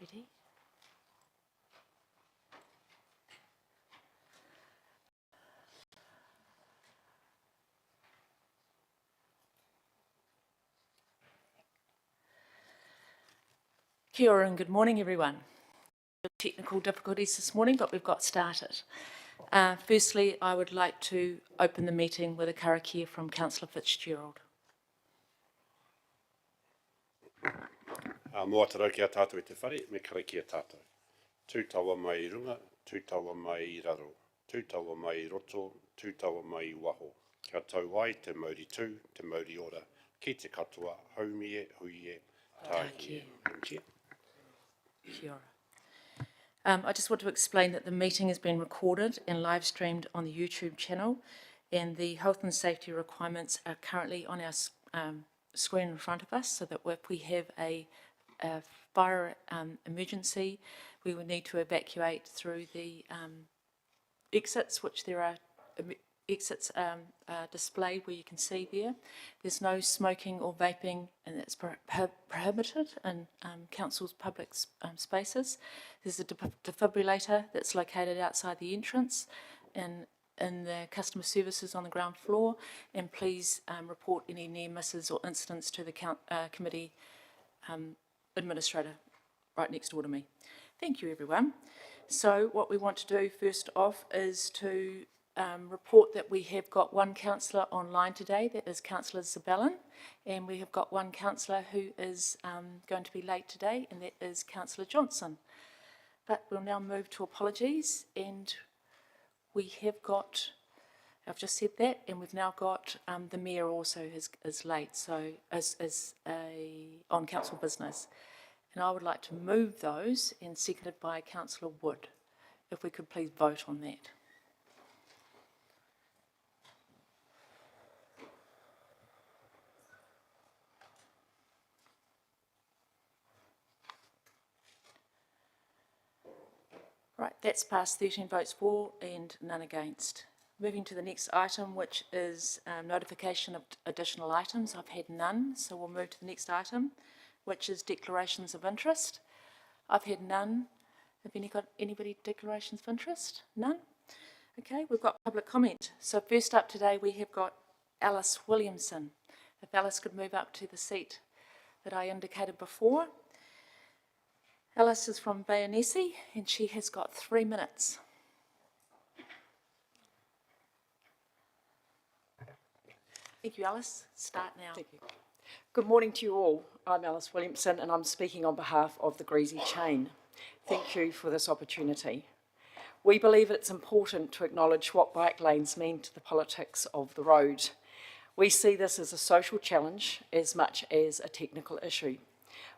Ready? Kia ora and good morning, everyone. Technical difficulties this morning, but we've got started. Firstly, I would like to open the meeting with a karakia from Councillor Fitzgerald. Moa te rau ki a tātou i te whare, me karakia tātou. Tūtawa mai i runga, tūtawa mai i raro, tūtawa mai i roto, tūtawa mai i waho. Kia tau ai te mauri tū, te mauri ora, ki te katoa, haumie, huie, tākie. Kia ora. I just want to explain that the meeting has been recorded and live streamed on the YouTube channel, and the health and safety requirements are currently on our screen in front of us, so that if we have a fire emergency, we will need to evacuate through the exits, which there are exits displayed where you can see there. There's no smoking or vaping, and that's prohibited in council's public spaces. There's a defibrillator that's located outside the entrance and in the customer services on the ground floor, and please report any near misses or incidents to the committee administrator right next door to me. Thank you, everyone. So what we want to do first off is to report that we have got one councillor online today, that is Councillor Zabellin, and we have got one councillor who is going to be late today, and that is Councillor Johnson. But we'll now move to apologies, and we have got, I've just said that, and we've now got the Mayor also is late, so is on council business. And I would like to move those, and seconded by Councillor Wood. If we could please vote on that. Right, that's passed, 13 votes for and none against. Moving to the next item, which is notification of additional items. I've had none, so we'll move to the next item, which is declarations of interest. I've had none. Have anybody declarations of interest? None? Okay, we've got public comment. So first up today we have got Alice Williamson. If Alice could move up to the seat that I indicated before. Alice is from Bayonesi and she has got 3 minutes. Thank you, Alice. Start now. Thank you. Good morning to you all. I'm Alice Williamson and I'm speaking on behalf of the Greasy Chain. Thank you for this opportunity. We believe it's important to acknowledge what bike lanes mean to the politics of the road. We see this as a social challenge as much as a technical issue,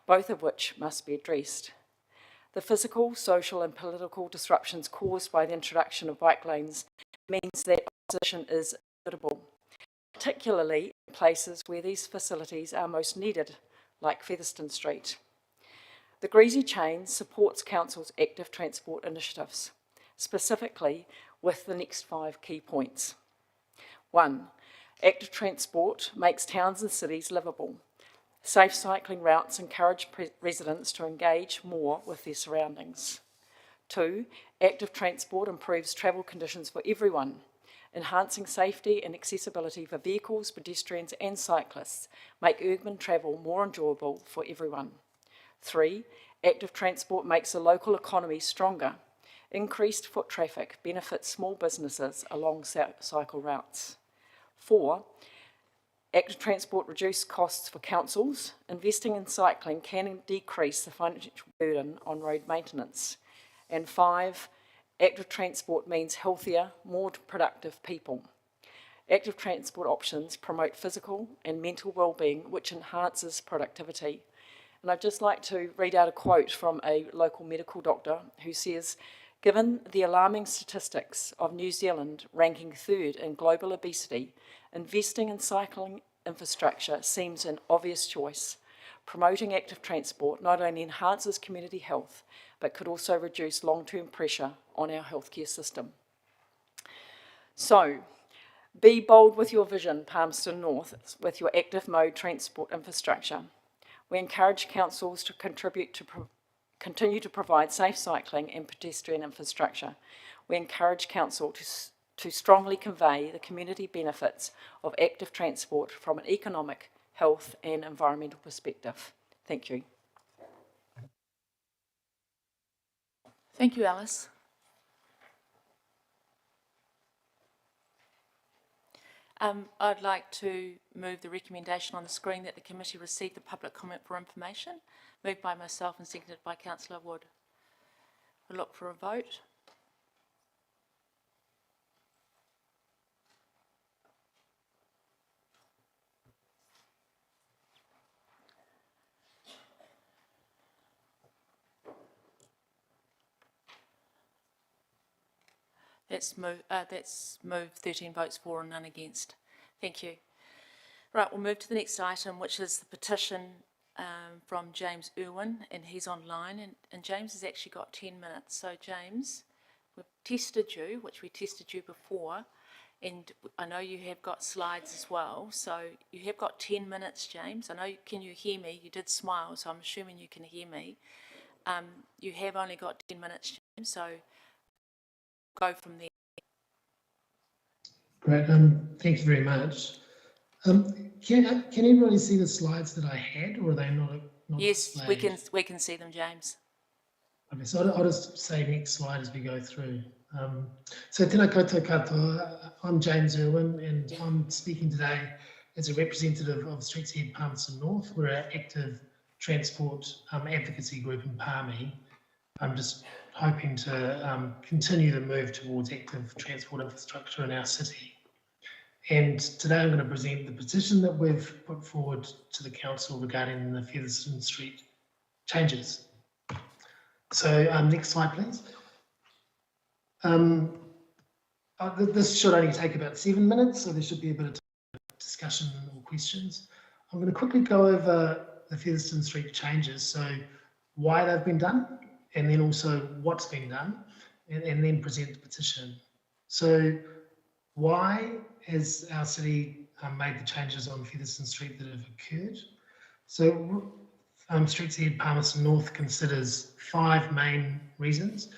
both of which must be addressed. The physical, social and political disruptions caused by the introduction of bike lanes means that opposition is inevitable, particularly in places where these facilities are most needed, like Featherston Street. The Greasy Chain supports Council's active transport initiatives, specifically with the next 5 key points. 1. Active transport makes towns and cities livable. Safe cycling routes encourage residents to engage more with their surroundings. 2. Active transport improves travel conditions for everyone, enhancing safety and accessibility for vehicles, pedestrians and cyclists, make urban travel more enjoyable for everyone. 3. Active transport makes the local economy stronger. Increased foot traffic benefits small businesses along cycle routes. 4. Active transport reduces costs for councils. Investing in cycling can decrease the financial burden on road maintenance. And 5. Active transport means healthier, more productive people. Active transport options promote physical and mental well-being, which enhances productivity. And I'd just like to read out a quote from a local medical doctor who says, "Given the alarming statistics of New Zealand ranking 3rd in global obesity, investing in cycling infrastructure seems an obvious choice. Promoting active transport not only enhances community health, but could also reduce long-term pressure on our healthcare system." So, be bold with your vision, Palmerston North, with your active mode transport infrastructure. We encourage councils to contribute to continue to provide safe cycling and pedestrian infrastructure. We encourage Council to strongly convey the community benefits of active transport from an economic, health and environmental perspective. Thank you. Thank you, Alice. I'd like to move the recommendation on the screen that the committee receive the public comment for information, moved by myself and seconded by Councillor Wood. We'll look for a vote. That's moved 13 votes for and none against. Thank you. Right, we'll move to the next item, which is the petition from James Irwin, and he's online, and James has actually got 10 minutes. So James, we've tested you, which we tested you before, and I know you have got slides as well, so you have got 10 minutes, James. I know, can you hear me? You did smile, so I'm assuming you can hear me. You have only got 10 minutes, James, so go from there. Great, thank you very much. Can everybody see the slides that I had, or are they not Yes, displayed? we can see them, James. Okay, so I'll just say next slide as we go through. So tēnā koutou katoa, I'm James Irwin, and I'm speaking today as a representative of Streets Ahead Palmerston North. We're an active transport advocacy group in Palmy. I'm just hoping to continue the move towards active transport infrastructure in our city. And today I'm going to present the petition that we've put forward to the council regarding the Featherston Street changes. So next slide, please. This should only take about 7 minutes, so there should be a bit of discussion or questions. I'm going to quickly go over the Featherston Street changes, so why they've been done, and then also what's been done, and then present the petition. So why has our city made the changes on Featherston Street that have occurred? So Streets Ahead Palmerston North considers 5 main reasons.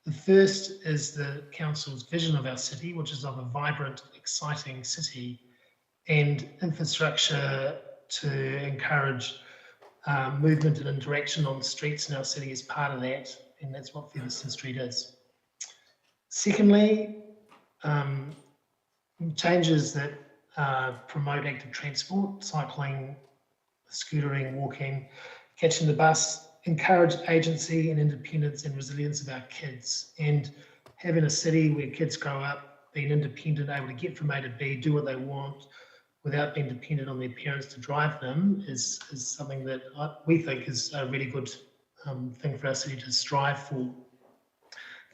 The first is the council's vision of our city, which is of a vibrant, exciting city, and infrastructure to encourage movement and interaction on the streets in our city is part of that, and that's what Featherston Street is. Secondly, changes that promote active transport, cycling, scootering, walking, catching the bus, encourage agency and independence and resilience of our kids, and having a city where kids grow up being independent, able to get from A to B, do what they want without being dependent on their parents to drive them is something that we think is a really good thing for our city to strive for.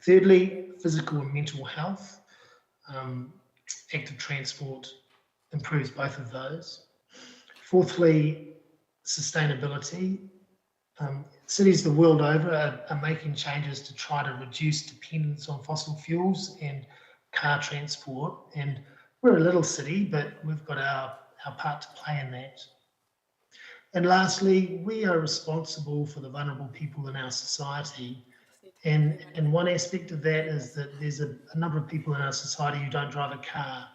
Thirdly, physical and mental health. Active transport improves both of those. Fourthly, sustainability. Cities the world over are making changes to try to reduce dependence on fossil fuels and car transport, and we're a little city, but we've got our part to play in that. And lastly, we are responsible for the vulnerable people in our society, and one aspect of that is that there's a number of people in our society who don't drive a car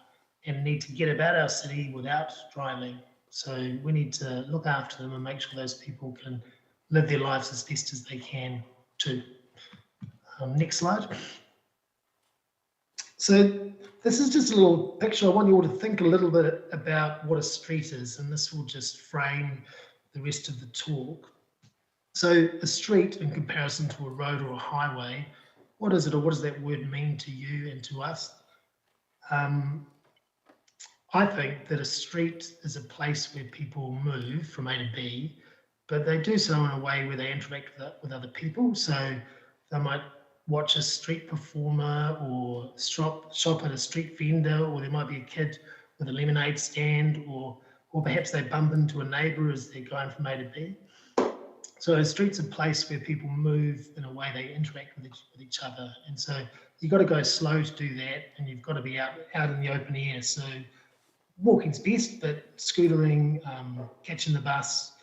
and need to get about our city without driving. So we need to look after them and make sure those people can live their lives as best as they can too. Next slide. So this is just a little picture. I want you all to think a little bit about what a street is, and this will just frame the rest of the talk. So a street, in comparison to a road or a highway, what is it, or what does that word mean to you and to us? I think that a street is a place where people move from A to B, but they do so in a way where they interact with other people. So they might watch a street performer or shop at a street vendor, or there might be a kid with a lemonade stand, or perhaps they bump into a neighbour as they're going from A to B. So a street's a place where people move in a way they interact with each other. And so you've got to go slow to do that, and you've got to be out in the open air. So walking's best, but scootering, catching the bus,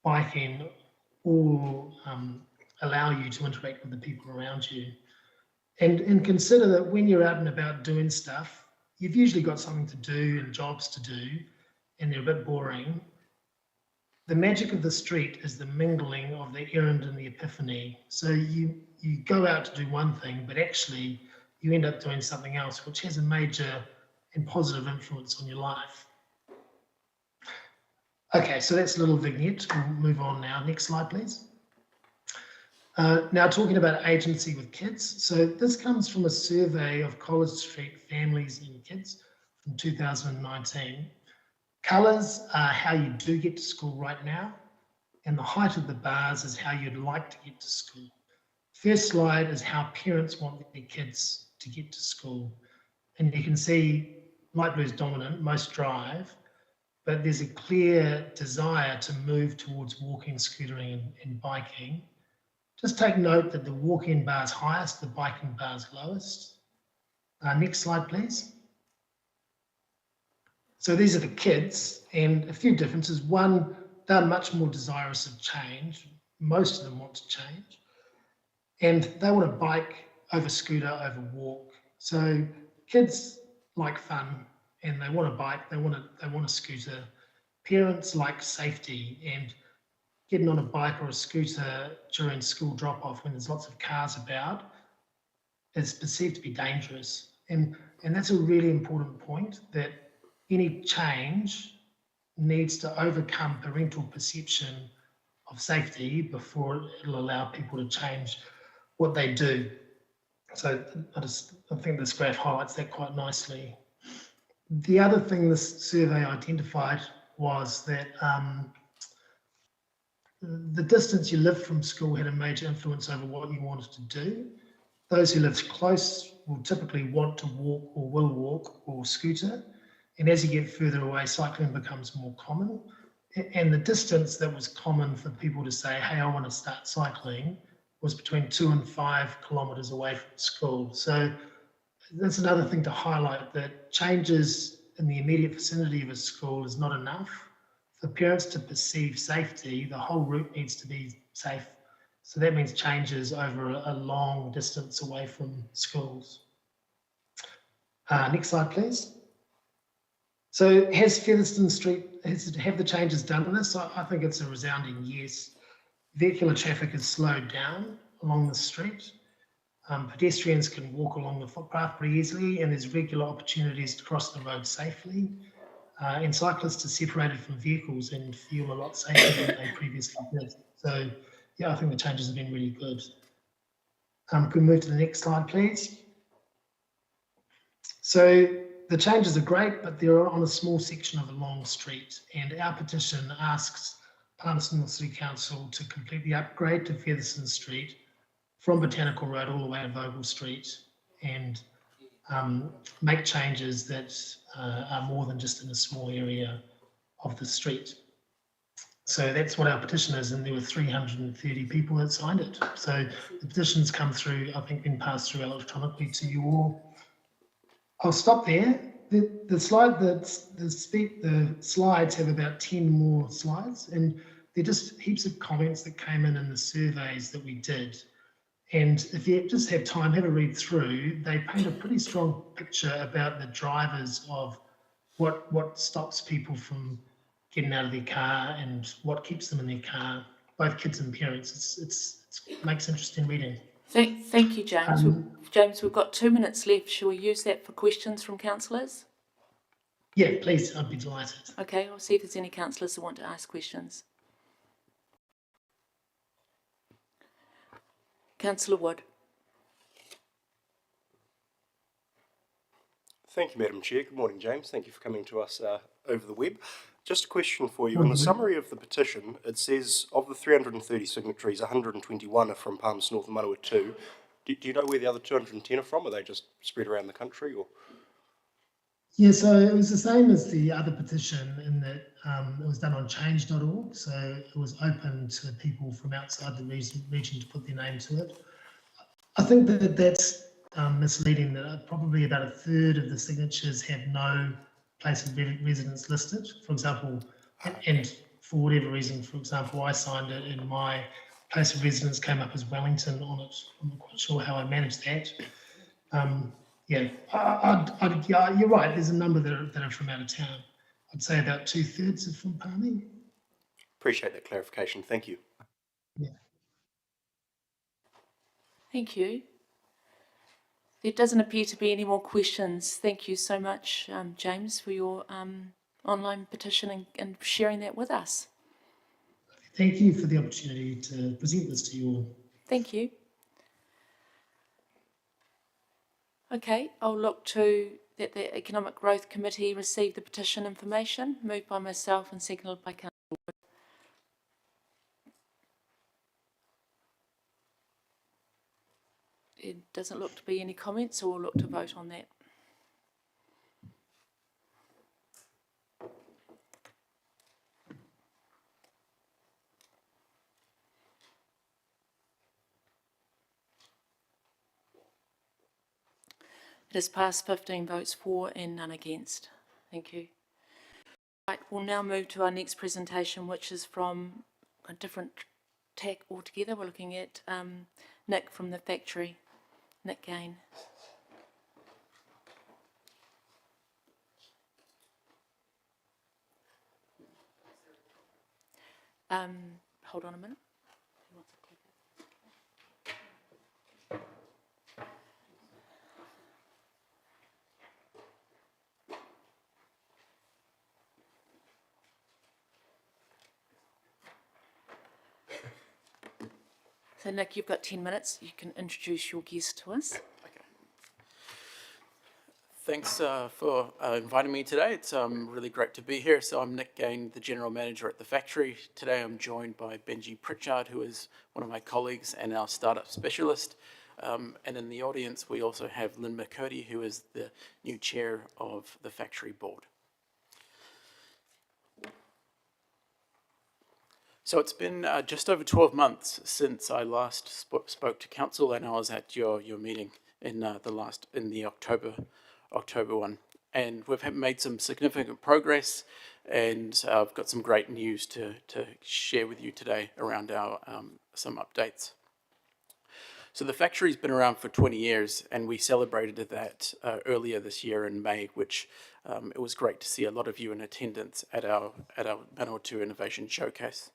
biking, all allow you to interact with the people around you. And consider that when you're out and about doing stuff, you've usually got something to do and jobs to do, and they're a bit boring. The magic of the street is the mingling of the errand and the epiphany. So you go out to do one thing, but actually you end up doing something else, which has a major and positive influence on your life. Okay, so that's a little vignette. We'll move on now. Next slide, please. Now talking about agency with kids. So this comes from a survey of College Street families and kids from 2019. Colours are how you do get to school right now, and the height of the bars is how you'd like to get to school. First slide is how parents want their kids to get to school. And you can see light blue is dominant, most drive, but there's a clear desire to move towards walking, scootering and biking. Just take note that the walking bar is highest, the biking bar is lowest. Next slide, please. So these are the kids, and a few differences. One, they're much more desirous of change. Most of them want to change. And they want to bike over scooter, over walk. So kids like fun, and they want to bike, they want a scooter. Parents like safety, and getting on a bike or a scooter during school drop-off when there's lots of cars about is perceived to be dangerous. And that's a really important point, that any change needs to overcome parental perception of safety before it'll allow people to change what they do. So I think this graph highlights that quite nicely. The other thing this survey identified was that the distance you lived from school had a major influence over what you wanted to do. Those who lived close will typically want to walk or will walk or scooter. And as you get further away, cycling becomes more common. And the distance that was common for people to say, hey, I want to start cycling, was between 2 and 5 kilometres away from school. So that's another thing to highlight, that changes in the immediate vicinity of a school is not enough. For parents to perceive safety, the whole route needs to be safe. So that means changes over a long distance away from schools. Next slide, please. So has Featherston Street, have the changes done on this? I think it's a resounding yes. Vehicular traffic has slowed down along the street. Pedestrians can walk along the footpath pretty easily, and there's regular opportunities to cross the road safely. And cyclists are separated from vehicles and feel a lot safer than they previously did. So yeah, I think the changes have been really good. Can we move to the next slide, please? So the changes are great, but they're on a small section of a long street, and our petition asks Palmerston North City Council to complete the upgrade to Featherston Street from Botanical Road all the way to Vogel Street, and make changes that are more than just in a small area of the street. So that's what our petition is, and there were 330 people that signed it. So the petition's come through, I think, been passed through electronically to you all. I'll stop there. The slides have about 10 more slides, and they're just heaps of comments that came in the surveys that we did. And if you just have time, have a read through. They paint a pretty strong picture about the drivers of what stops people from getting out of their car and what keeps them in their car, both kids and parents. It makes interesting reading. Thank you, James. James, we've got 2 minutes left. Shall we use that for questions from councillors? Yeah, please, I'd be delighted. Okay, I'll see if there's any councillors that want to ask questions. Councillor Wood. Thank you, Madam Chair. Good morning, James. Thank you for coming to us over the web. Just a question for you. In the summary of the petition, it says of the 330 signatories, 121 are from Palmerston North and Manawatu. Do you know where the other 210 are from? Are they just spread around the country, or? Yeah, so it was the same as the other petition in that it was done on change.org, so it was open to people from outside the region to put their name to it. I think that that's misleading, that probably about a third of the signatures have no place of residence listed, for example, and for whatever reason, for example, I signed it in my place of residence came up as Wellington on it. I'm not quite sure how I managed that. Yeah, yeah, you're right. There's a number that are from out of town. I'd say about 2/3 are from Palmy. Appreciate that clarification. Thank you. Yeah. Thank you. There doesn't appear to be any more questions. Thank you so much, James, for your online petition and sharing that with us. Thank you for the opportunity to present this to you all. Thank you. Okay, I'll look to that the Economic Growth Committee receive the petition information, moved by myself and seconded by Councillor Wood. It doesn't look to be any comments, so we'll look to vote on that. It has passed 15 votes for and none against. Thank you. Right, we'll now move to our next presentation, which is from a different tack altogether. We're looking at Nick from the factory, Nick Gain. Hold on a minute. Who wants a clicker? So Nick, you've got 10 minutes. You can introduce your guest to us. Thanks for inviting me today. It's really great to be here. So I'm Nick Gain, the General Manager at the factory. Today I'm joined by Benji Pritchard, who is one of my colleagues and our startup specialist. And in the audience, we also have Lynn McCurdy, who is the new chair of the factory board. So it's been just over 12 months since I last spoke to council, and I was at your meeting in the October one, and we've made some significant progress, and I've got some great news to share with you today around our some updates. So the factory's been around for 20 years, and we celebrated that earlier this year in May, which it was great to see a lot of you in attendance at our Manawatu Innovation Showcase.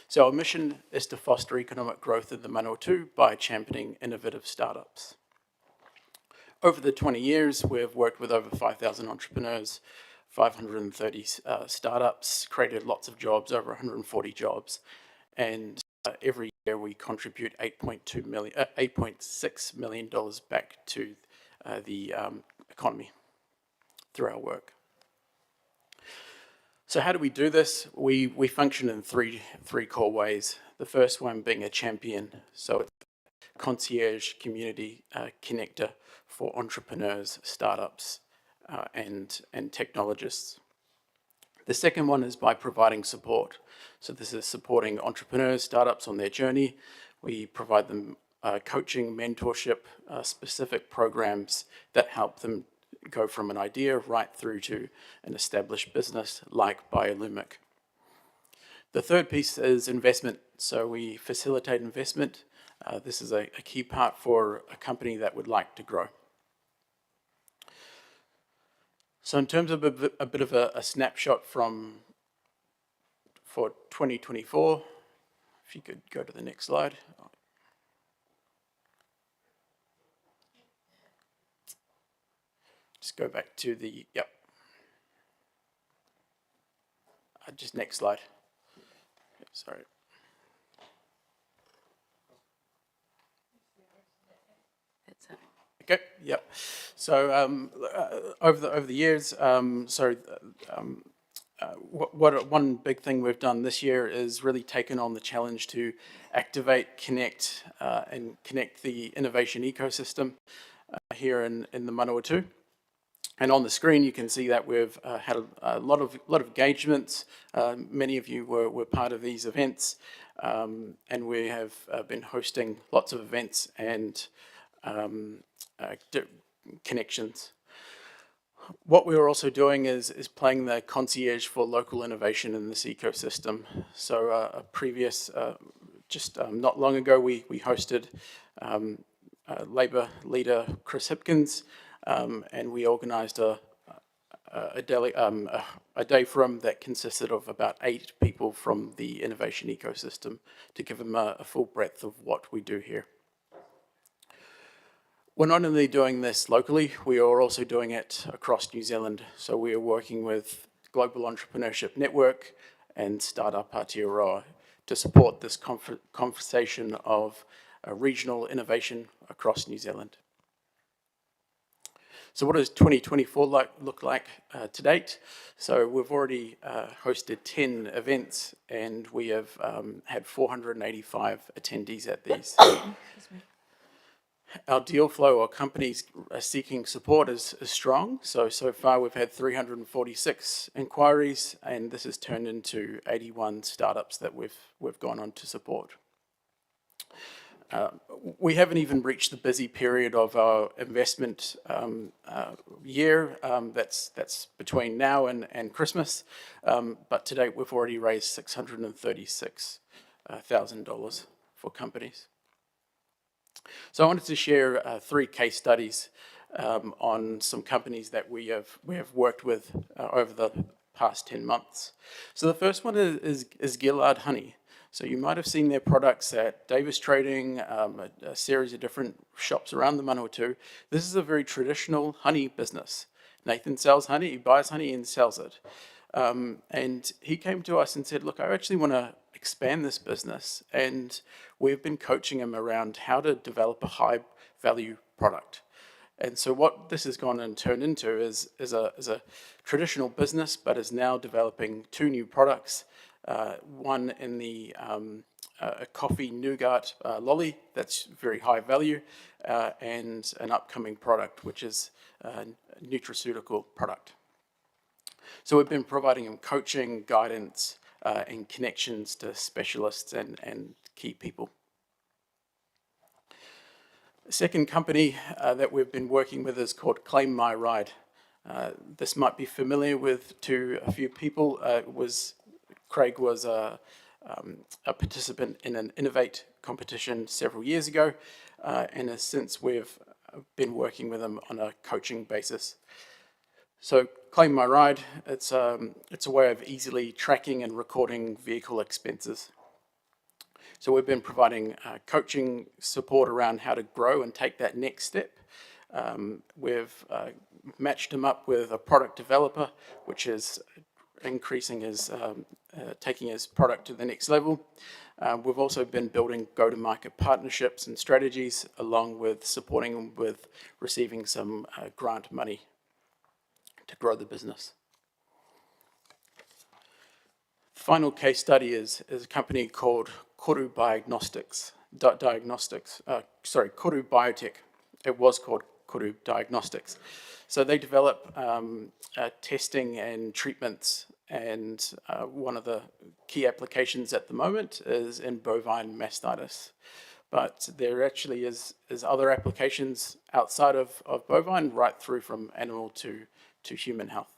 So our mission is to foster economic growth in the Manawatu by championing innovative startups. Over the 20 years, we've worked with over 5,000 entrepreneurs, 530 startups, created lots of jobs, over 140 jobs, and every year we contribute $8.6 million back to the economy through our work. So how do we do this? We function in three core ways. The first one being a champion, so it's a concierge community connector for entrepreneurs, startups, and technologists. The second one is by providing support. So this is supporting entrepreneurs, startups on their journey. We provide them coaching, mentorship, specific programs that help them go from an idea right through to an established business like Biolumic. The third piece is investment. So we facilitate investment. This is a key part for a company that would like to grow. So in terms of a bit of a snapshot for 2024, if you could go to the next slide. Just go back to the, yep. Just next slide. Sorry. That's it. Okay, yep. So over the years, one big thing we've done this year is really taken on the challenge to activate, connect, and connect the innovation ecosystem here in the Manawatu. And on the screen, you can see that we've had a lot of engagements. Many of you were part of these events, and we have been hosting lots of events and connections. What we're also doing is playing the concierge for local innovation in this ecosystem. So a previous just not long ago, we hosted Labour leader Chris Hipkins, and we organised a day for him that consisted of about 8 people from the innovation ecosystem to give him a full breadth of what we do here. We're not only doing this locally, we are also doing it across New Zealand. So we are working with Global Entrepreneurship Network and Startup Aotearoa to support this conversation of regional innovation across New Zealand. So what does 2024 look like to date? So we've already hosted 10 events, and we have had 485 attendees at these. Our deal flow, or companies seeking support, is strong. So far we've had 346 inquiries, and this has turned into 81 startups that we've gone on to support. We haven't even reached the busy period of our investment year. That's between now and Christmas. But to date, we've already raised $636,000 for companies. So I wanted to share 3 case studies on some companies that we have worked with over the past 10 months. So the first one is Gillard Honey. So you might have seen their products at Davis Trading, a series of different shops around the Manawatu. This is a very traditional honey business. Nathan sells honey, he buys honey and sells it. And he came to us and said, look, I actually want to expand this business. And we've been coaching him around how to develop a high value product. And so what this has gone and turned into is a traditional business, but is now developing 2 new products. One in the a coffee nougat lolly that's very high value, and an upcoming product which is a nutraceutical product. So we've been providing him coaching, guidance, and connections to specialists and key people. The second company that we've been working with is called Claim My Ride. This might be familiar to a few people. Craig was a participant in an Innovate competition several years ago, and since we've been working with him on a coaching basis. So Claim My Ride, it's a way of easily tracking and recording vehicle expenses. So we've been providing coaching support around how to grow and take that next step. We've matched him up with a product developer, which is increasing his, taking his product to the next level. We've also been building go-to-market partnerships and strategies, along with supporting him with receiving some grant money to grow the business. The final case study is a company called Koru Diagnostics. Koru Biotech. It was called Koru Diagnostics. So they develop testing and treatments, and one of the key applications at the moment is in bovine mastitis. But there actually is other applications outside of bovine, right through from animal to human health.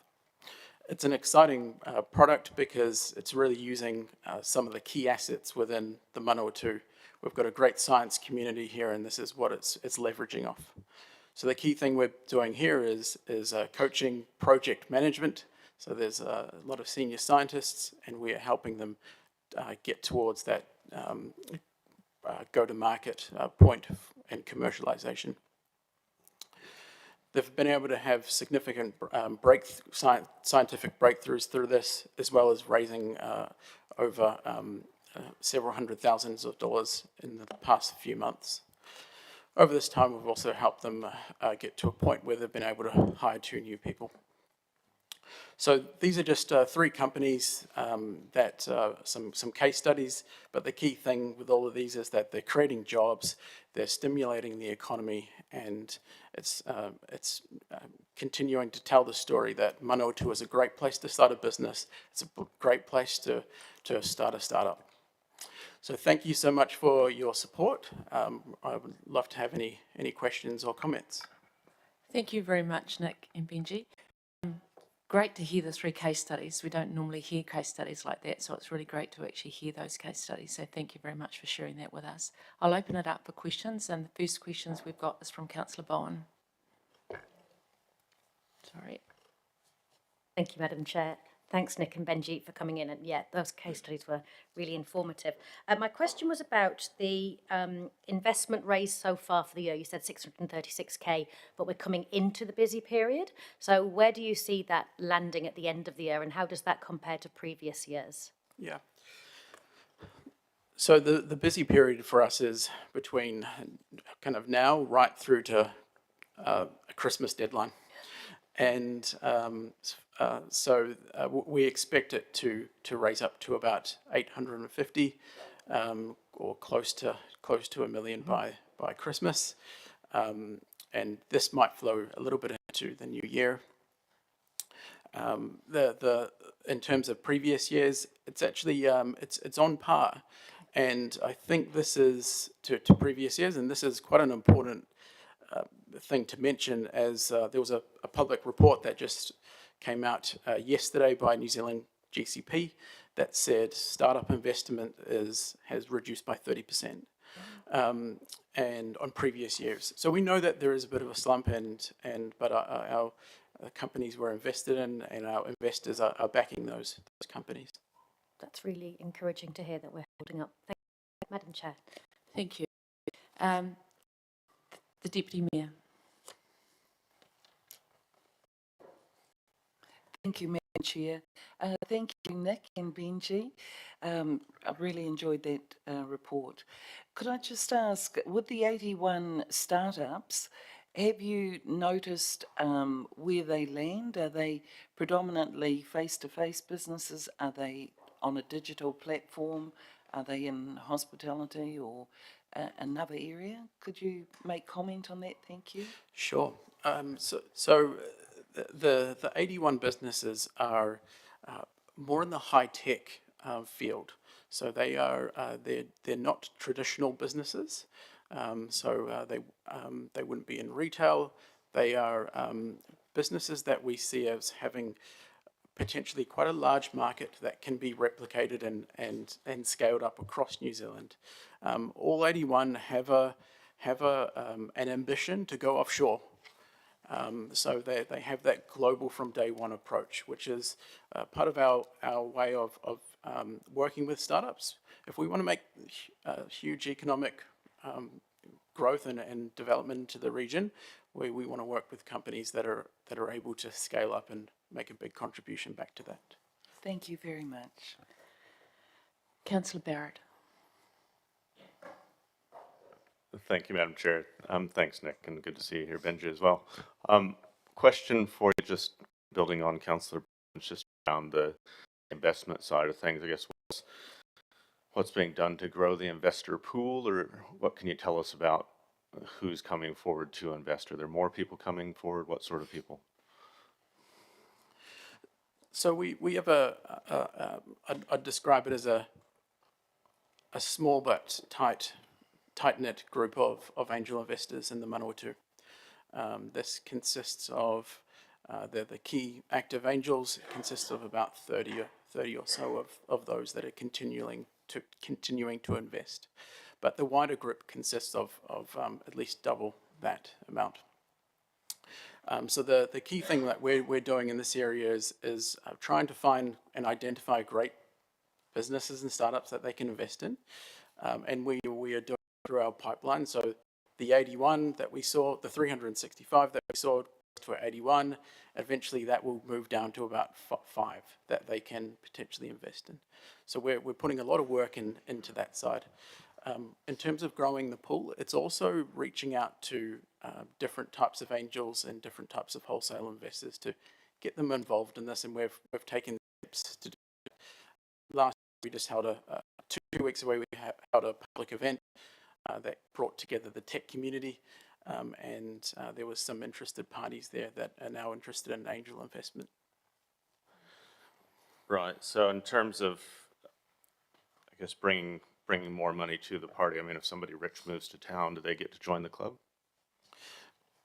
It's an exciting product because it's really using some of the key assets within the Manawatu. We've got a great science community here, and this is what it's leveraging off. So the key thing we're doing here is coaching project management. So there's a lot of senior scientists, and we are helping them get towards that go-to-market point and commercialization. They've been able to have significant scientific breakthroughs through this, as well as raising over several $100,000s in the past few months. Over this time, we've also helped them get to a point where they've been able to hire 2 new people. So these are just 3 companies that some case studies, but the key thing with all of these is that they're creating jobs, they're stimulating the economy, and it's continuing to tell the story that Manawatu is a great place to start a business. It's a great place to start a startup. So thank you so much for your support. I would love to have any questions or comments. Thank you very much, Nick and Benji. great to hear the 3 case studies. We don't normally hear case studies like that, so it's really great to actually hear those case studies. So thank you very much for sharing that with us. I'll open it up for questions, and the first questions we've got is from Councillor Bowen. Sorry. Thank you, Madam Chair. Thanks, Nick and Benji, for coming in. And yeah, those case studies were really informative. My question was about the investment raised so far for the year. You said 636k, but we're coming into the busy period. So where do you see that landing at the end of the year, and how does that compare to previous years? Yeah. So the busy period for us is between kind of now right through to a Christmas deadline. And we expect it to raise up to about 850 or close to $1 million by Christmas. And this might flow a little bit into the new year. In terms of previous years, it's actually it's on par, and I think this is to previous years, and this is quite an important thing to mention, as there was a public report that just came out yesterday by New Zealand GCP that said startup investment has reduced by 30%, and on previous years. So we know that there is a bit of a slump, but our companies we're invested in and our investors are backing those companies. That's really encouraging to hear that we're holding up. Thank you, Madam Chair. Thank you. The Deputy Mayor. Thank you, Madam Chair. Thank you, Nick and Benji. I really enjoyed that report. Could I just ask, with the 81 startups, have you noticed where they land? Are they predominantly face-to-face businesses? Are they on a digital platform? Are they in hospitality or another area? Could you make comment on that? Thank you. Sure. So the 81 businesses are more in the high-tech field. So they are they're not traditional businesses. They wouldn't be in retail. They are businesses that we see as having potentially quite a large market that can be replicated and scaled up across New Zealand. All 81 have an ambition to go offshore. So they have that global from day one approach, which is part of our way of working with startups. If we want to make huge economic growth and development into the region, we want to work with companies that are able to scale up and make a big contribution back to that. Thank you very much. Councillor Barrett. Thank you, Madam Chair. Thanks, Nick, and good to see you here, Benji, as well. Question for you, just building on Councillor, just around the investment side of things. I guess what's being done to grow the investor pool, or what can you tell us about who's coming forward to invest? Are there more people coming forward? What sort of people? So we have I'd describe it as a small but tight-knit group of angel investors in the Manawatu. This consists of the key active angels consists of about 30 or so of those that are continuing to invest, but the wider group consists of at least double that amount. So the key thing that we're doing in this area is trying to find and identify great businesses and startups that they can invest in, and we are doing it through our pipeline. So the 81 that we saw, the 365 that we saw to 81, eventually that will move down to about 5 that they can potentially invest in. So we're putting a lot of work into that side. In terms of growing the pool, it's also reaching out to different types of angels and different types of wholesale investors to get them involved in this, and we've taken steps to do it. Last week we just held 2 weeks away, we held a public event that brought together the tech community, and there was some interested parties there that are now interested in angel investment. Right. So in terms of, I guess, bringing more money to the party, I mean, if somebody rich moves to town, do they get to join the club?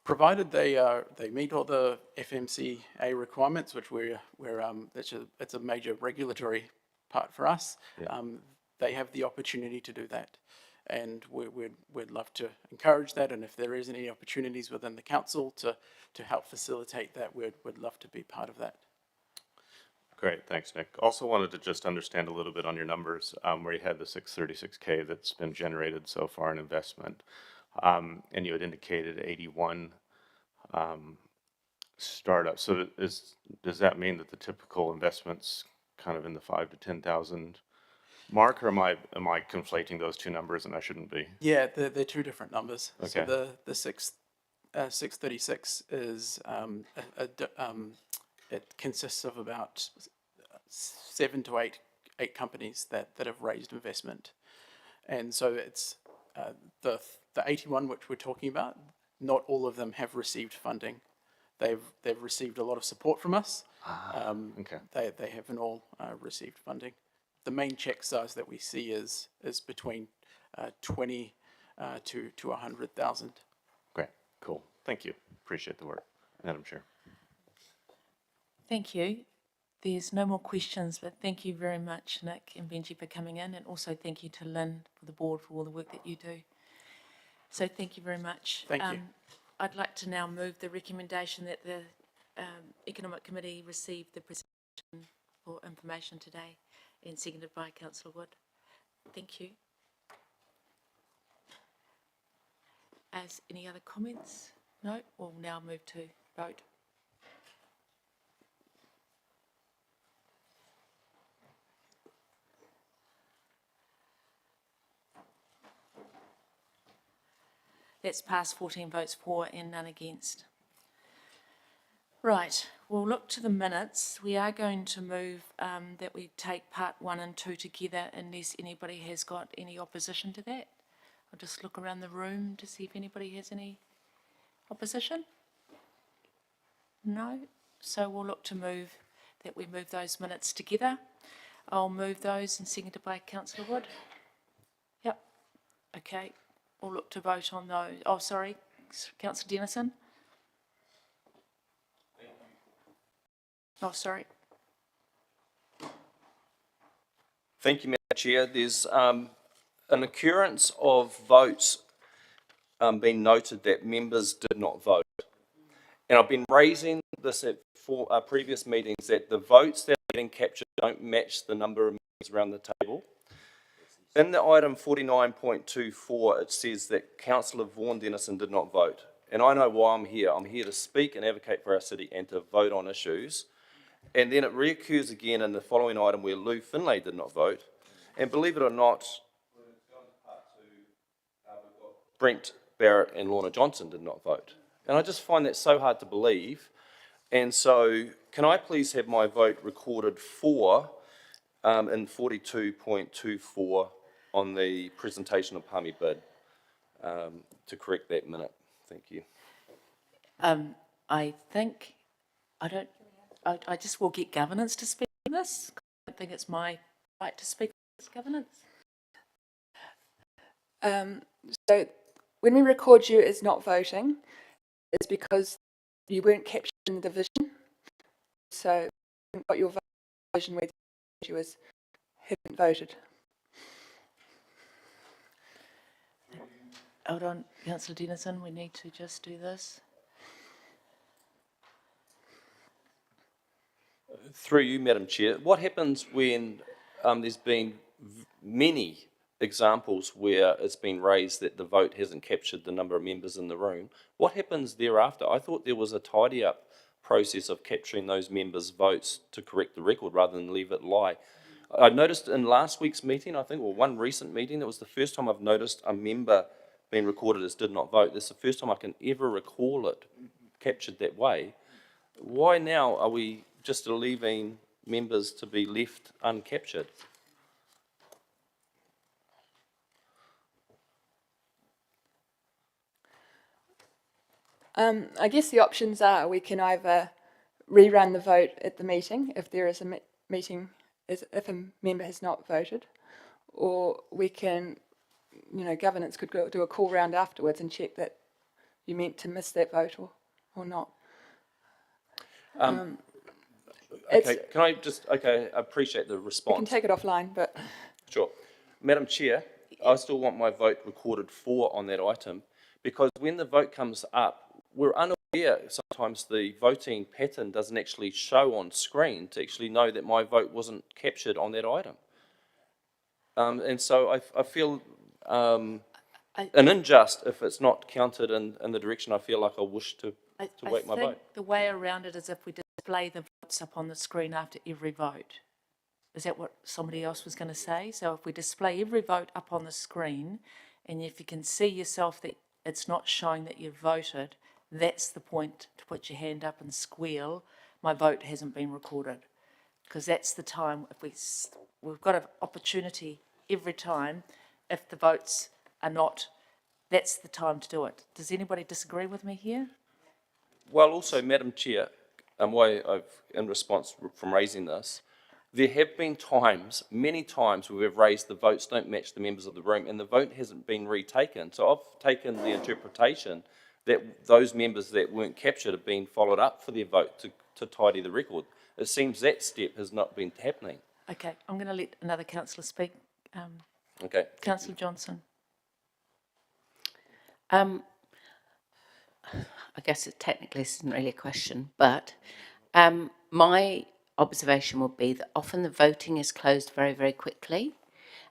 Provided they meet all the FMCA requirements, which it's a major regulatory part for us. They have the opportunity to do that, and we'd love to encourage that. And if there is any opportunities within the council to help facilitate that, we'd love to be part of that. Great, thanks, Nick. Also wanted to just understand a little bit on your numbers, where you had the 636K that's been generated so far in investment, and you had indicated 81 startups. So does that mean that the typical investment's kind of in the 5,000 to 10,000 mark, or am I conflating those two numbers and I shouldn't be? Yeah, they're two different numbers. Okay. So the 636 is it consists of about 7 to 8 companies that have raised investment, and so it's the 81 which we're talking about. Not all of them have received funding. They've received a lot of support from us. Okay. They haven't all received funding. The main check size that we see is between 20 to 100,000. Great, cool. Thank you. Appreciate the work, Madam Chair. Thank you. There's no more questions, but thank you very much, Nick and Benji, for coming in, and also thank you to Lynn for the board for all the work that you do. So thank you very much. Thank you. I'd like to now move the recommendation that the Economic Committee receive the presentation for information today, and seconded by Councillor Wood. Thank you. As any other comments? No? We'll now move to vote. That's passed, 14 votes for and none against. Right, we'll look to the minutes. We are going to move that we take part 1 and 2 together unless anybody has got any opposition to that. I'll just look around the room to see if anybody has any opposition. No? So we'll look to move that we move those minutes together. I'll move those and seconded by Councillor Wood. Yep. Okay. We'll look to vote on those. Oh, sorry, Councillor Dennison. Oh, sorry. Thank you, Madam Chair. There's an occurrence of votes being noted that members did not vote. And I've been raising this at previous meetings, that the votes that are getting captured don't match the number of members around the table. In the item 49.24, it says that Councillor Vaughan Dennison did not vote. And I know why I'm here. I'm here to speak and advocate for our city and to vote on issues. And then it reoccurs again in the following item where Lou Finlay did not vote. And believe it or not, Brent Barrett and Lorna Johnson did not vote. And I just find that so hard to believe. And so can I please have my vote recorded for in 42.24 on the presentation of Palmy bid to correct that minute. Thank you. I think, I just will get governance to speak on this. I don't think it's my right to speak on this governance. So when we record you as not voting, it's because you weren't captured in the division. So you got your division where you as haven't voted. Hold on, Councillor Dennison, we need to just do this. Through you, Madam Chair, what happens when there's been many examples where it's been raised that the vote hasn't captured the number of members in the room? What happens thereafter? I thought there was a tidy up process of capturing those members' votes to correct the record rather than leave it lie. I noticed in last week's meeting, I think, or one recent meeting, that was the first time I've noticed a member being recorded as did not vote. This is the first time I can ever recall it captured that way. Why now are we just leaving members to be left uncaptured? I guess the options are we can either rerun the vote at the meeting if there is a meeting, if a member has not voted, or we can, governance could do a call round afterwards and check that you meant to miss that vote or not. Okay, can I just, okay, I appreciate the You can response. take it offline, but Sure. Madam Chair, I still want my vote recorded for on that item, because when the vote comes up, we're unaware, sometimes the voting pattern doesn't actually show on screen to actually know that my vote wasn't captured on that item. And so I feel an unjust if it's not counted in the direction I feel like I wish to weight my I think vote. the way around it is if we display the votes up on the screen after every vote. Is that what somebody else was going to say? So if we display every vote up on the screen, and if you can see yourself that it's not showing that you've voted, that's the point to put your hand up and squeal, my vote hasn't been recorded. Because that's the time, if we've got an opportunity every time, if the votes are not, that's the time to do it. Does anybody disagree with me here? Well, also, Madam Chair, in response from raising this, there have been times, many times, where we've raised the votes don't match the members of the room and the vote hasn't been retaken. So I've taken the interpretation that those members that weren't captured have been followed up for their vote to tidy the record. It seems that step has not been happening. Okay, I'm going to let another councillor speak. Okay. Councillor Johnson. I guess it technically isn't really a question, but my observation would be that often the voting is closed very, very quickly.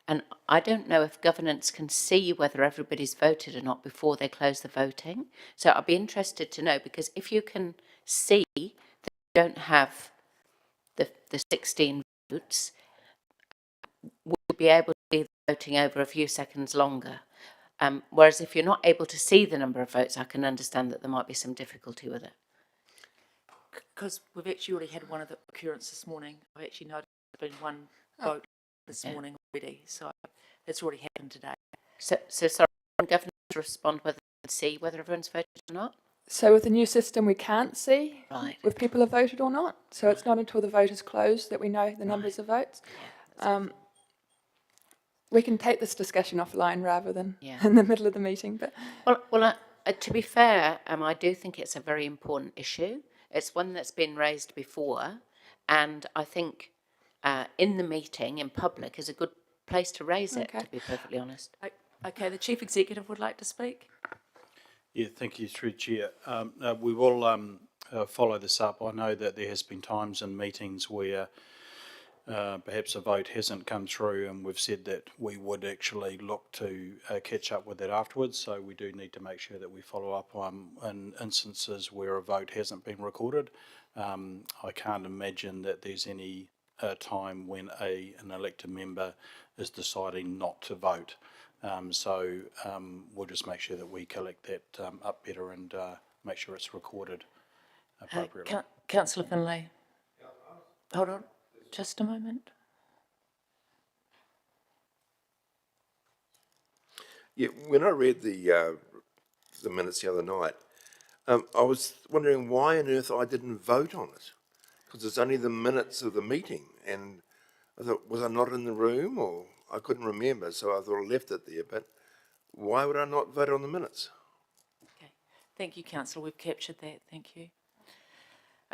And I don't know if governance can see whether everybody's voted or not before they close the voting. So I'd be interested to know, because if you can see that you don't have the 16 votes, we'll be able to see the voting over a few seconds longer. Whereas if you're not able to see the number of votes, I can understand that there might be some difficulty with it. Because we've actually already had one of the occurrences this morning. I've actually noticed there's been one vote this morning already, so that's already happened today. So sorry, can governors respond whether they can see whether everyone's voted or not? so with the new system, we can't see Right. if people have voted or not. So it's not until the vote is closed that we know the numbers of votes. We can take this discussion offline rather than in the middle of the meeting. But Well, to be fair, I do think it's a very important issue. It's one that's been raised before, and I think in the meeting, in public, is a good place to raise it, to be perfectly honest. Okay, the Chief Executive would like to speak. Yeah, thank you, through Chair. We will follow this up. I know that there has been times in meetings where perhaps a vote hasn't come through, and we've said that we would actually look to catch up with that afterwards. So we do need to make sure that we follow up in instances where a vote hasn't been recorded. I can't imagine that there's any time when an elected member is deciding not to vote. So we'll just make sure that we collect that up better and make sure it's recorded appropriately. Councillor Finlay. Hold on, just a moment. Yeah, when I read the minutes the other night, I was wondering why on earth I didn't vote on it, because it's only the minutes of the meeting, and I thought, was I not in the room, or I couldn't remember, so I thought I left it there. But why would I not vote on the minutes? Okay, thank you, Councillor. We've captured that. Thank you.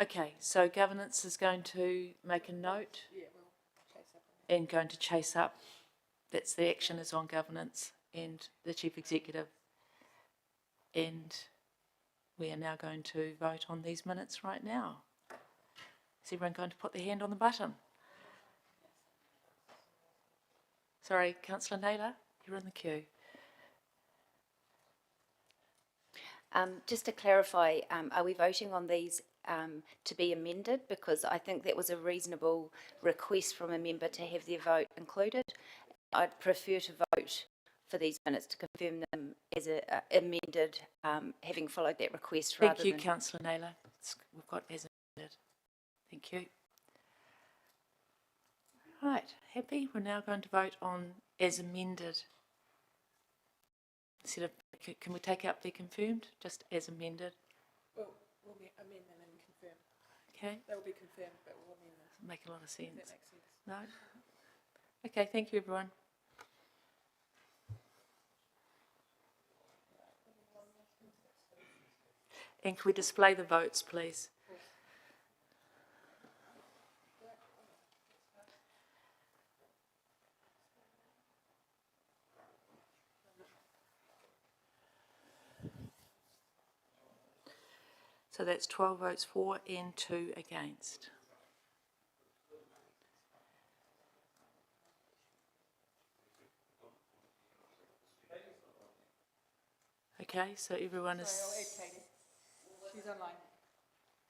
Okay, so governance is going to make a note and going to chase up. That's the action is on governance and the Chief Executive. And we are now going to vote on these minutes right now. Is everyone going to put their hand on the button? Sorry, Councillor Naylor, you're in the queue. Just to clarify, are we voting on these to be amended? Because I think that was a reasonable request from a member to have their vote included. I'd prefer to vote for these minutes to confirm them as amended, having followed that request. Thank you, Councillor Naylor. We've got as amended. Thank you. Right, happy? We're now going to vote on as amended. Instead of, can we take out be confirmed? Just as amended. we'll amend them and confirm. Okay. They will be confirmed, but we'll amend them. Make a lot of sense. That makes sense. No? Okay, thank you, everyone. And can we display the votes, please? So that's 12 votes for and 2 against. Okay, so everyone is... She's online.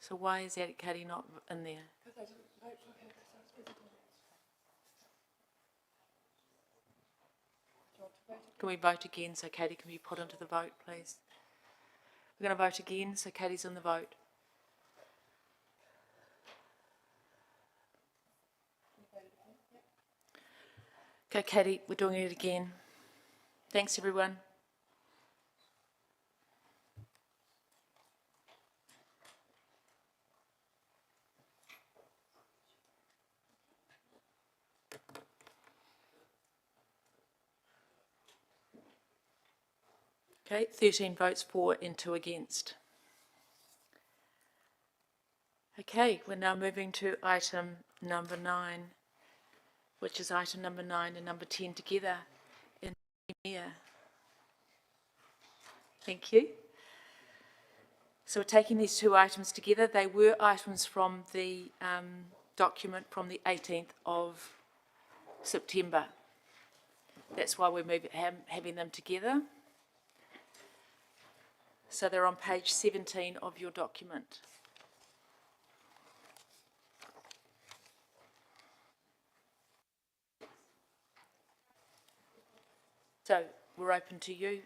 So why is that Katie not in there? Because I didn't vote for her, because I was busy. Can we vote again so Katie can be put into the vote, please? We're going to vote again so Katie's in the vote. Okay, Katie, we're doing it again. Thanks, everyone. Okay, 13 votes for and 2 against. Okay, we're now moving to item number 9, which is item number 9 and number 10 together in here. Thank you. So we're taking these two items together. They were items from the document from the 18th of September. That's why we're having them together. So they're on page 17 of your document. So we're open to you.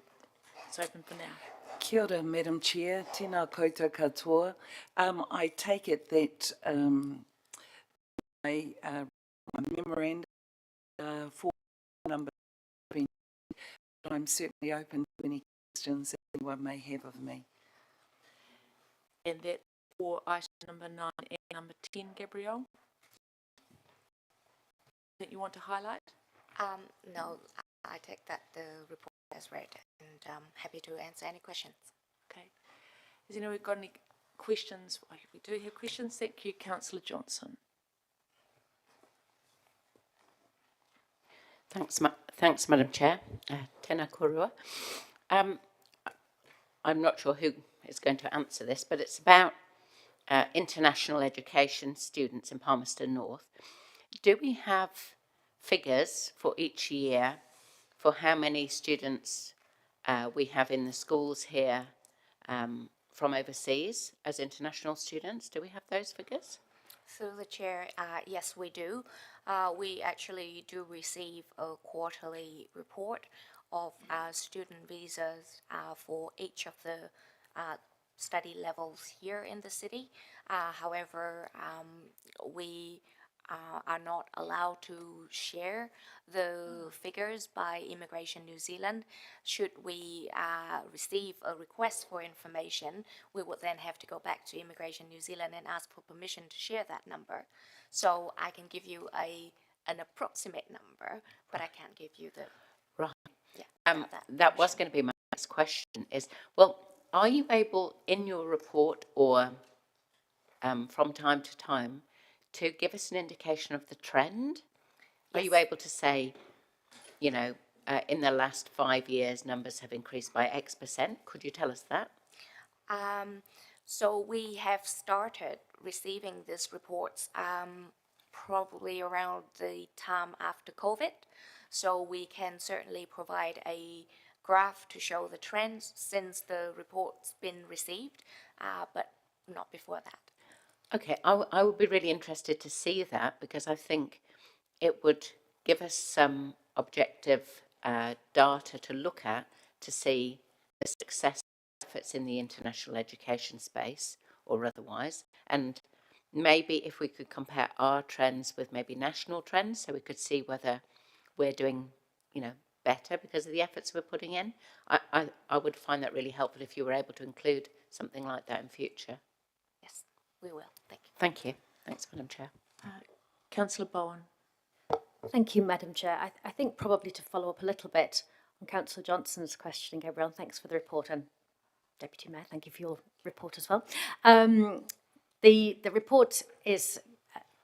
It's open for now. Kia ora, Madam Chair, tēnā koutou katoa. I take it that my memorandum for number 20, but I'm certainly open to any questions that anyone may have of me. And that for item number 9 and number 10, Gabrielle? That you want to highlight? No, I take that the report as read and happy to answer any questions. Okay. Has anyone got any questions? Oh, we do have questions. Thank you, Councillor Johnson. Thanks, Madam Chair. Tēnā korua. I'm not sure who is going to answer this, but it's about international education students in Palmerston North. Do we have figures for each year for how many students we have in the schools here from overseas as international students? Do we have those figures? Through the chair, yes, we do. We actually do receive a quarterly report of student visas for each of the study levels here in the city. However, we are not allowed to share the figures by Immigration New Zealand. Should we receive a request for information, we would then have to go back to Immigration New Zealand and ask for permission to share that number. So I can give you an approximate number, but I can't give you the... Right. Yeah, that was going to be my next question is, well, are you able in your report or from time to time to give us an indication of the trend? Are you able to say, you know, in the last 5 years, numbers have increased by X%? Could you tell us that? So we have started receiving these reports probably around the time after COVID. So we can certainly provide a graph to show the trends since the report's been received, but not before that. Okay, I would be really interested to see that because I think it would give us some objective data to look at to see the success efforts in the international education space or otherwise. And maybe if we could compare our trends with maybe national trends so we could see whether we're doing, you know, better because of the efforts we're putting in. I would find that really helpful if you were able to include something like that in future. Yes, we will. Thank you. Thank you. Thanks, Madam Chair. Councillor Bowen. Thank you, Madam Chair. I think probably to follow up a little bit on Councillor Johnson's question, Gabrielle, thanks for the report and Deputy Mayor, thank you for your report as well. The report is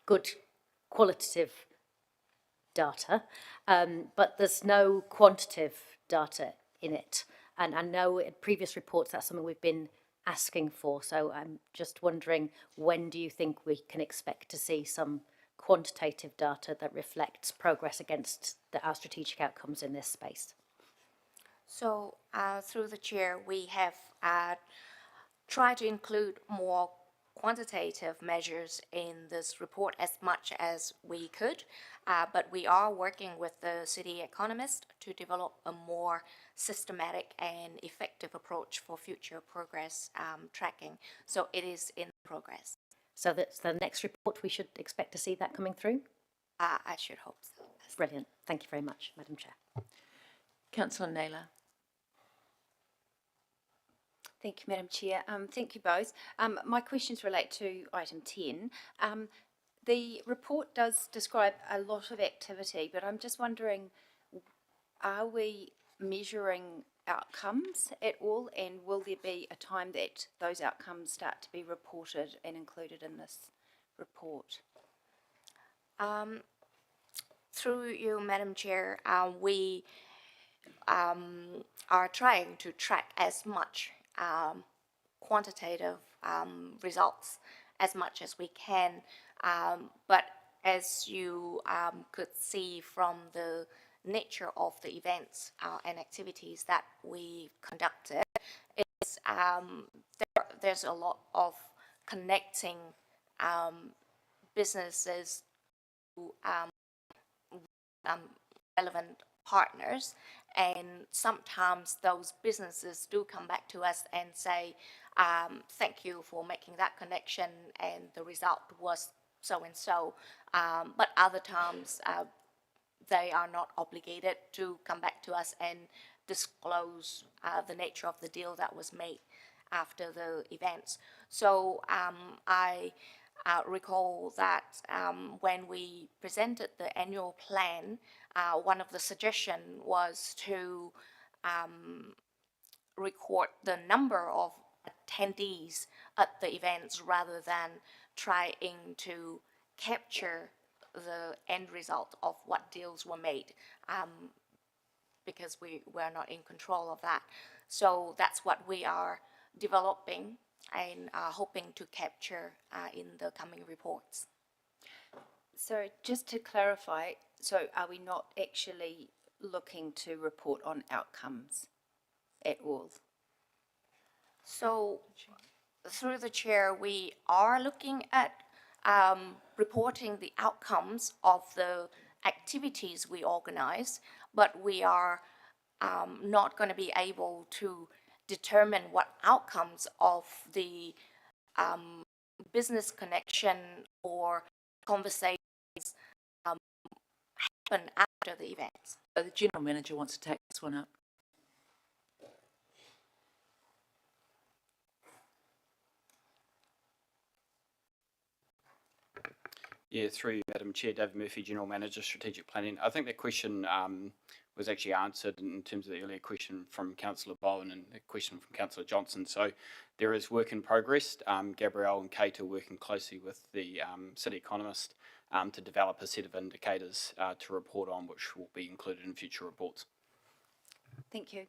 good qualitative data, but there's no quantitative data in it. And I know in previous reports that's something we've been asking for. So I'm just wondering, when do you think we can expect to see some quantitative data that reflects progress against our strategic outcomes in this space? So through the chair, we have tried to include more quantitative measures in this report as much as we could, but we are working with the city economist to develop a more systematic and effective approach for future progress tracking. So it is in progress. So that's the next report, we should expect to see that coming through? I should hope so. Brilliant. Thank you very much, Madam Chair. Councillor Naylor. Thank you, Madam Chair. Thank you both. My questions relate to item 10. The report does describe a lot of activity, but I'm just wondering, are we measuring outcomes at all, and will there be a time that those outcomes start to be reported and included in this report? Through you, Madam Chair, we are trying to track as much quantitative results as much as we can, but as you could see from the nature of the events and activities that we conducted, is there's a lot of connecting businesses to relevant partners, and sometimes those businesses do come back to us and say, thank you for making that connection and the result was so and so, but other times they are not obligated to come back to us and disclose the nature of the deal that was made after the events. So I recall that when we presented the annual plan, one of the suggestions was to record the number of attendees at the events rather than trying to capture the end result of what deals were made, because we were not in control of that. So that's what we are developing and hoping to capture in the coming reports. So just to clarify, so are we not actually looking to report on outcomes at all? So through the chair, we are looking at reporting the outcomes of the activities we organize, but we are not going to be able to determine what outcomes of the business connection or conversations happen after the events. So the General Manager wants to take this one up. Yeah, through you, Madam Chair, David Murphy, General Manager, Strategic Planning. I think that question was actually answered in terms of the earlier question from Councillor Bowen and the question from Councillor Johnson. So there is work in progress. Gabrielle and Kate are working closely with the City Economist to develop a set of indicators to report on, which will be included in future reports. Thank you.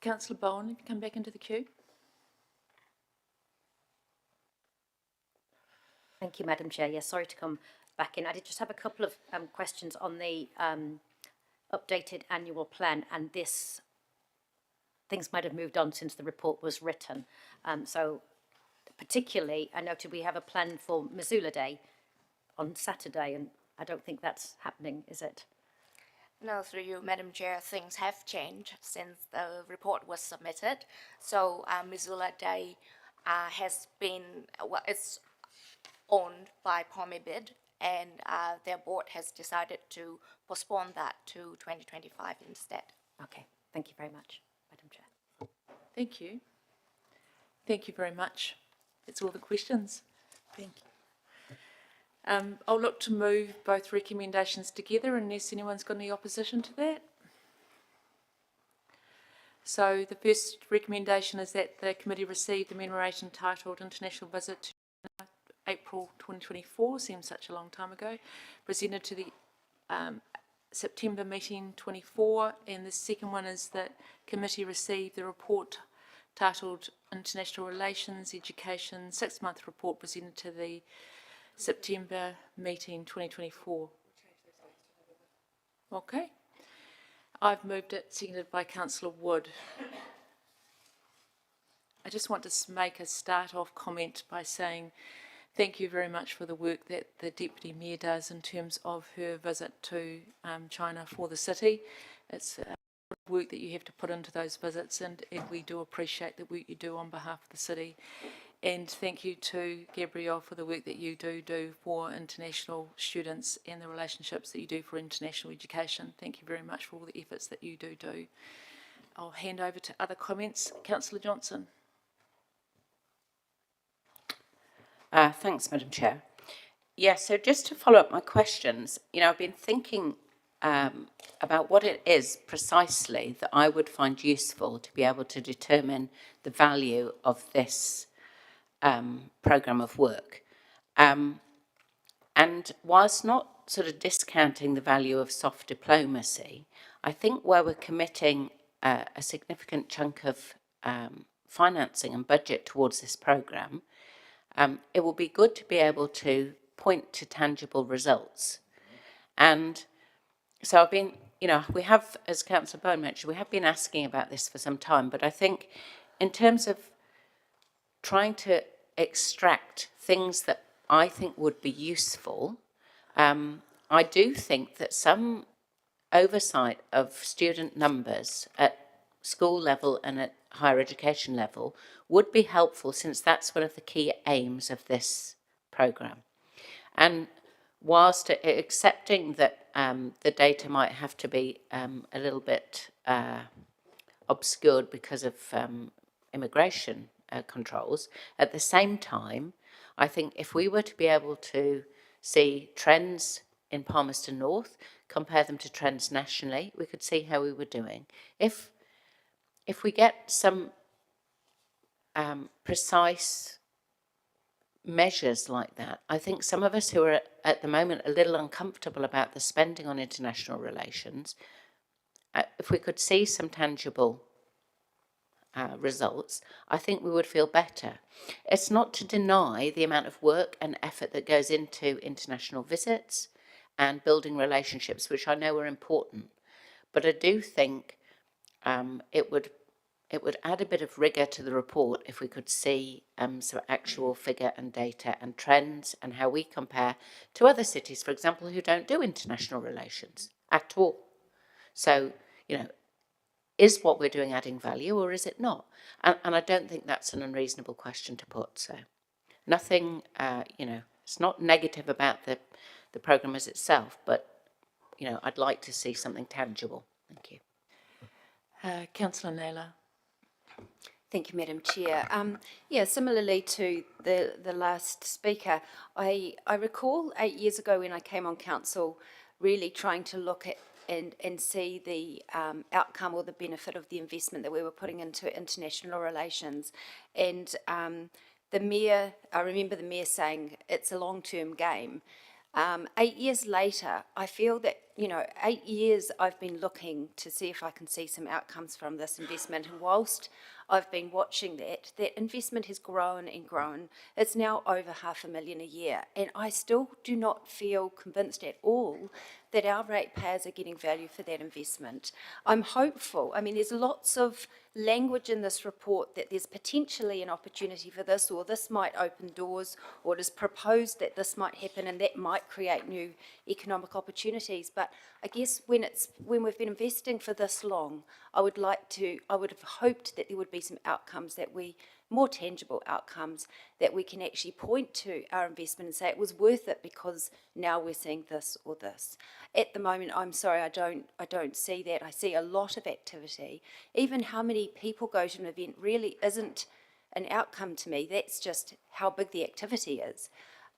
Councillor Bowen, if you come back into the queue. Thank you, Madam Chair. Yes, sorry to come back in. I did just have a couple of questions on the updated annual plan, and this, things might have moved on since the report was written. So particularly, I noted we have a plan for Missoula Day on Saturday, and I don't think that's happening, is it? No, through you, Madam Chair, things have changed since the report was submitted. So Missoula Day has been, well, it's owned by Pomibid, and their board has decided to postpone that to 2025 instead. Okay, thank you very much, Madam Chair. Thank you. Thank you very much. That's all the questions. Thank you. I'll look to move both recommendations together unless anyone's got any opposition to that. So the first recommendation is that the committee receive the memorandum titled International Visit to China, April 2024, seems such a long time ago, presented to the September meeting 24, and the second one is that committee receive the report titled International Relations Education 6-month report presented to the September meeting 2024. Okay. I've moved it, seconded by Councillor Wood. I just want to make a start-off comment by saying thank you very much for the work that the Deputy Mayor does in terms of her visit to China for the city. It's work that you have to put into those visits, and we do appreciate the work you do on behalf of the city. And thank you to Gabrielle for the work that you do for international students and the relationships that you do for international education. Thank you very much for all the efforts that you do. I'll hand over to other comments. Councillor Johnson. Thanks, Madam Chair. Yeah, so just to follow up my questions, I've been thinking about what it is precisely that I would find useful to be able to determine the value of this programme of work. And whilst not sort of discounting the value of soft diplomacy, I think where we're committing a significant chunk of financing and budget towards this programme, it will be good to be able to point to tangible results. And so I've been, we have, as Councillor Bowen mentioned, we have been asking about this for some time, but I think in terms of trying to extract things that I think would be useful, I do think that some oversight of student numbers at school level and at higher education level would be helpful, since that's one of the key aims of this programme. And whilst accepting that the data might have to be a little bit obscured because of immigration controls, at the same time, I think if we were to be able to see trends in Palmerston North, compare them to trends nationally, we could see how we were doing. If we get some precise measures like that, I think some of us who are at the moment a little uncomfortable about the spending on international relations, if we could see some tangible results, I think we would feel better. It's not to deny the amount of work and effort that goes into international visits and building relationships, which I know are important, but I do think it would add a bit of rigour to the report if we could see some actual figure and data and trends and how we compare to other cities, for example, who don't do international relations at all. So, is what we're doing adding value, or is it not? And I don't think that's an unreasonable question to put. So nothing, it's not negative about the programme as itself, but, I'd like to see something tangible. Thank you. Councillor Naylor. Thank you, Madam Chair. Similarly to the last speaker, I recall 8 years ago when I came on council really trying to look at and see the outcome or the benefit of the investment that we were putting into international relations. And the Mayor, I remember the Mayor saying it's a long-term game. 8 years later, I feel that, 8 years I've been looking to see if I can see some outcomes from this investment. And whilst I've been watching that investment has grown and grown. It's now over $500,000 a year. And I still do not feel convinced at all that our ratepayers are getting value for that investment. I'm hopeful. I mean, there's lots of language in this report that there's potentially an opportunity for this, or this might open doors, or it is proposed that this might happen and that might create new economic opportunities. But I guess when we've been investing for this long, I would have hoped that there would be some outcomes more tangible outcomes that we can actually point to our investment and say it was worth it because now we're seeing this or this. At the moment, I'm sorry, I don't see that. I see a lot of activity. Even how many people go to an event really isn't an outcome to me. That's just how big the activity is.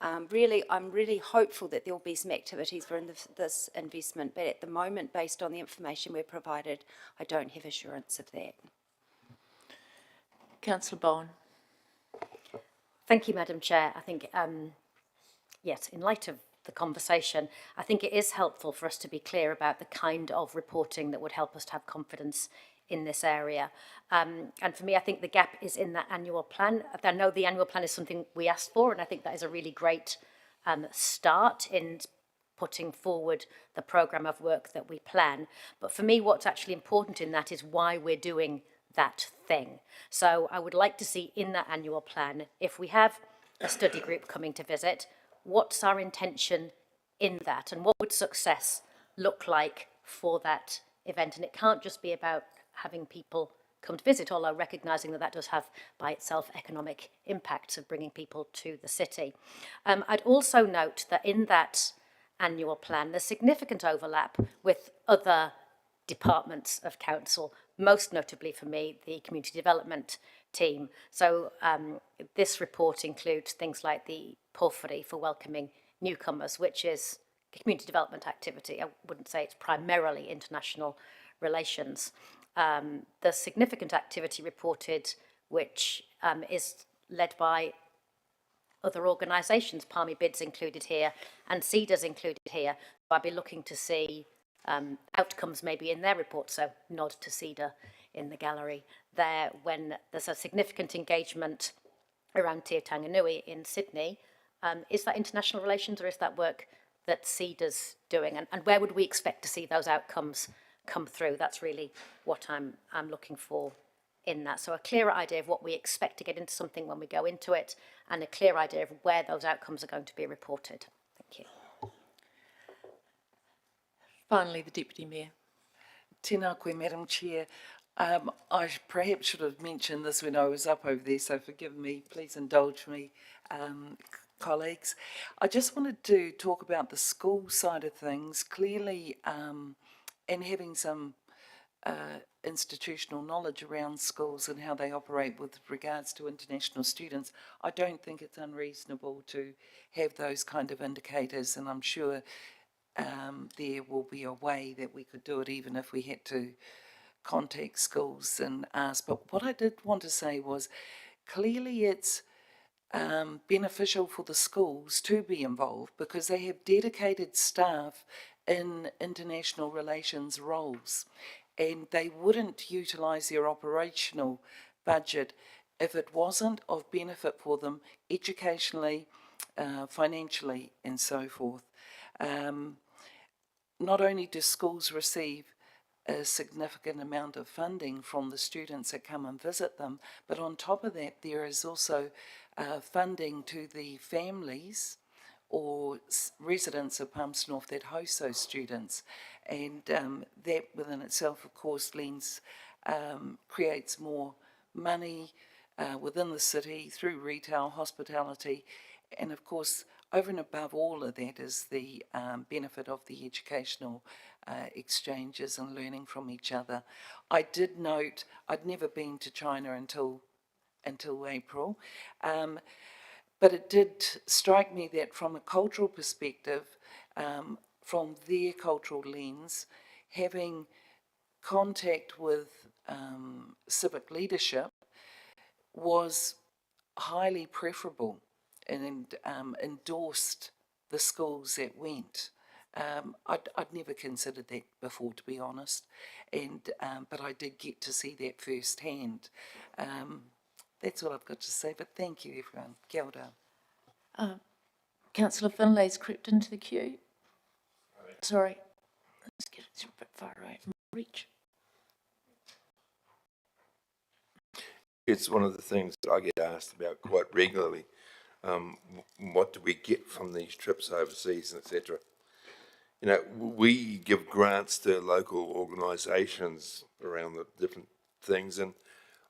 I'm really hopeful that there will be some activities for this investment, but at the moment, based on the information we're provided, I don't have assurance of that. Councillor Bowen. Thank you, Madam Chair. I think, yes, in light of the conversation, I think it is helpful for us to be clear about the kind of reporting that would help us to have confidence in this area. And for me, I think the gap is in that annual plan. I know the annual plan is something we asked for, and I think that is a really great start in putting forward the programme of work that we plan. But for me, what's actually important in that is why we're doing that thing. So I would like to see in that annual plan, if we have a study group coming to visit, what's our intention in that, and what would success look like for that event? And it can't just be about having people come to visit, although recognising that that does have by itself economic impacts of bringing people to the city. I'd also note that in that annual plan, there's significant overlap with other departments of council, most notably for me, the community development team. So this report includes things like the porphyry for welcoming newcomers, which is a community development activity. I wouldn't say it's primarily international relations. There's significant activity reported, which is led by other organisations. Palmy Bid's included here, and CEDA's included here. So I'd be looking to see outcomes maybe in their report, so nod to CEDA in the gallery there when there's a significant engagement around Te Tanganui in Sydney. Is that international relations, or is that work that CEDA's doing? And where would we expect to see those outcomes come through? That's really what I'm looking for in that. So a clearer idea of what we expect to get into something when we go into it, and a clear idea of where those outcomes are going to be reported. Thank you. Finally, the Deputy Mayor. Tēnā koe, Madam Chair. I perhaps should have mentioned this when I was up over there, so forgive me, please indulge me, colleagues. I just wanted to talk about the school side of things, clearly, and having some institutional knowledge around schools and how they operate with regards to international students. I don't think it's unreasonable to have those kind of indicators, and I'm sure there will be a way that we could do it, even if we had to contact schools and ask. But what I did want to say was, clearly it's beneficial for the schools to be involved because they have dedicated staff in international relations roles, and they wouldn't utilise their operational budget if it wasn't of benefit for them educationally, financially, and so forth. Not only do schools receive a significant amount of funding from the students that come and visit them, but on top of that, there is also funding to the families or residents of Palmerston North that host those students. And that within itself, of course, creates more money within the city through retail, hospitality, and of course, over and above all of that is the benefit of the educational exchanges and learning from each other. I did note, I'd never been to China until April, but it did strike me that from a cultural perspective, from their cultural lens, having contact with civic leadership was highly preferable, and endorsed the schools that went. I'd never considered that before, to be honest, and but I did get to see that firsthand. That's all I've got to say, but thank you, everyone. Kia ora. Councillor Finlay's crept into the queue. Sorry, let's get it a bit far away from reach. It's one of the things that I get asked about quite regularly. What do we get from these trips overseas, etc.? You know, we give grants to local organisations around the different things, and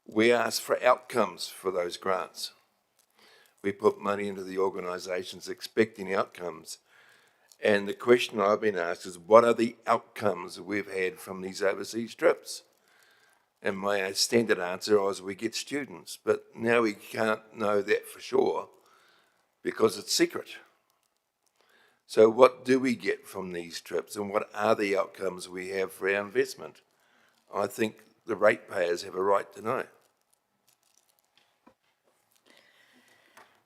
we ask for outcomes for those grants. We put money into the organisations expecting outcomes. And the question I've been asked is, what are the outcomes we've had from these overseas trips? And my standard answer was, we get students, but now we can't know that for sure because it's secret. So what do we get from these trips, and what are the outcomes we have for our investment? I think the ratepayers have a right to know.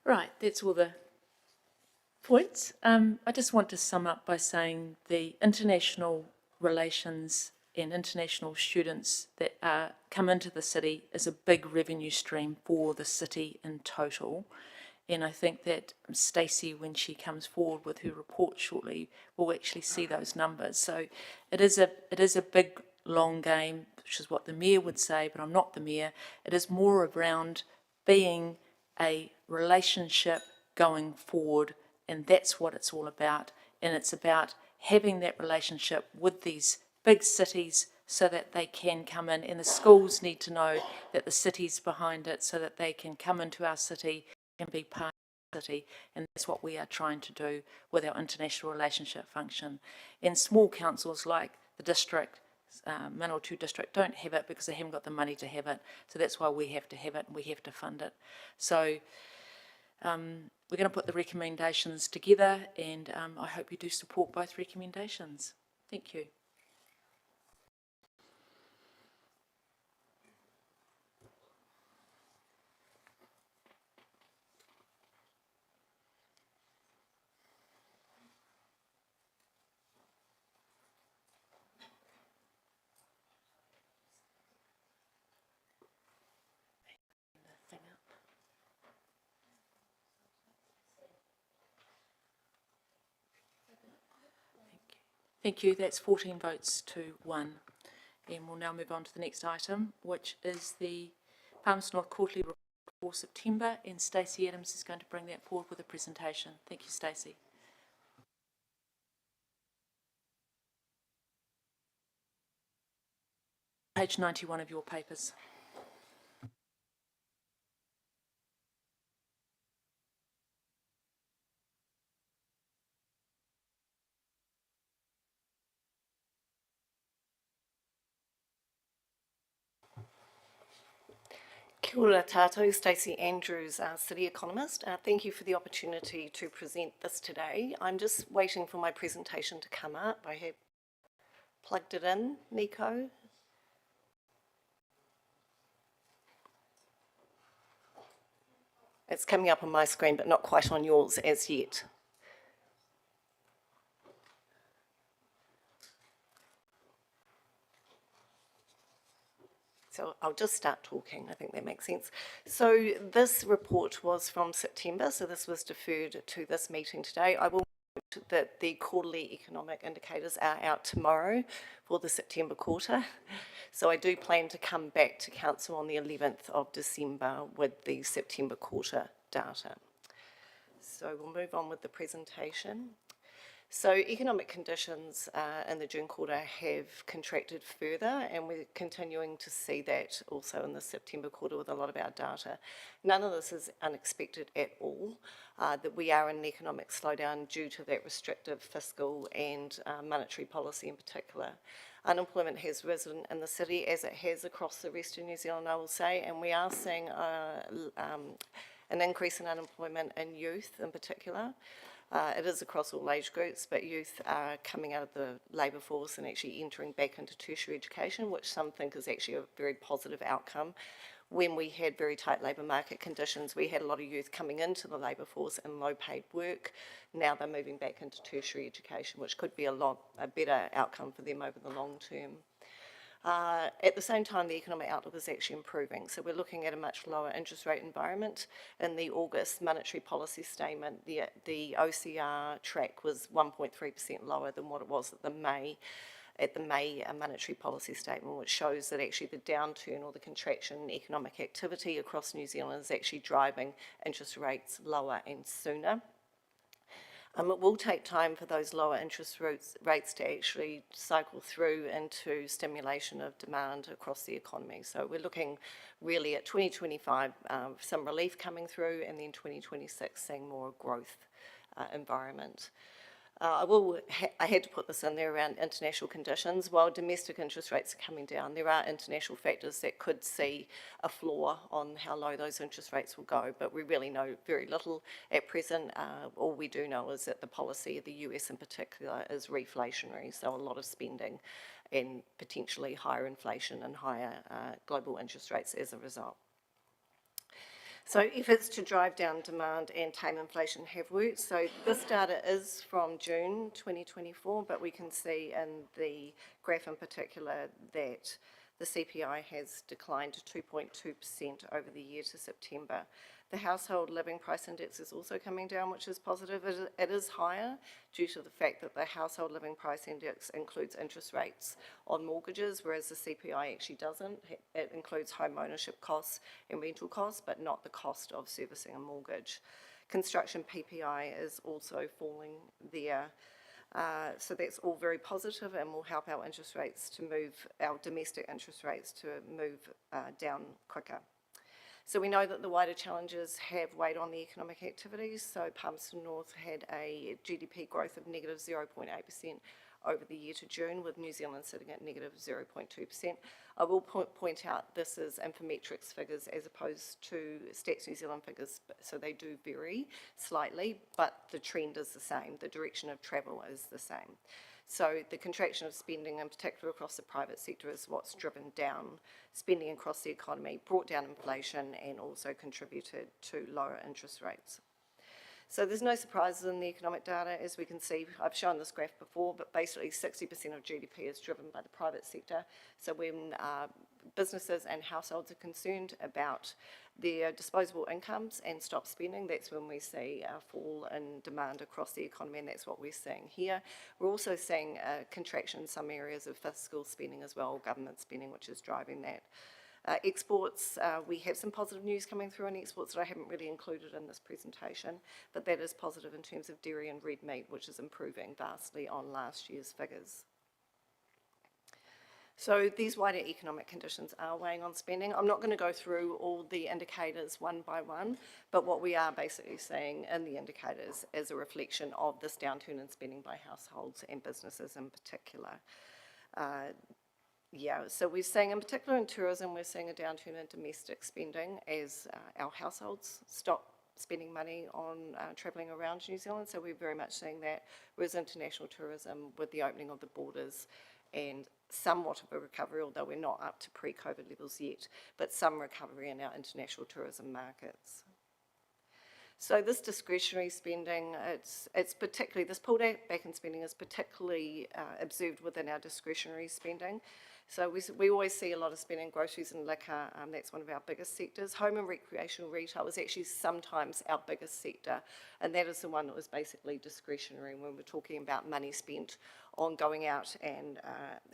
Right, that's all the points. I just want to sum up by saying the international relations and international students that come into the city is a big revenue stream for the city in total. And I think that Stacey, when she comes forward with her report shortly, will actually see those numbers. So it is a big, long game, which is what the mayor would say, but I'm not the mayor. It is more around being a relationship going forward, and that's what it's all about. And it's about having that relationship with these big cities so that they can come in, and the schools need to know that the city's behind it so that they can come into our city and be part of the city, and that's what we are trying to do with our international relationship function. And small councils like the district, Manawatu district, don't have it because they haven't got the money to have it, so that's why we have to have it and we have to fund it. So we're going to put the recommendations together, and I hope you do support both recommendations. Thank you. Thank you. That's 14 votes to 1. And we'll now move on to the next item, which is the Palms North Quarterly Report for September, and Stacey Adams is going to bring that forward with a presentation. Thank you, Stacey. Page 91 of your papers. Kia ora tātou, Stacey Andrews, City Economist. Thank you for the opportunity to present this today. I'm just waiting for my presentation to come up. I have plugged it in, Nico. It's coming up on my screen, but not quite on yours as yet. So I'll just start talking, I think that makes sense. So this report was from September, so this was deferred to this meeting today. I will note that the quarterly economic indicators are out tomorrow for the September quarter. So I do plan to come back to Council on the 11th of December with the September quarter data. So we'll move on with the presentation. So economic conditions in the June quarter have contracted further, and we're continuing to see that also in the September quarter with a lot of our data. None of this is unexpected at all, that we are in an economic slowdown due to that restrictive fiscal and monetary policy in particular. Unemployment has risen in the city as it has across the rest of New Zealand, I will say, and we are seeing an increase in unemployment in youth in particular. It is across all age groups, but youth are coming out of the labour force and actually entering back into tertiary education, which some think is actually a very positive outcome. When we had very tight labour market conditions, we had a lot of youth coming into the labour force in low paid work. Now they're moving back into tertiary education, which could be a better outcome for them over the long term. At the same time, the economic outlook is actually improving. So we're looking at a much lower interest rate environment. In the August monetary policy statement, the OCR track was 1.3% lower than what it was at the May monetary policy statement, which shows that actually the downturn or the contraction in economic activity across New Zealand is actually driving interest rates lower and sooner. It will take time for those lower interest rates to actually cycle through into stimulation of demand across the economy. So we're looking really at 2025, some relief coming through, and then 2026 seeing more growth environment. I had to put this in there around international conditions. While domestic interest rates are coming down, there are international factors that could see a floor on how low those interest rates will go, but we really know very little at present. All we do know is that the policy of the US in particular is reflationary, so a lot of spending and potentially higher inflation and higher global interest rates as a result. So efforts to drive down demand and tame inflation have worked. So this data is from June 2024, but we can see in the graph in particular that the CPI has declined to 2.2% over the year to September. The household living price index is also coming down, which is positive. It is higher due to the fact that the household living price index includes interest rates on mortgages, whereas the CPI actually doesn't. It includes home ownership costs and rental costs, but not the cost of servicing a mortgage. Construction PPI is also falling there. So that's all very positive and will help our interest rates to move, our domestic interest rates to move down quicker. So we know that the wider challenges have weighed on the economic activities. So Palmerston North had a GDP growth of negative 0.8% over the year to June, with New Zealand sitting at negative 0.2%. I will point out this is Infometrics figures as opposed to Stats New Zealand figures, so they do vary slightly, but the trend is the same. The direction of travel is the same. So the contraction of spending, in particular across the private sector, is what's driven down spending across the economy, brought down inflation, and also contributed to lower interest rates. So there's no surprises in the economic data. As we can see, I've shown this graph before, but basically 60% of GDP is driven by the private sector. So when businesses and households are concerned about their disposable incomes and stop spending, that's when we see a fall in demand across the economy, and that's what we're seeing here. We're also seeing a contraction in some areas of fiscal spending as well, government spending, which is driving that. Exports, we have some positive news coming through on exports that I haven't really included in this presentation, but that is positive in terms of dairy and red meat, which is improving vastly on last year's figures. So these wider economic conditions are weighing on spending. I'm not going to go through all the indicators one by one, but what we are basically seeing in the indicators is a reflection of this downturn in spending by households and businesses in particular. So we're seeing, in particular in tourism, we're seeing a downturn in domestic spending as our households stop spending money on travelling around New Zealand. So we're very much seeing that, whereas international tourism, with the opening of the borders and somewhat of a recovery, although we're not up to pre-COVID levels yet, but some recovery in our international tourism markets. So this discretionary spending, it's particularly, this pullback in spending is particularly observed within our discretionary spending. So we always see a lot of spending in groceries and liquor. That's one of our biggest sectors. Home and recreational retail is actually sometimes our biggest sector, and that is the one that was basically discretionary when we're talking about money spent on going out and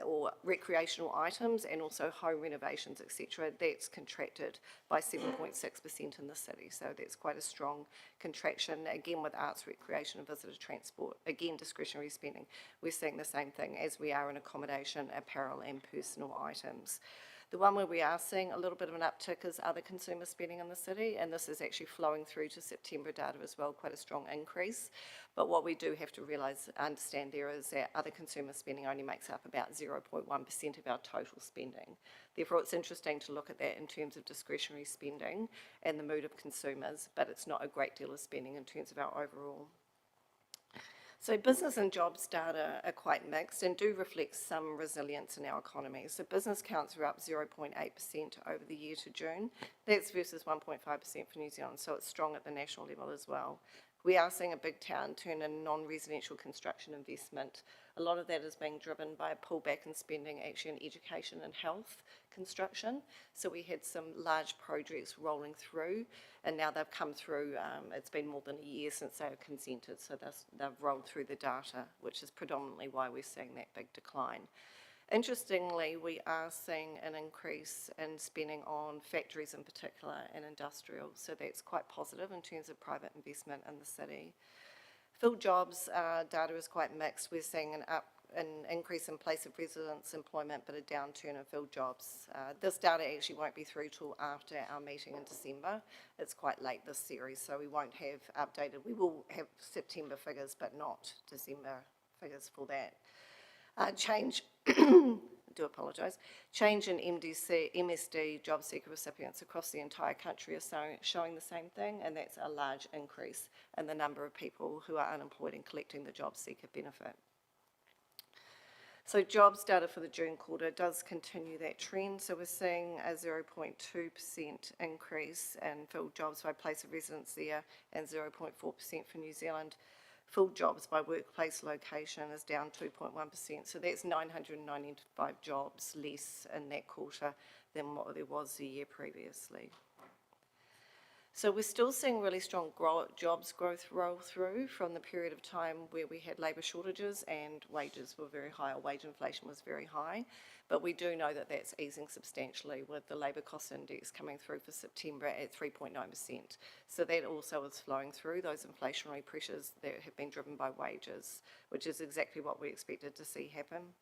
or recreational items and also home renovations, etc. That's contracted by 7.6% in the city, so that's quite a strong contraction. Again, with arts, recreation and visitor transport, again discretionary spending, we're seeing the same thing as we are in accommodation, apparel and personal items. The one where we are seeing a little bit of an uptick is other consumer spending in the city, and this is actually flowing through to September data as well, quite a strong increase. But what we do have to understand there is that other consumer spending only makes up about 0.1% of our total spending. Therefore, it's interesting to look at that in terms of discretionary spending and the mood of consumers, but it's not a great deal of spending in terms of our overall. So business and jobs data are quite mixed and do reflect some resilience in our economy. So business counts are up 0.8% over the year to June. That's versus 1.5% for New Zealand, so it's strong at the national level as well. We are seeing a big downturn in non-residential construction investment. A lot of that is being driven by a pullback in spending actually in education and health construction. So we had some large projects rolling through, and now they've come through. It's been more than a year since they were consented, so they've rolled through the data, which is predominantly why we're seeing that big decline. Interestingly, we are seeing an increase in spending on factories in particular and industrial, so that's quite positive in terms of private investment in the city. Filled jobs data is quite mixed. We're seeing an increase in place of residence employment, but a downturn in filled jobs. This data actually won't be through till after our meeting in December. It's quite late this series, so we won't have updated. We will have September figures, but not December figures for that. Change, I do apologise, change in MSD job seeker recipients across the entire country are showing the same thing, and that's a large increase in the number of people who are unemployed and collecting the job seeker benefit. So jobs data for the June quarter does continue that trend. So we're seeing a 0.2% increase in filled jobs by place of residence there and 0.4% for New Zealand. Filled jobs by workplace location is down 2.1%. So that's 995 jobs less in that quarter than what there was the year previously. So we're still seeing really strong jobs growth roll through from the period of time where we had labour shortages and wages were very high, or wage inflation was very high. But we do know that that's easing substantially with the labour cost index coming through for September at 3.9%. So that also is flowing through those inflationary pressures that have been driven by wages, which is exactly what we expected to see happen.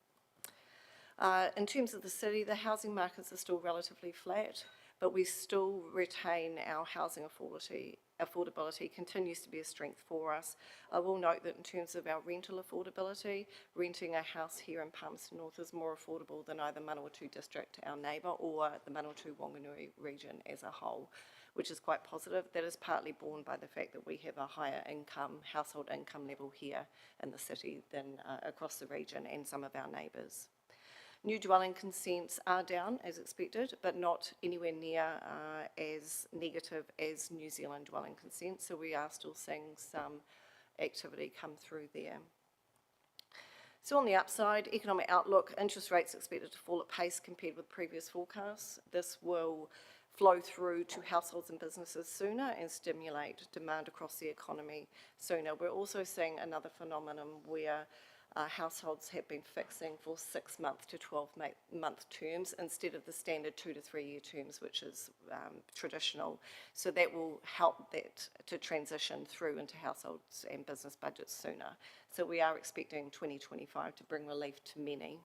In terms of the city, the housing markets are still relatively flat, but we still retain our housing affordability continues to be a strength for us. I will note that in terms of our rental affordability, renting a house here in Palmerston North is more affordable than either Manawatu District, our neighbour, or the Manawatu-Wanganui region as a whole, which is quite positive. That is partly borne by the fact that we have a higher household income level here in the city than across the region and some of our neighbours. New dwelling consents are down as expected, but not anywhere near as negative as New Zealand dwelling consents, so we are still seeing some activity come through there. So on the upside, economic outlook, interest rates expected to fall at pace compared with previous forecasts. This will flow through to households and businesses sooner and stimulate demand across the economy sooner. We're also seeing another phenomenon where households have been fixing for 6-month to 12-month terms instead of the standard 2 to 3 year terms, which is traditional. So that will help that to transition through into households and business budgets sooner. So we are expecting 2025 to bring relief to many.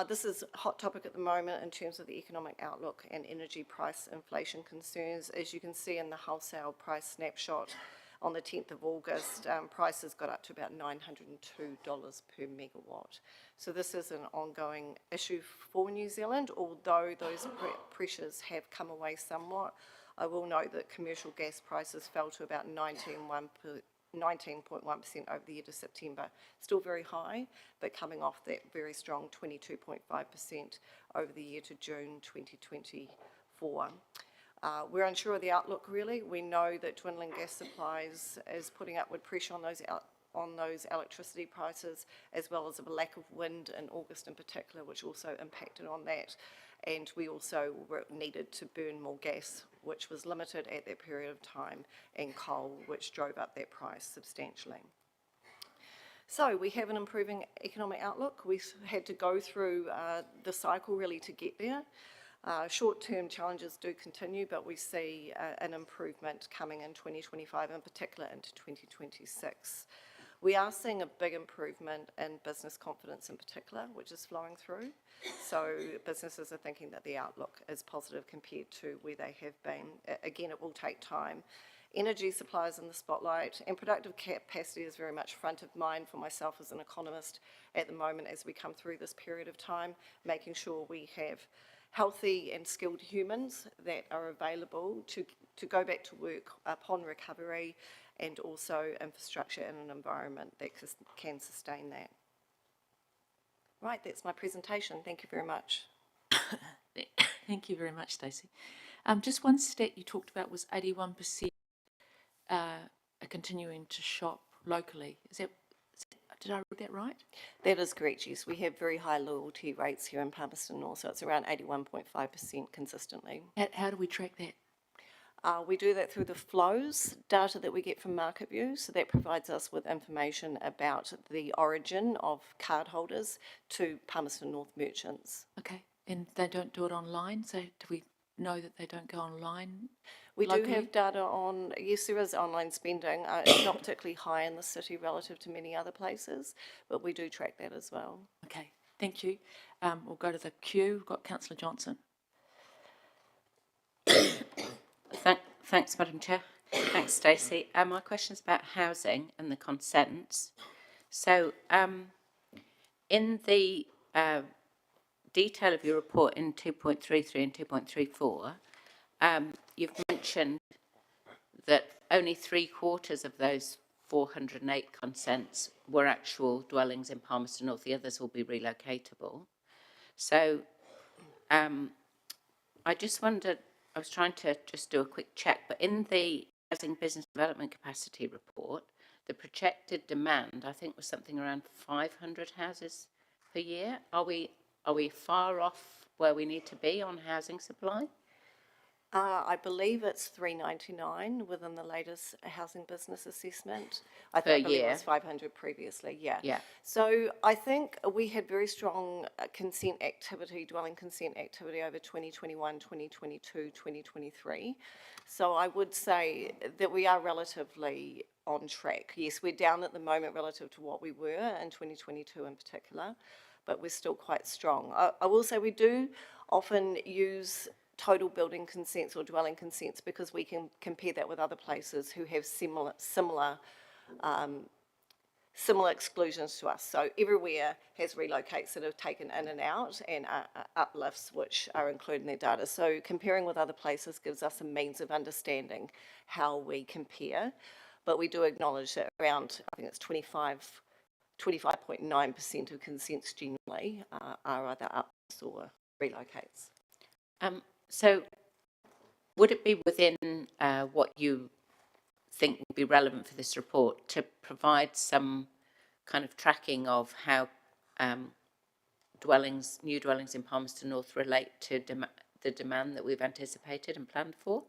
This is a hot topic at the moment in terms of the economic outlook and energy price inflation concerns. As you can see in the wholesale price snapshot, on the 10th of August, prices got up to about $902 per megawatt. So this is an ongoing issue for New Zealand, although those pressures have come away somewhat. I will note that commercial gas prices fell to about 19.1% over the year to September. Still very high, but coming off that very strong 22.5% over the year to June 2024. We're unsure of the outlook really. We know that dwindling gas supplies is putting upward pressure on those electricity prices, as well as a lack of wind in August in particular, which also impacted on that. And we also needed to burn more gas, which was limited at that period of time, and coal, which drove up that price substantially. So we have an improving economic outlook. We had to go through the cycle really to get there. Short-term challenges do continue, but we see an improvement coming in 2025, in particular into 2026. We are seeing a big improvement in business confidence in particular, which is flowing through. So businesses are thinking that the outlook is positive compared to where they have been. Again, it will take time. Energy supply is in the spotlight, and productive capacity is very much front of mind for myself as an economist at the moment as we come through this period of time, making sure we have healthy and skilled humans that are available to go back to work upon recovery, and also infrastructure in an environment that can sustain that. Right, that's my presentation. Thank you very much. Thank you very much, Stacey. Just one stat you talked about was 81% are continuing to shop locally. Did I read that right? That is correct, yes. We have very high loyalty rates here in Palmerston North, so it's around 81.5% consistently. How do we track that? We do that through the flows data that we get from MarketView, so that provides us with information about the origin of cardholders to Palmerston North merchants. Okay, and they don't do it online, so do we know that they don't go online? We locally? do have data on, yes, there is online spending. It's not particularly high in the city relative to many other places, but we do track that as well. Okay, thank you. We'll go to the queue. We've got Councillor Johnson. Thanks, Madam Chair. Thanks, Stacey. My question is about housing and the consents. So, in the detail of your report in 2.33 and 2.34, you've mentioned that only 3/4 of those 408 consents were actual dwellings in Palmerston North. The others will be relocatable. So I just wondered, I was trying to just do a quick check, but in the Housing Business Development Capacity Report, the projected demand, I think, was something around 500 houses per year. Are we far off where we need to be on housing supply? I believe it's $399 within the latest housing business assessment. I Per believe it year. was 500 previously, yeah. Yeah. So I think we had very strong consent activity, dwelling consent activity over 2021, 2022, 2023. So I would say that we are relatively on track. Yes, we're down at the moment relative to what we were in 2022 in particular, but we're still quite strong. I will say we do often use total building consents or dwelling consents because we can compare that with other places who have similar exclusions to us. So everywhere has relocates that have taken in and out and uplifts which are included in their data. So comparing with other places gives us a means of understanding how we compare. But we do acknowledge that around, I think it's 25.9% of consents generally are either uplifts or relocates. So would it be within what you think would be relevant for this report to provide some kind of tracking of how new dwellings in Palmerston North relate to the demand that we've anticipated and planned for,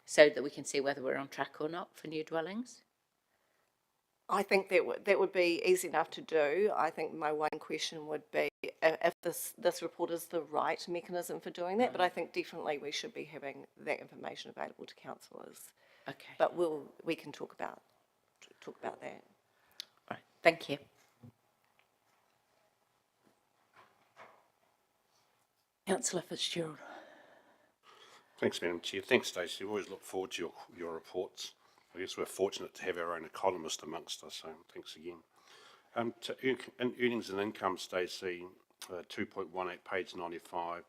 so that we can see whether we're on track or not for new dwellings? I think that would be easy enough to do. I think my one question would be if this report is the right mechanism for doing that, but I think definitely we should be having that information available to councillors. Okay. But we can talk about that. All right. Thank you. Councillor Fitzgerald. Thanks, Madam Chair. Thanks, Stacey. We always look forward to your reports. I guess we're fortunate to have our own economist amongst us, so thanks again. In earnings and income, Stacey, 2.18, page 95,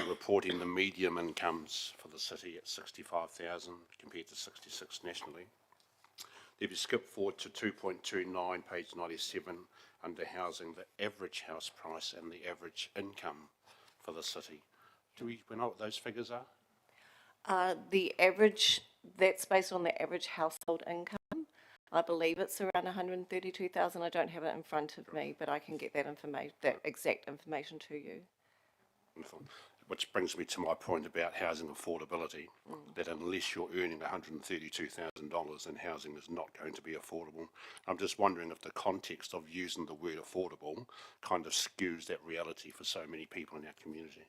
reporting the medium incomes for the city at 65,000 compared to 66 nationally. If you skip forward to 2.29, page 97, under housing, the average house price and the average income for the city. Do we know what those figures are? The average, that's based on the average household income. I believe it's around 132,000. I don't have it in front of me, but I can get that information, that exact information to you. Wonderful. Which brings me to my point about housing affordability, that unless you're earning $132,000, then housing is not going to be affordable. I'm just wondering if the context of using the word affordable kind of skews that reality for so many people in our community.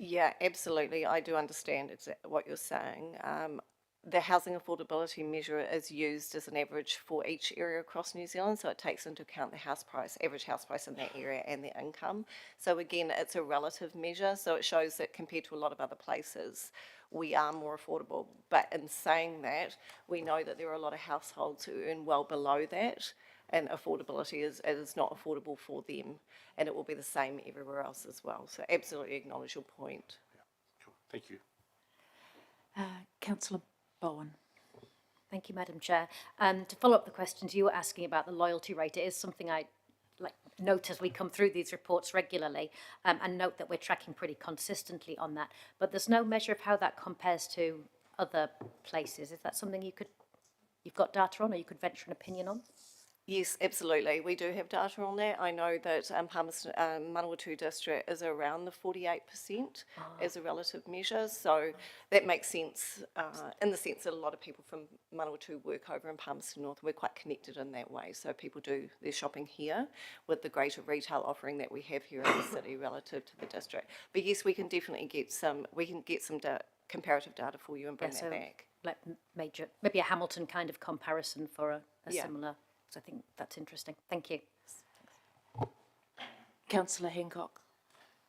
Yeah, absolutely. I do understand what you're saying. The housing affordability measure is used as an average for each area across New Zealand, so it takes into account the house price, average house price in that area and the income. So again, it's a relative measure, so it shows that compared to a lot of other places, we are more affordable. But in saying that, we know that there are a lot of households who earn well below that, and affordability is not affordable for them, and it will be the same everywhere else as well. So absolutely acknowledge your point. Yeah, cool. Thank you. Councillor Bowen. Thank you, Madam Chair. To follow up the questions you were asking about the loyalty rate, it is something I note as we come through these reports regularly, and note that we're tracking pretty consistently on that. But there's no measure of how that compares to other places. Is that something you've got data on, or you could venture an opinion on? Yes, absolutely. We do have data on that. I know that Palmerston, Manawatu district is around the 48% as a relative measure. So that makes sense in the sense that a lot of people from Manawatu work over in Palmerston North. We're quite connected in that way. So people do their shopping here with the greater retail offering that we have here in the city relative to the district. But yes, we can definitely get some comparative data for you and bring that back. Like maybe a Hamilton kind of comparison for a similar. So I think that's interesting. Thank you. Councillor Hancock.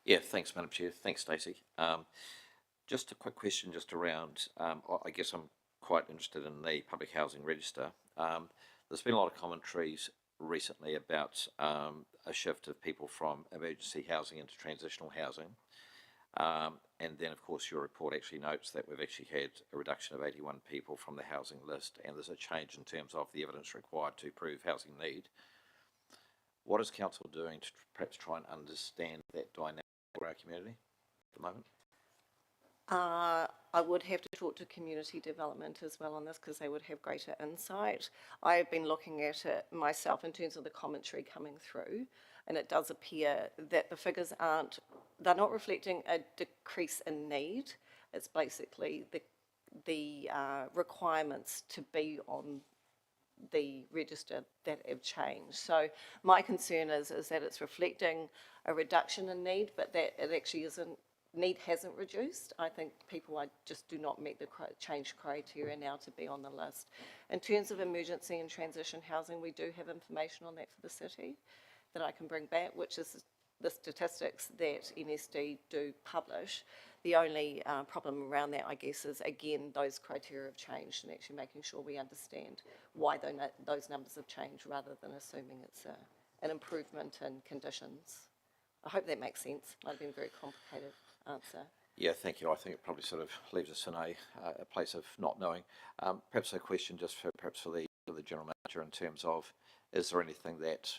Yeah, thanks, Madam Chair. Thanks, Stacey. Just a quick question just around, I guess I'm quite interested in the public housing register. There's been a lot of commentaries recently about a shift of people from emergency housing into transitional housing. And then, of course, your report actually notes that we've actually had a reduction of 81 people from the housing list, and there's a change in terms of the evidence required to prove housing need. What is council doing to perhaps try and understand that dynamic for our community at the moment? I would have to talk to community development as well on this because they would have greater insight. I have been looking at it myself in terms of the commentary coming through, and it does appear that the figures they're not reflecting a decrease in need. It's basically the requirements to be on the register that have changed. So my concern is that it's reflecting a reduction in need, but that it actually isn't. Need hasn't reduced. I think people just do not meet the change criteria now to be on the list. In terms of emergency and transition housing, we do have information on that for the city that I can bring back, which is the statistics that NSD do publish. The only problem around that, I guess, is again those criteria have changed and actually making sure we understand why those numbers have changed rather than assuming it's an improvement in conditions. I hope that makes sense. Might have been a very complicated answer. Yeah, thank you. I think it probably sort of leaves us in a place of not knowing. Perhaps a question just for the General Manager in terms of, is there anything that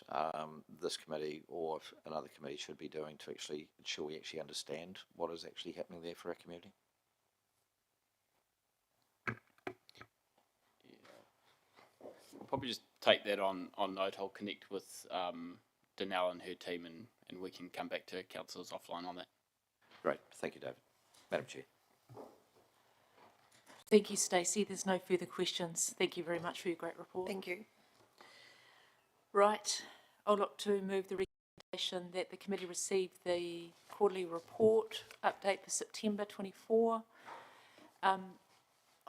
this committee or another committee should be doing to actually ensure we actually understand what is actually happening there for our community? I'll probably just take that on note. I'll connect with Danelle and her team and we can come back to councillors offline on that. Great. Thank you, David. Madam Chair. Thank you, Stacey. There's no further questions. Thank you very much for your great report. Thank you. Right. I'll look to move the recommendation that the committee receive the quarterly report update for September 24. I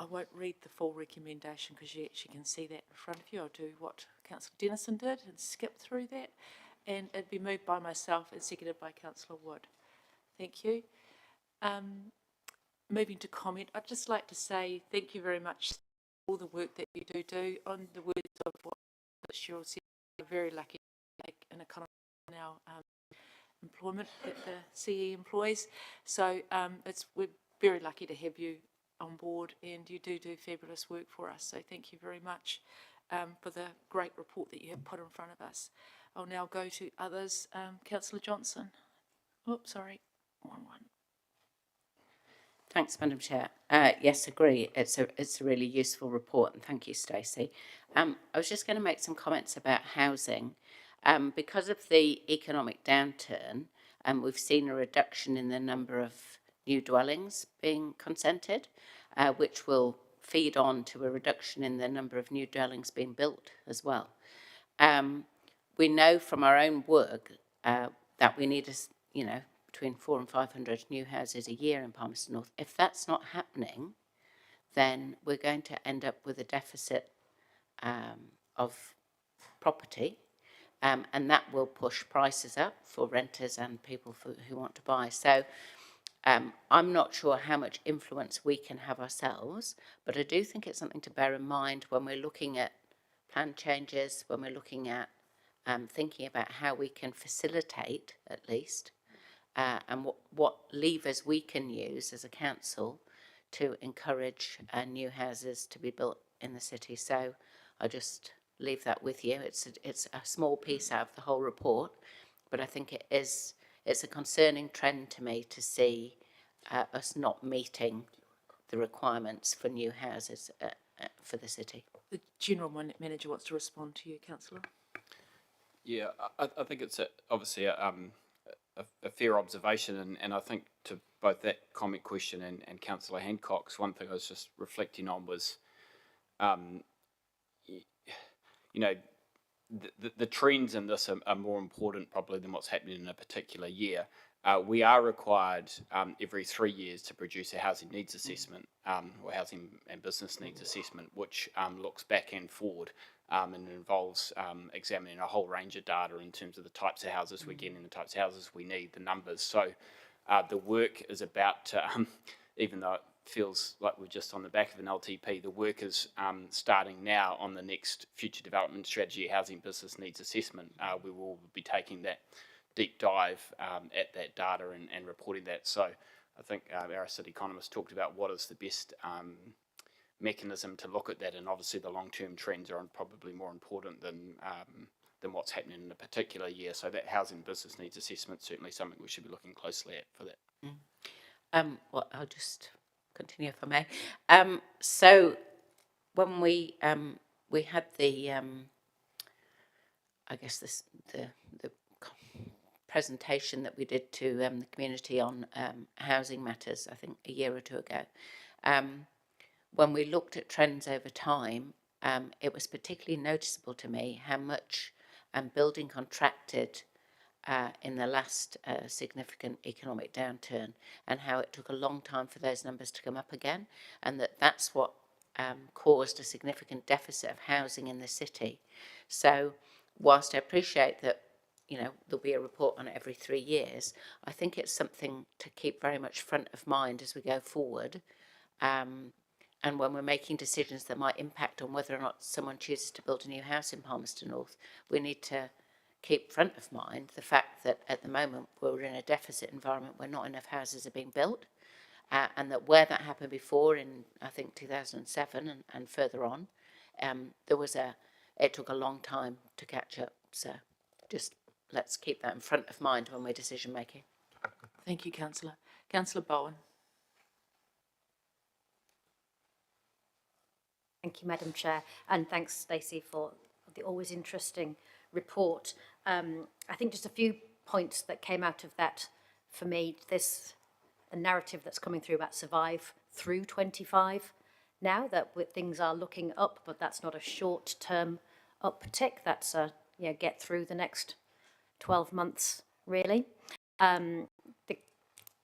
won't read the full recommendation because you actually can see that in front of you. I'll do what Councillor Dennison did and skip through that. And it'd be moved by myself and seconded by Councillor Wood. Thank you. Moving to comment, I'd just like to say thank you very much for all the work that you do. On the words of what Cheryl said, we're very lucky to make an economy in our employment that the CE employs. So we're very lucky to have you on board, and you do fabulous work for us. So thank you very much for the great report that you have put in front of us. I'll now go to others. Councillor Johnson. Oops, sorry. One. Thanks, Madam Chair. Yes, agree. It's a really useful report, and thank you, Stacey. I was just going to make some comments about housing. Because of the economic downturn, we've seen a reduction in the number of new dwellings being consented, which will feed on to a reduction in the number of new dwellings being built as well. We know from our own work that we need between 400 and 500 new houses a year in Palmerston North. If that's not happening, then we're going to end up with a deficit of property, and that will push prices up for renters and people who want to buy. So I'm not sure how much influence we can have ourselves, but I do think it's something to bear in mind when we're looking at plan changes, when we're looking at thinking about how we can facilitate, at least, and what levers we can use as a council to encourage new houses to be built in the city. So I'll just leave that with you. It's a small piece out of the whole report, but I think it's a concerning trend to me to see us not meeting the requirements for new houses for the city. The General Manager wants to respond to you, Councillor. Yeah, I think it's obviously a fair observation, and I think to both that comment question and Councillor Hancock's, one thing I was just reflecting on was, the trends in this are more important probably than what's happening in a particular year. We are required every 3 years to produce a housing needs assessment, or housing and business needs assessment, which looks back and forward. And involves examining a whole range of data in terms of the types of houses we're getting, the types of houses we need, the numbers. So the work is about to, even though it feels like we're just on the back of an LTP, the work is starting now on the next future development strategy housing business needs assessment. We will be taking that deep dive at that data and reporting that. So I think our city economist talked about what is the best mechanism to look at that, and obviously the long-term trends are probably more important than what's happening in a particular year. So that housing business needs assessment certainly something we should be looking closely at for that. Well, I'll just continue if I may. So when we had the I guess the presentation that we did to the community on housing matters, I think a year or two ago, when we looked at trends over time, it was particularly noticeable to me how much building contracted in the last significant economic downturn, and how it took a long time for those numbers to come up again, and that's what caused a significant deficit of housing in the city. So whilst I appreciate that, you know, there'll be a report on it every 3 years, I think it's something to keep very much front of mind as we go forward. And when we're making decisions that might impact on whether or not someone chooses to build a new house in Palmerston North, we need to keep front of mind the fact that at the moment we're in a deficit environment where not enough houses are being built, and that where that happened before in, I think, 2007 and further on, it took a long time to catch up. So just let's keep that in front of mind when we're decision making. Thank you, Councillor. Councillor Bowen. Thank you, Madam Chair, and thanks, Stacey, for the always interesting report. I think just a few points that came out of that for me. There's a narrative that's coming through about survive through 25 now, that things are looking up, but that's not a short-term uptick. That's a get through the next 12 months, really. The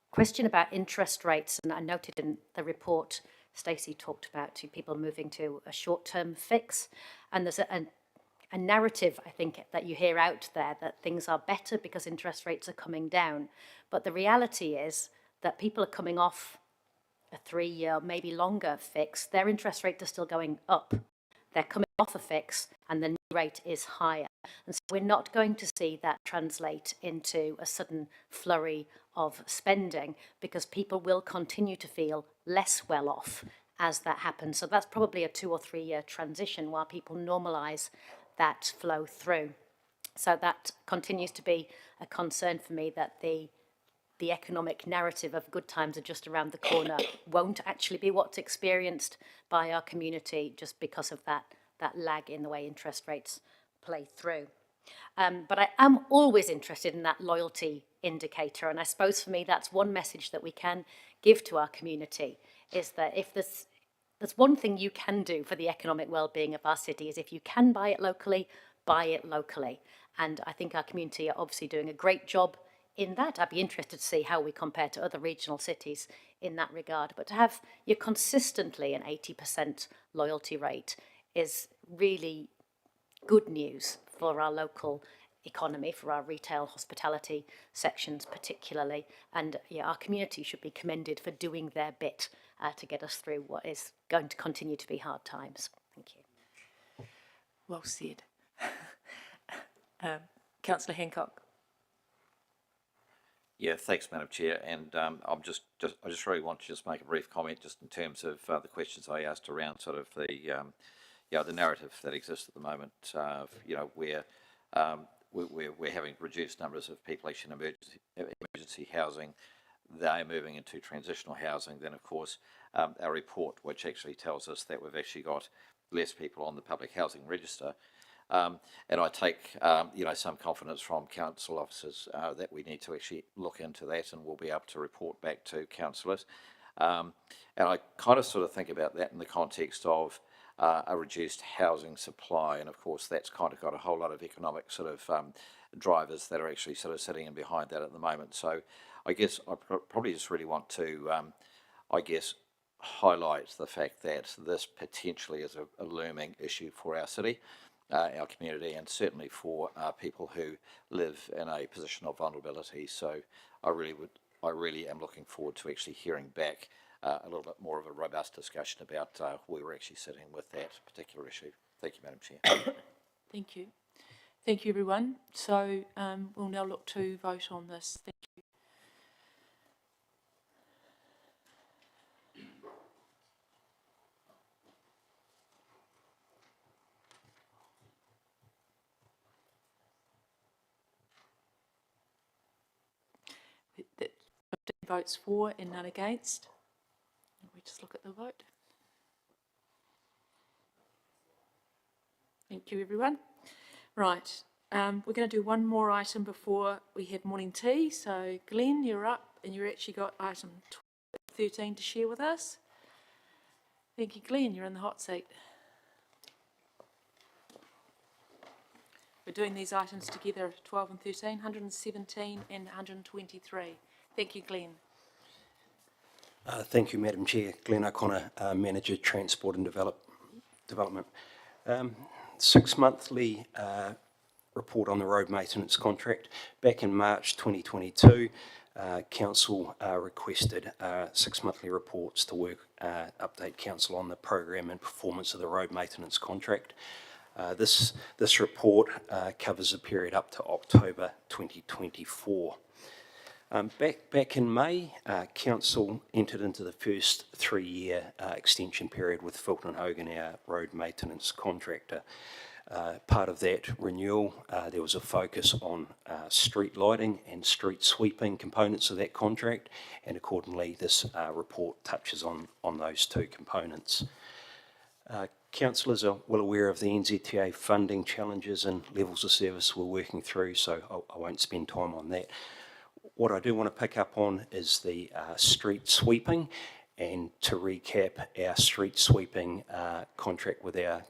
question about interest rates, and I noted in the report, Stacey talked about people moving to a short-term fix, and there's a narrative, I think, that you hear out there that things are better because interest rates are coming down. But the reality is that people are coming off a 3-year, maybe longer fix. Their interest rates are still going up. They're coming off a fix and the new rate is higher. And so we're not going to see that translate into a sudden flurry of spending, because people will continue to feel less well off as that happens. So that's probably a 2 or 3 year transition while people normalise that flow through. So that continues to be a concern for me, that the economic narrative of good times are just around the corner won't actually be what's experienced by our community, just because of that lag in the way interest rates play through. But I am always interested in that loyalty indicator, and I suppose for me that's one message that we can give to our community, is that if there's one thing you can do for the economic well-being of our city, is if you can buy it locally, buy it locally. And I think our community are obviously doing a great job in that. I'd be interested to see how we compare to other regional cities in that regard. But to have you consistently an 80% loyalty rate is really good news for our local economy, for our retail hospitality sections particularly. And yeah, our community should be commended for doing their bit to get us through what is going to continue to be hard times. Thank you. Well said. Councillor Hancock. Yeah, thanks, Madam Chair. And I just really want to just make a brief comment just in terms of the questions I asked around sort of the narrative that exists at the moment. Where we're having reduced numbers of people actually in emergency housing. They're moving into transitional housing. Then, of course, our report, which actually tells us that we've actually got less people on the public housing register. And I take, some confidence from council officers that we need to actually look into that, and we'll be able to report back to councillors. And I kind of sort of think about that in the context of a reduced housing supply, and of course that's kind of got a whole lot of economic sort of drivers that are actually sort of sitting in behind that at the moment. So I guess I probably just really want to, highlight the fact that this potentially is a looming issue for our city, our community, and certainly for people who live in a position of vulnerability. So I really am looking forward to actually hearing back a little bit more of a robust discussion about where we're actually sitting with that particular issue. Thank you, Madam Chair. Thank you. Thank you, everyone. So we'll now look to vote on this. Thank you. votes for and none against. We just look at the vote. Thank you, everyone. Right, we're going to do one more item before we have morning tea. So, Glenn, you're up, and you've actually got item 13 to share with us. Thank you, Glenn. You're in the hot seat. We're doing these items together, 12 and 13, 117 and 123. Thank you, Glenn. Thank you, Madam Chair. Glenn O'Connor, Manager, Transport and Development. 6 monthly report on the road maintenance contract. Back in March 2022, Council requested 6 monthly reports to update Council on the program and performance of the road maintenance contract. This report covers the period up to October 2024. Back in May, Council entered into the first 3-year extension period with Fulton Hogan, our road maintenance contractor. Part of that renewal, there was a focus on street lighting and street sweeping components of that contract, and accordingly this report touches on those two components. Councillors are well aware of the NZTA funding challenges and levels of service we're working through, so I won't spend time on that. What I do want to pick up on is the street sweeping, and to recap, our street sweeping contract with our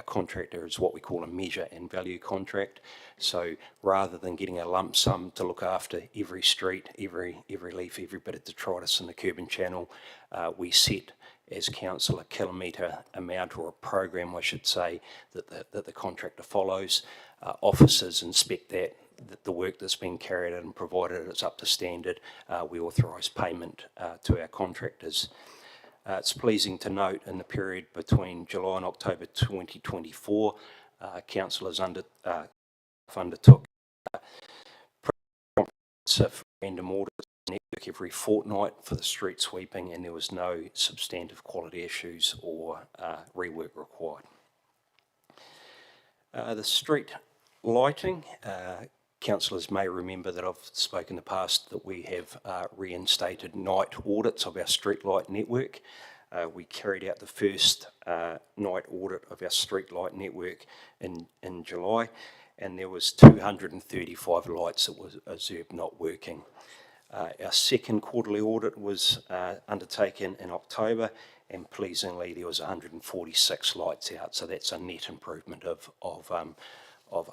contractor is what we call a measure and value contract. So rather than getting a lump sum to look after every street, every leaf, every bit of detritus in the curb and channel, we set as council a kilometre amount, or a program I should say, that the contractor follows. Officers inspect that the work that's been carried out and provided it's up to standard. We authorise payment to our contractors. It's pleasing to note in the period between July and October 2024, councillors undertook random audits network every fortnight for the street sweeping, and there was no substantive quality issues or rework required. The street lighting, councillors may remember that I've spoken in the past that we have reinstated night audits of our street light network. We carried out the first night audit of our street light network in July, and there was 235 lights that was observed not working. Our second quarterly audit was undertaken in October, and pleasingly there was 146 lights out, so that's a net improvement of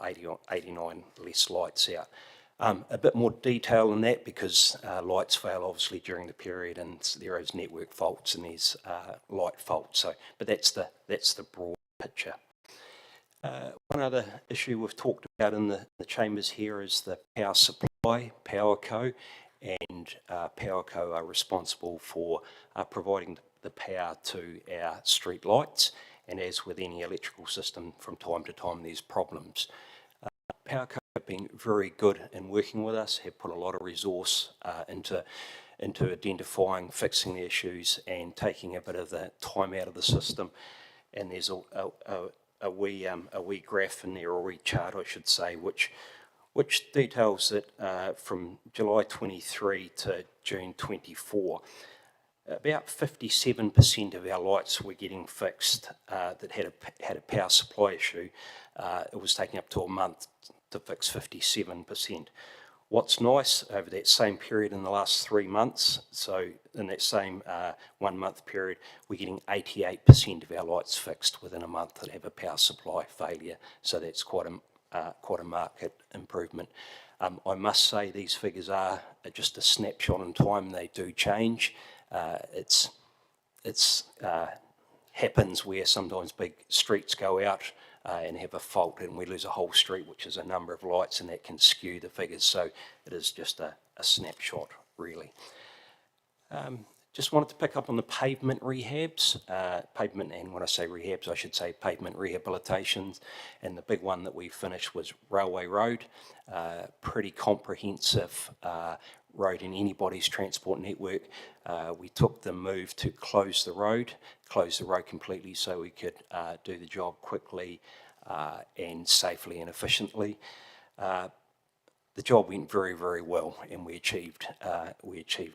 89 less lights out. A bit more detail than that, because lights fail obviously during the period, and there is network faults and there's light faults. But that's the broad picture. One other issue we've talked about in the chambers here is the power supply. Powerco and Powerco are responsible for providing the power to our street lights, and as with any electrical system, from time to time there's problems. Powerco have been very good in working with us, have put a lot of resource into identifying, fixing the issues and taking a bit of the time out of the system. And there's a wee graph in there, or a wee chart I should say, which details that from July 23 to June 24, about 57% of our lights were getting fixed that had a power supply issue. It was taking up to a month to fix 57%. What's nice, over that same period in the last 3 months, so in that same 1 month period, we're getting 88% of our lights fixed within a month that have a power supply failure. So that's quite a market improvement. I must say these figures are just a snapshot in time. They do change. It's happens where sometimes big streets go out and have a fault, and we lose a whole street, which is a number of lights, and that can skew the figures. So it is just a snapshot, really. Just wanted to pick up on the pavement rehabs, and when I say rehabs, I should say pavement rehabilitations. And the big one that we finished was Railway Road, pretty comprehensive road in anybody's transport network. We took the move to close the road completely, so we could do the job quickly and safely and efficiently. the job went very, very well, and we achieved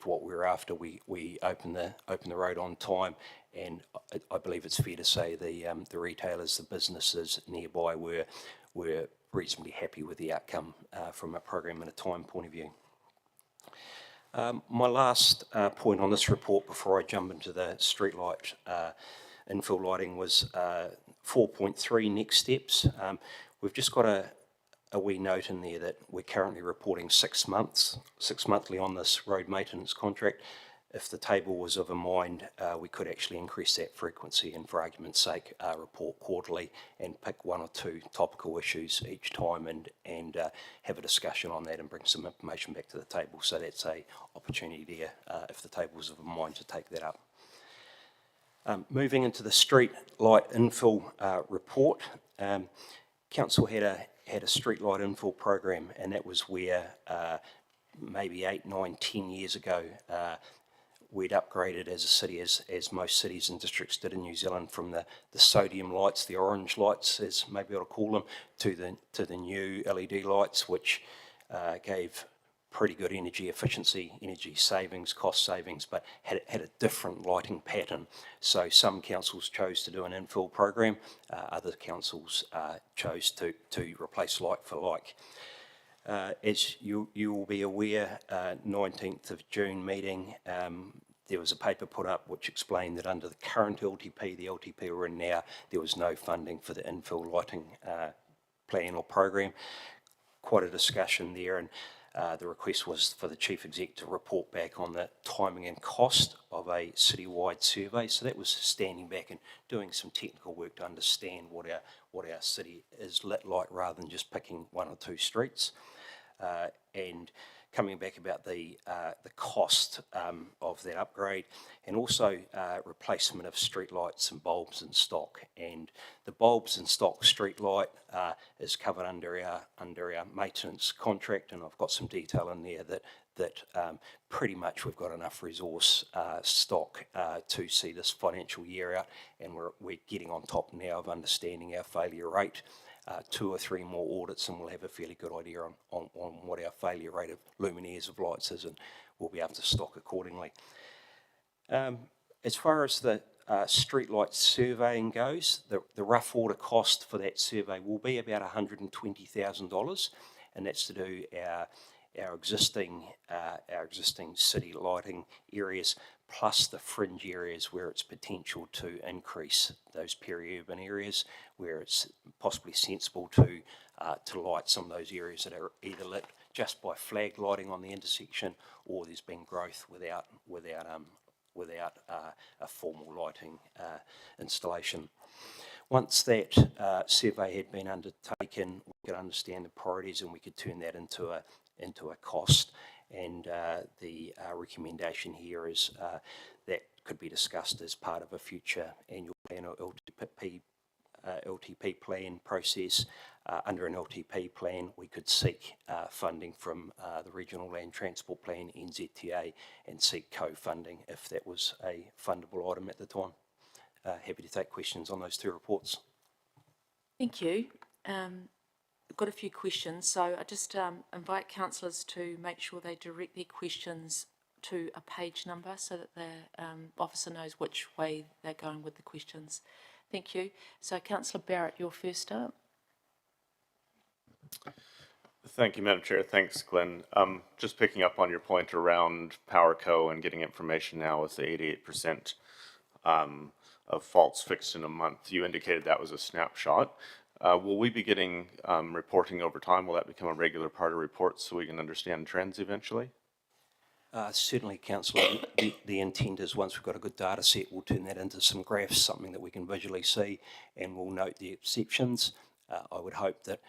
what we were after. We opened the road on time, and I believe it's fair to say the retailers, the businesses nearby were reasonably happy with the outcome from a program and a time point of view. My last point on this report before I jump into the streetlight infill lighting was 4.3 next steps. We've just got a wee note in there that we're currently reporting 6 monthly on this road maintenance contract. If the table was of a mind, we could actually increase that frequency and, for argument's sake, report quarterly and pick 1 or 2 topical issues each time and have a discussion on that and bring some information back to the table. So that's a opportunity there if the table was of a mind to take that up. Moving into the street light infill report, Council had a street light infill program, and that was where maybe 8, 9, 10 years ago we'd upgraded as a city, as most cities and districts did in New Zealand, from the sodium lights, the orange lights, as maybe I'll call them, to the new LED lights, which gave pretty good energy efficiency, energy savings, cost savings, but had a different lighting pattern. So some councils chose to do an infill program, other councils chose to replace like for like. As you will be aware, 19th of June meeting, there was a paper put up which explained that under the current LTP, the LTP we're in now, there was no funding for the infill lighting plan or program. Quite a discussion there, and the request was for the Chief Exec to report back on the timing and cost of a citywide survey. So that was standing back and doing some technical work to understand what our city is lit like, rather than just picking 1 or 2 streets. And coming back about the cost of that upgrade, and also replacement of street lights and bulbs in stock. And the bulbs in stock street light is covered under our maintenance contract, and I've got some detail in there that pretty much we've got enough resource stock to see this financial year out, and we're getting on top now of understanding our failure rate. 2 or 3 more audits and we'll have a fairly good idea on what our failure rate of luminaires of lights is, and we'll be able to stock accordingly. As far as the streetlight surveying goes, the rough order cost for that survey will be about $120,000, and that's to do our existing city lighting areas, plus the fringe areas where it's potential to increase those peri-urban areas, where it's possibly sensible to light some of those areas that are either lit just by flag lighting on the intersection, or there's been growth without a formal lighting installation. Once that survey had been undertaken, we could understand the priorities and we could turn that into a cost. And the recommendation here is that could be discussed as part of a future annual plan or LTP plan process. Under an LTP plan, we could seek funding from the Regional Land Transport Plan, NZTA, and seek co-funding if that was a fundable item at the time. Happy to take questions on those 2 reports. Thank you. I've got a few questions, so I just invite councillors to make sure they direct their questions to a page number so that the officer knows which way they're going with the questions. Thank you. So Councillor Barrett, you're first up. Thank you, Madam Chair. Thanks, Glenn. Just picking up on your point around PowerCo and getting information now with the 88% of faults fixed in a month. You indicated that was a snapshot. Will we be getting reporting over time? Will that become a regular part of reports so we can understand trends eventually? Certainly, Councillor. The intent is once we've got a good data set, we'll turn that into some graphs, something that we can visually see, and we'll note the exceptions. I would hope that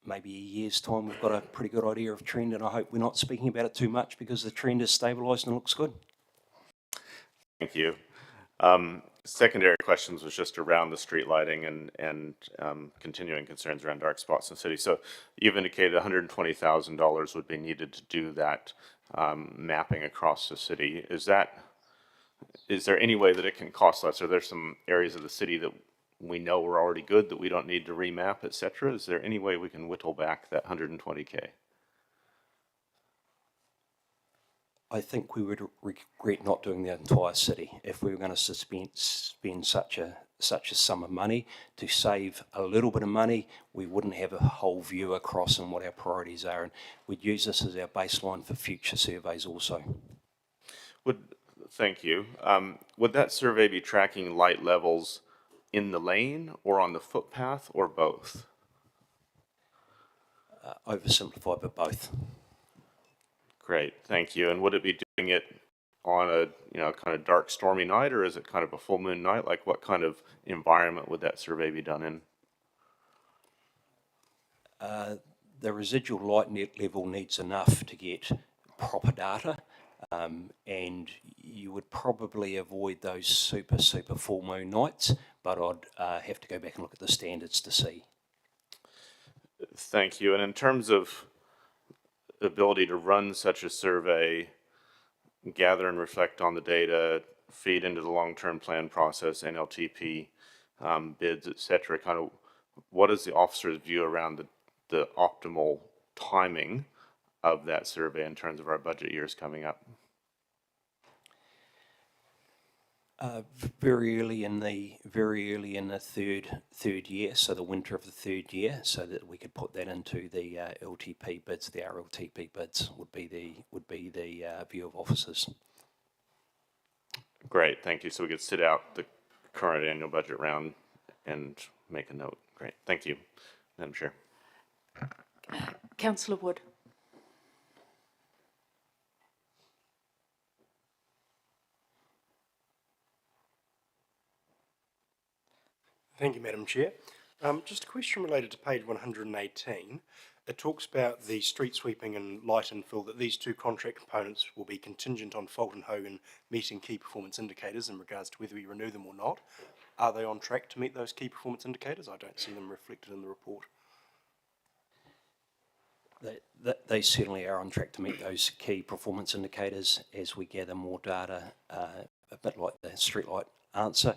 maybe a year's time we've got a pretty good idea of trend, and I hope we're not speaking about it too much because the trend is stabilised and looks good. Thank you. Secondary questions was just around the street lighting and continuing concerns around dark spots in the city. So you've indicated $120,000 would be needed to do that mapping across the city. Is there any way that it can cost less? Are there some areas of the city that we know are already good that we don't need to remap, etc.? Is there any way we can whittle back that $120K? I think we would regret not doing the entire city. If we were going to spend such a sum of money to save a little bit of money, we wouldn't have a whole view across on what our priorities are, and we'd use this as our baseline for future surveys also. Thank you. Would that survey be tracking light levels in the lane or on the footpath or both? Oversimplified, but both. Great, thank you. And would it be doing it on a kind of dark, stormy night, or is it kind of a full moon night? Like, what kind of environment would that survey be done in? The residual light level needs enough to get proper data, and you would probably avoid those super full moon nights, but I'd have to go back and look at the standards to see. Thank you. And in terms of ability to run such a survey, gather and reflect on the data, feed into the long-term plan process, NLTP, bids, et cetera, kind of what is the officer's view around the optimal timing of that survey in terms of our budget years coming up? Very early in the third year, so the winter of the third year, so that we could put that into the LTP bids. The RLTP bids would be the view of officers. Great, thank you. So we could sit out the current annual budget round and make a note. Great, thank you, Madam Chair. Councillor Wood. Thank you, Madam Chair. Just a question related to page 118. It talks about the street sweeping and light and fill, that these two contract components will be contingent on Fulton Hogan meeting key performance indicators in regards to whether we renew them or not. Are they on track to meet those key performance indicators? I don't see them reflected in the report. They certainly are on track to meet those key performance indicators as we gather more data, a bit like the streetlight answer.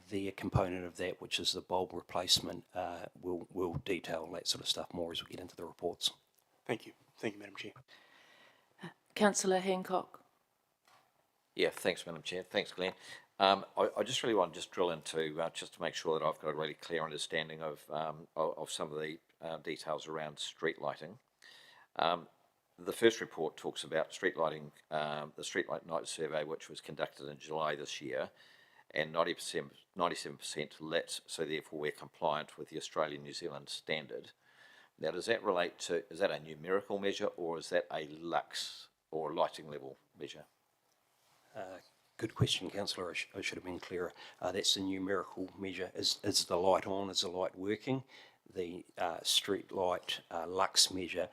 The component of that, which is the bulb replacement, will detail that sort of stuff more as we get into the reports. Thank you. Thank you, Madam Chair. Councillor Hancock. Yeah, thanks, Madam Chair. Thanks, Glenn. I just really want to just drill into, just to make sure that I've got a really clear understanding of some of the details around street lighting. The first report talks about street lighting, the Streetlight Night Survey, which was conducted in July this year, and 97% lit, so therefore we're compliant with the Australian New Zealand standard. Now, does that relate to, is that a numerical measure, or is that a lux or lighting level measure? Good question, Councillor. I should have been clearer. That's the numerical measure. Is the light on? Is the light working? The street light lux measure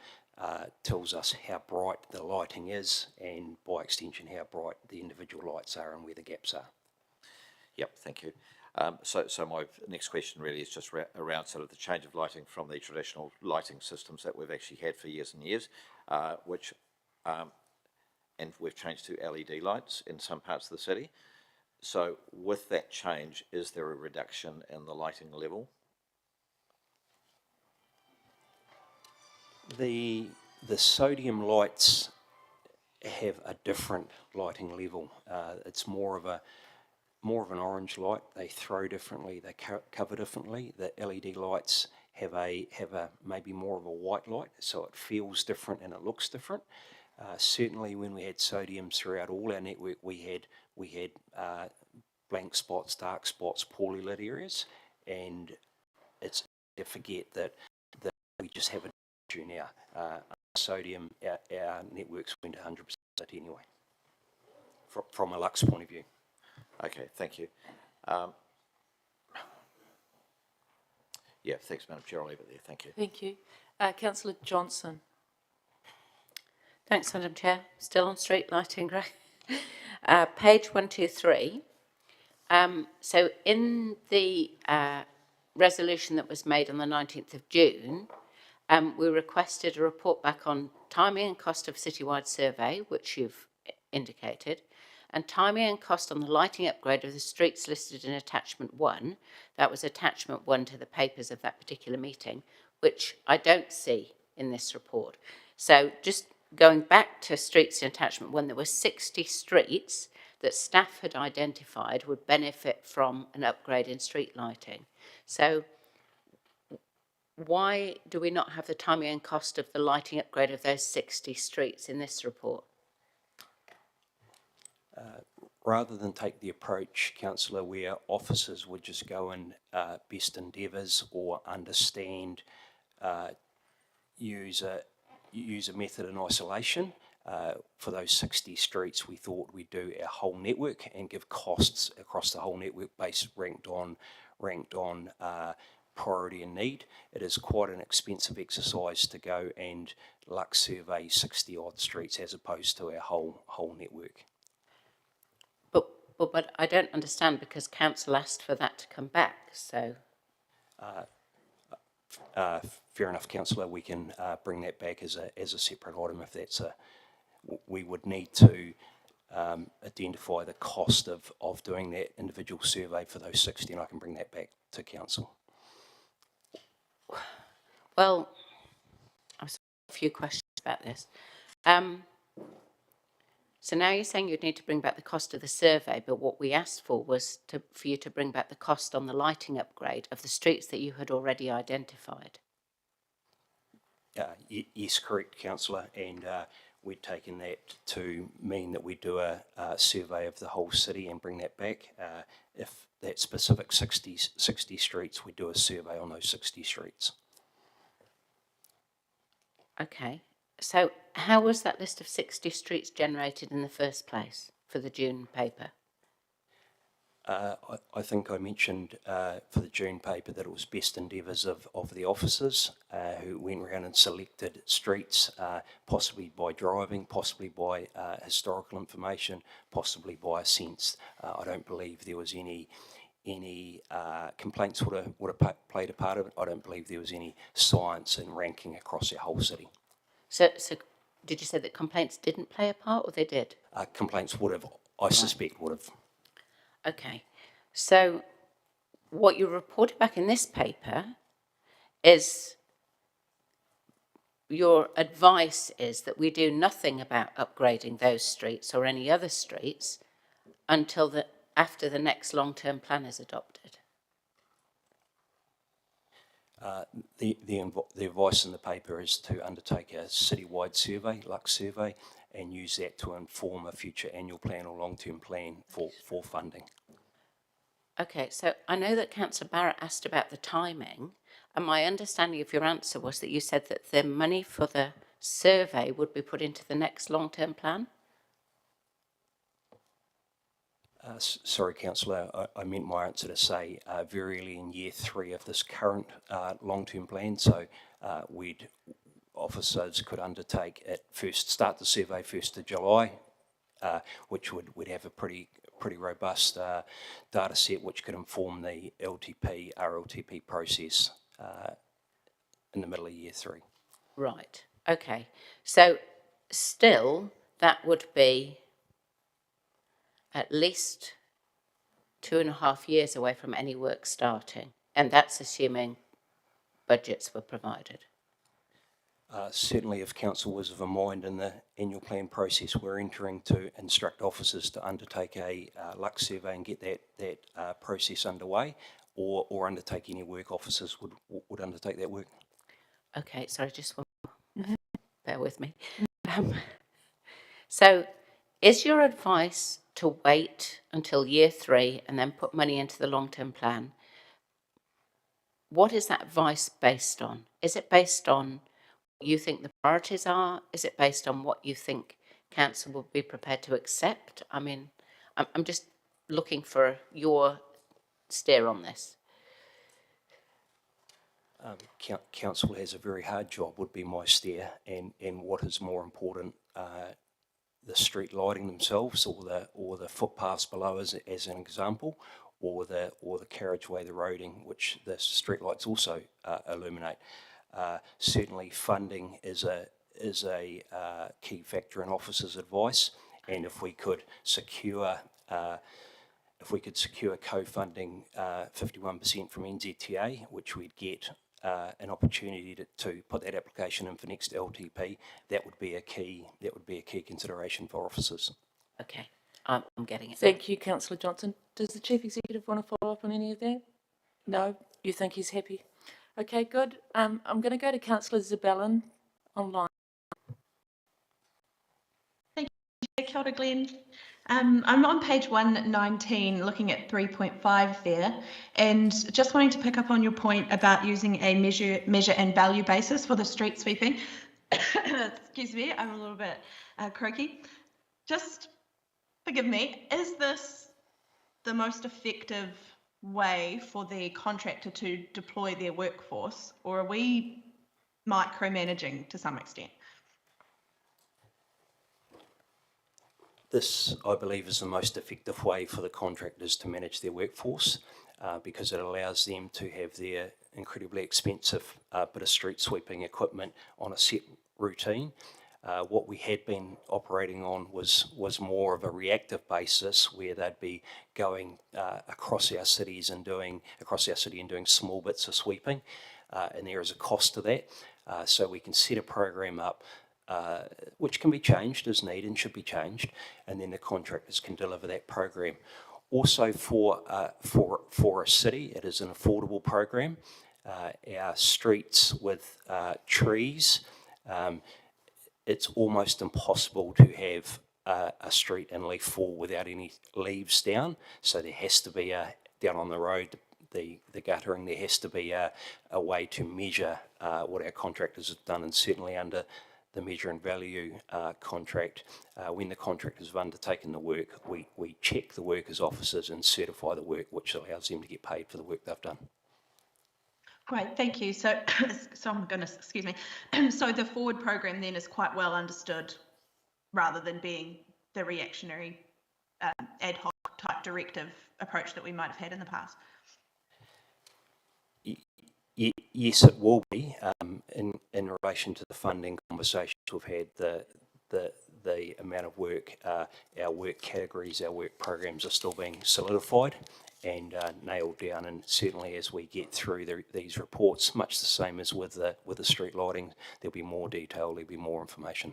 tells us how bright the lighting is, and by extension how bright the individual lights are and where the gaps are. Yep, thank you. So my next question really is just around sort of the change of lighting from the traditional lighting systems that we've actually had for years and years, and we've changed to LED lights in some parts of the city. So with that change, is there a reduction in the lighting level? The sodium lights have a different lighting level. It's more of an orange light. They throw differently. They cover differently. The LED lights have a maybe more of a white light, so it feels different and it looks different. Certainly, when we had sodium throughout all our network, we had blank spots, dark spots, poorly lit areas, and it's easy to forget that we just have a issue now. Sodium, our networks went 100% anyway, from a lux point of view. Okay, thank you. Yeah, thanks, Madam Chair. I'll leave it there. Thank you. Thank you. Councillor Johnson. Thanks, Madam Chair. Still on street lighting, right? Page 123. So in the resolution that was made on the 19th of June, we requested a report back on timing and cost of citywide survey, which you've indicated, and timing and cost on the lighting upgrade of the streets listed in attachment 1. That was attachment 1 to the papers of that particular meeting, which I don't see in this report. So just going back to streets in attachment when there were 60 streets that staff had identified would benefit from an upgrade in street lighting. So why do we not have the timing and cost of the lighting upgrade of those 60 streets in this report? Rather than take the approach, councillor, where officers would just go and best endeavours or understand, use a method in isolation, for those 60 streets, we thought we'd do our whole network and give costs across the whole network based ranked on priority and need. It is quite an expensive exercise to go and Lux survey 60 odd streets as opposed to our whole network. But I don't understand, because council asked for that to come back, so. Fair enough, councillor. We can bring that back as a separate item if that's we would need to identify the cost of doing that individual survey for those 60, and I can bring that back to council. Well, I've a few questions about this. So now you're saying you'd need to bring back the cost of the survey, but what we asked for was for you to bring back the cost on the lighting upgrade of the streets that you had already identified. Yes, correct, councillor, and we'd taken that to mean that we do a survey of the whole city and bring that back. If that specific 60 streets, we do a survey on those 60 streets. Okay, so how was that list of 60 streets generated in the first place for the June paper? I think I mentioned for the June paper that it was best endeavours of the officers who went around and selected streets, possibly by driving, possibly by historical information, possibly by a sense. I don't believe there was any complaints would have played a part of it. I don't believe there was any science in ranking across our whole city. So did you say that complaints didn't play a part, or they did? Complaints would have, I suspect would have. Okay, so what you reported back in this paper is your advice is that we do nothing about upgrading those streets or any other streets until after the next long-term plan is adopted. The advice in the paper is to undertake a citywide survey, Lux survey, and use that to inform a future annual plan or long-term plan for funding. Okay, so I know that Councillor Barrett asked about the timing, and my understanding of your answer was that you said that the money for the survey would be put into the next long-term plan? Sorry, councillor, I meant my answer to say very early in year 3 of this current long-term plan, so officers could undertake it start the survey 1st of July, which would have a pretty robust data set which could inform the LTP, RLTP process in the middle of year 3. Right, okay. So still, that would be at least 2.5 years away from any work starting, and that's assuming budgets were provided. Certainly, if council was of a mind in the annual plan process, we're entering to instruct officers to undertake a Lux survey and get that process underway, or undertake any work. Officers would undertake that work. Okay, sorry, just one more. Bear with me. So, is your advice to wait until year 3 and then put money into the long-term plan? What is that advice based on? Is it based on what you think the priorities are? Is it based on what you think council will be prepared to accept? I mean, I'm just looking for your steer on this. Council has a very hard job, would be my steer, and what is more important, the street lighting themselves, or the footpaths below as an example, or the carriageway, the roading, which the street lights also illuminate. Certainly, funding is a key factor in officers' advice, and if we could secure co-funding 51% from NZTA, which we'd get an opportunity to put that application in for next LTP, that would be a key consideration for officers. Okay, I'm getting it. Thank you, Councillor Johnson. Does the Chief Executive want to follow up on any of that? No? You think he's happy? Okay, good. I'm going to go to Councillor Zabellin online. Kia ora, Glenn. I'm on page 119 looking at 3.5 there, and just wanting to pick up on your point about using a measure and value basis for the street sweeping. Excuse me, I'm a little bit croaky. Just forgive me, is this the most effective way for the contractor to deploy their workforce, or are we micromanaging to some extent? This, I believe, is the most effective way for the contractors to manage their workforce because it allows them to have their incredibly expensive bit of street sweeping equipment on a set routine. What we had been operating on was more of a reactive basis where they'd be going across our city and doing small bits of sweeping, and there is a cost to that. So we can set a program up which can be changed as needed and should be changed, and then the contractors can deliver that program. Also for a city, it is an affordable program. Our streets with trees, it's almost impossible to have a street in leaf fall without any leaves down, so there has to be down on the road, the guttering, there has to be a way to measure what our contractors have done, and certainly under the measure and value contract, when the contractors have undertaken the work, we check the work as officers and certify the work, which allows them to get paid for the work they've done. Great, thank you. So, excuse me. So the forward program then is quite well understood, rather than being the reactionary ad hoc type directive approach that we might have had in the past. Yes, it will be. In relation to the funding conversations we've had, the amount of work, our work categories, our work programs are still being solidified and nailed down. And certainly as we get through these reports, much the same as with the street lighting, there'll be more detail, there'll be more information.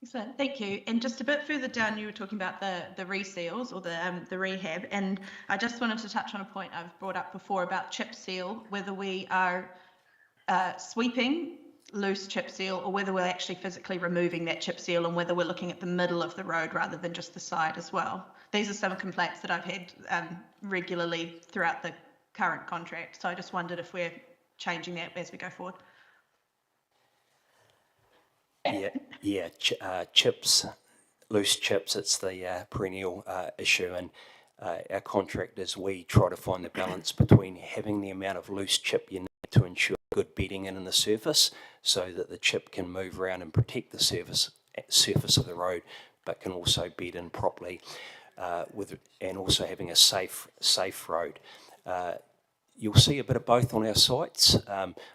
Excellent, thank you. And just a bit further down, you were talking about the reseals or the rehab, and I just wanted to touch on a point I've brought up before about chip seal, whether we are sweeping loose chip seal or whether we're actually physically removing that chip seal, and whether we're looking at the middle of the road rather than just the side as well. These are some complaints that I've had regularly throughout the current contract, so I just wondered if we're changing that as we go forward. Yeah, chips, loose chips, it's the perennial issue, and our contractors, we try to find the balance between having the amount of loose chip you need to ensure good bedding in the surface so that the chip can move around and protect the surface of the road, but can also bed in properly, and also having a safe road. You'll see a bit of both on our sites.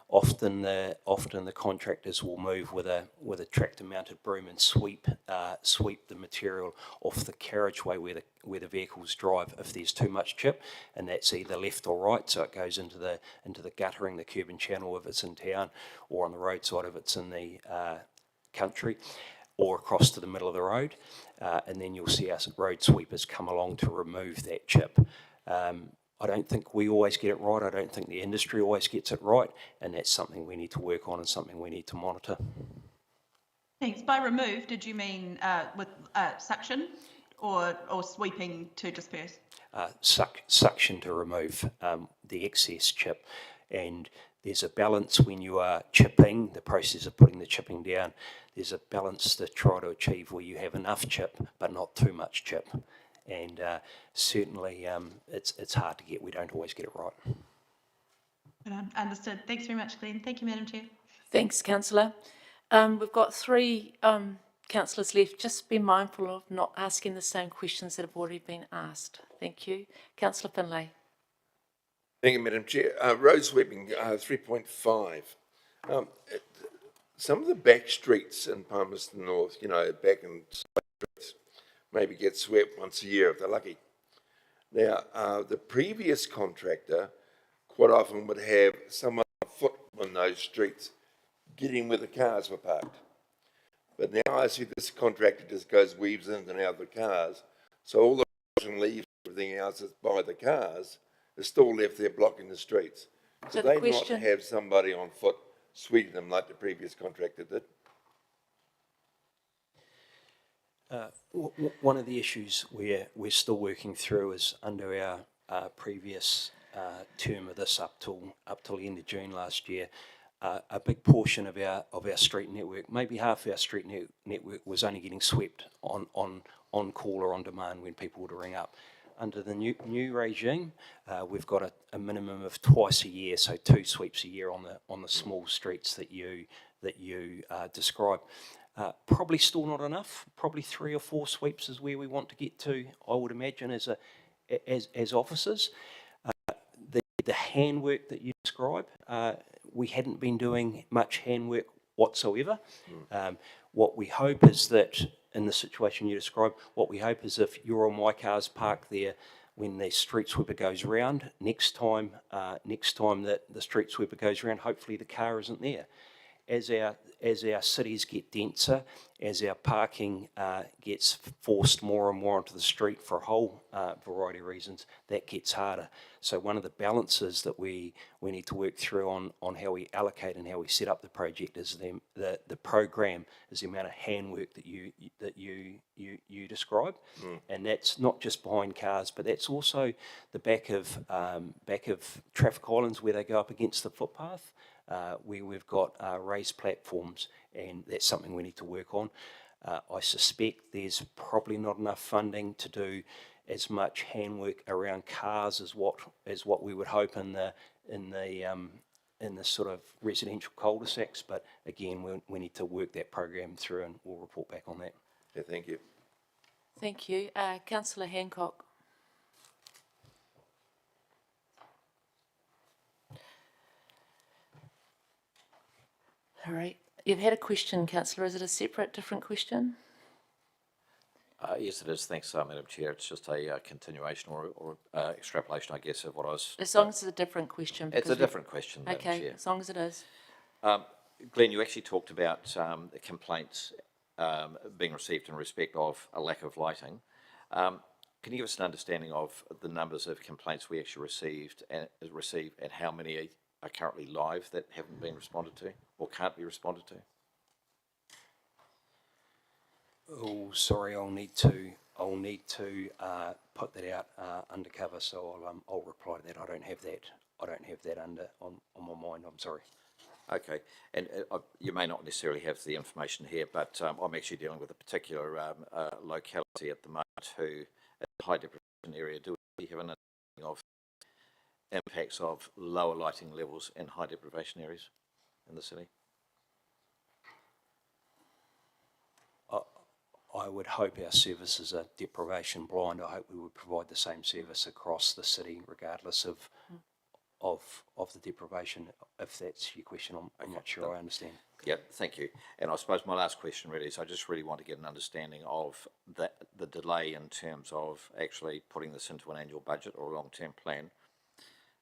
Often the contractors will move with a tractor-mounted broom and sweep the material off the carriageway where the vehicles drive if there's too much chip, and that's either left or right. So it goes into the guttering, the curb and channel if it's in town, or on the roadside if it's in the country, or across to the middle of the road. And then you'll see our road sweepers come along to remove that chip. I don't think we always get it right. I don't think the industry always gets it right, and that's something we need to work on and something we need to monitor. Thanks. By remove, did you mean with suction or sweeping to disperse? Suction to remove the excess chip, and there's a balance when you are chipping, the process of putting the chipping down, there's a balance to try to achieve where you have enough chip but not too much chip. And certainly it's hard to get. We don't always get it right. Understood. Thanks very much, Glenn. Thank you, Madam Chair. Thanks, Councillor. We've got 3 councillors left. Just be mindful of not asking the same questions that have already been asked. Thank you. Councillor Finlay. Thank you, Madam Chair. Road sweeping 3.5. Some of the back streets in Palmerston North, back in streets, maybe get swept once a year if they're lucky. Now, the previous contractor quite often would have someone on foot on those streets getting where the cars were parked. But now I see this contractor just goes, weaves in and out of the cars, so all the and leaves, everything else that's by the cars is still left there blocking the streets. So Do the they question- not have somebody on foot sweeping them like the previous contractor did? One of the issues we're still working through is under our previous term of this up till the end of June last year. A big portion of our street network, maybe half our street network, was only getting swept on call or on demand when people would ring up. Under the new regime, we've got a minimum of twice a year, so 2 sweeps a year on the small streets that you describe. Probably still not enough. Probably 3 or 4 sweeps is where we want to get to, I would imagine, as officers. The handwork that you describe, we hadn't been doing much handwork whatsoever. What we hope is that in the situation you describe, what we hope is if you're on my car's parked there when the street sweeper goes round, next time that the street sweeper goes round, hopefully the car isn't there. As our cities get denser, as our parking gets forced more and more onto the street for a whole variety of reasons, that gets harder. So one of the balances that we need to work through on how we allocate and how we set up the project is the program is the amount of handwork that you describe, and that's not just behind cars, but that's also the back of traffic islands where they go up against the footpath. Where we've got raised platforms, and that's something we need to work on. I suspect there's probably not enough funding to do as much handwork around cars as what we would hope in the sort of residential cul-de-sacs. But again, we need to work that program through, and we'll report back on that. Yeah, thank you. Thank you. Councillor Hancock. All right. You've had a question, Councillor. Is it a separate, different question? Yes, it is. Thanks, Madam Chair. It's just a continuation or extrapolation, I guess, of what I was... As long as it's a different question. It's a different question, Madam Okay, Chair. as long as it is. Glenn, you actually talked about the complaints being received in respect of a lack of lighting. Can you give us an understanding of the numbers of complaints we actually received and how many are currently live that haven't been responded to or can't be responded to? Oh, sorry, I'll need to put that out undercover. So I'll reply to that. I don't have that on my mind. I'm sorry. Okay, and you may not necessarily have the information here, but I'm actually dealing with a particular locality at the moment who, in a high deprivation area, do we have an understanding of impacts of lower lighting levels in high deprivation areas in the city? I would hope our services are deprivation blind. I hope we would provide the same service across the city, regardless of the deprivation. If that's your question, I'm not sure I understand. Yeah, thank you. And I suppose my last question really is, I just really want to get an understanding of the delay in terms of actually putting this into an annual budget or a long-term plan.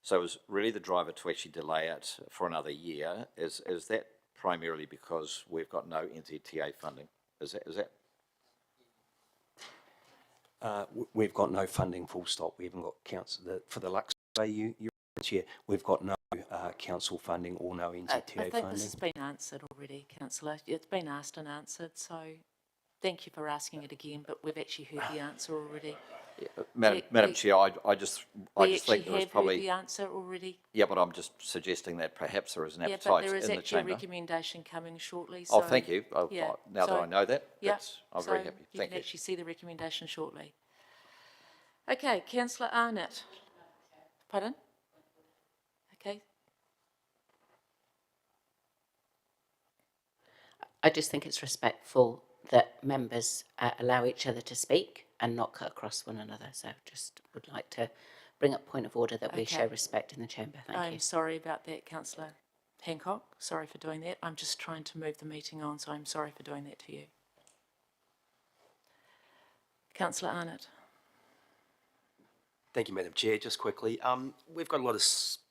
So is really the driver to actually delay it for another year? Is that primarily because we've got no NZTA funding? Is that? We've got no funding, full stop. We haven't got council for the Lux Day you here. We've got no council funding or no NZTA funding. I think this has been answered already, Councillor. It's been asked and answered, so thank you for asking it again, but we've actually heard the answer already. Yeah, Madam Chair, I just think there was probably... heard the answer already. Yeah, but I'm just suggesting that perhaps there is an appetite in the chamber. Yeah, but there is actually a recommendation coming shortly. So, oh, thank you. Now that I know that, I'm very happy. You can actually see the recommendation shortly. Okay, Councillor Arnott. Pardon? Okay. I just think it's respectful that members allow each other to speak and not cut across one another. So just would like to bring up point of order that we show respect in the chamber. Thank you. I'm sorry about that, Councillor Hancock. Sorry for doing that. I'm just trying to move the meeting on, so I'm sorry for doing that to you. Councillor Arnott. Thank you, Madam Chair. Just quickly, we've got a lot of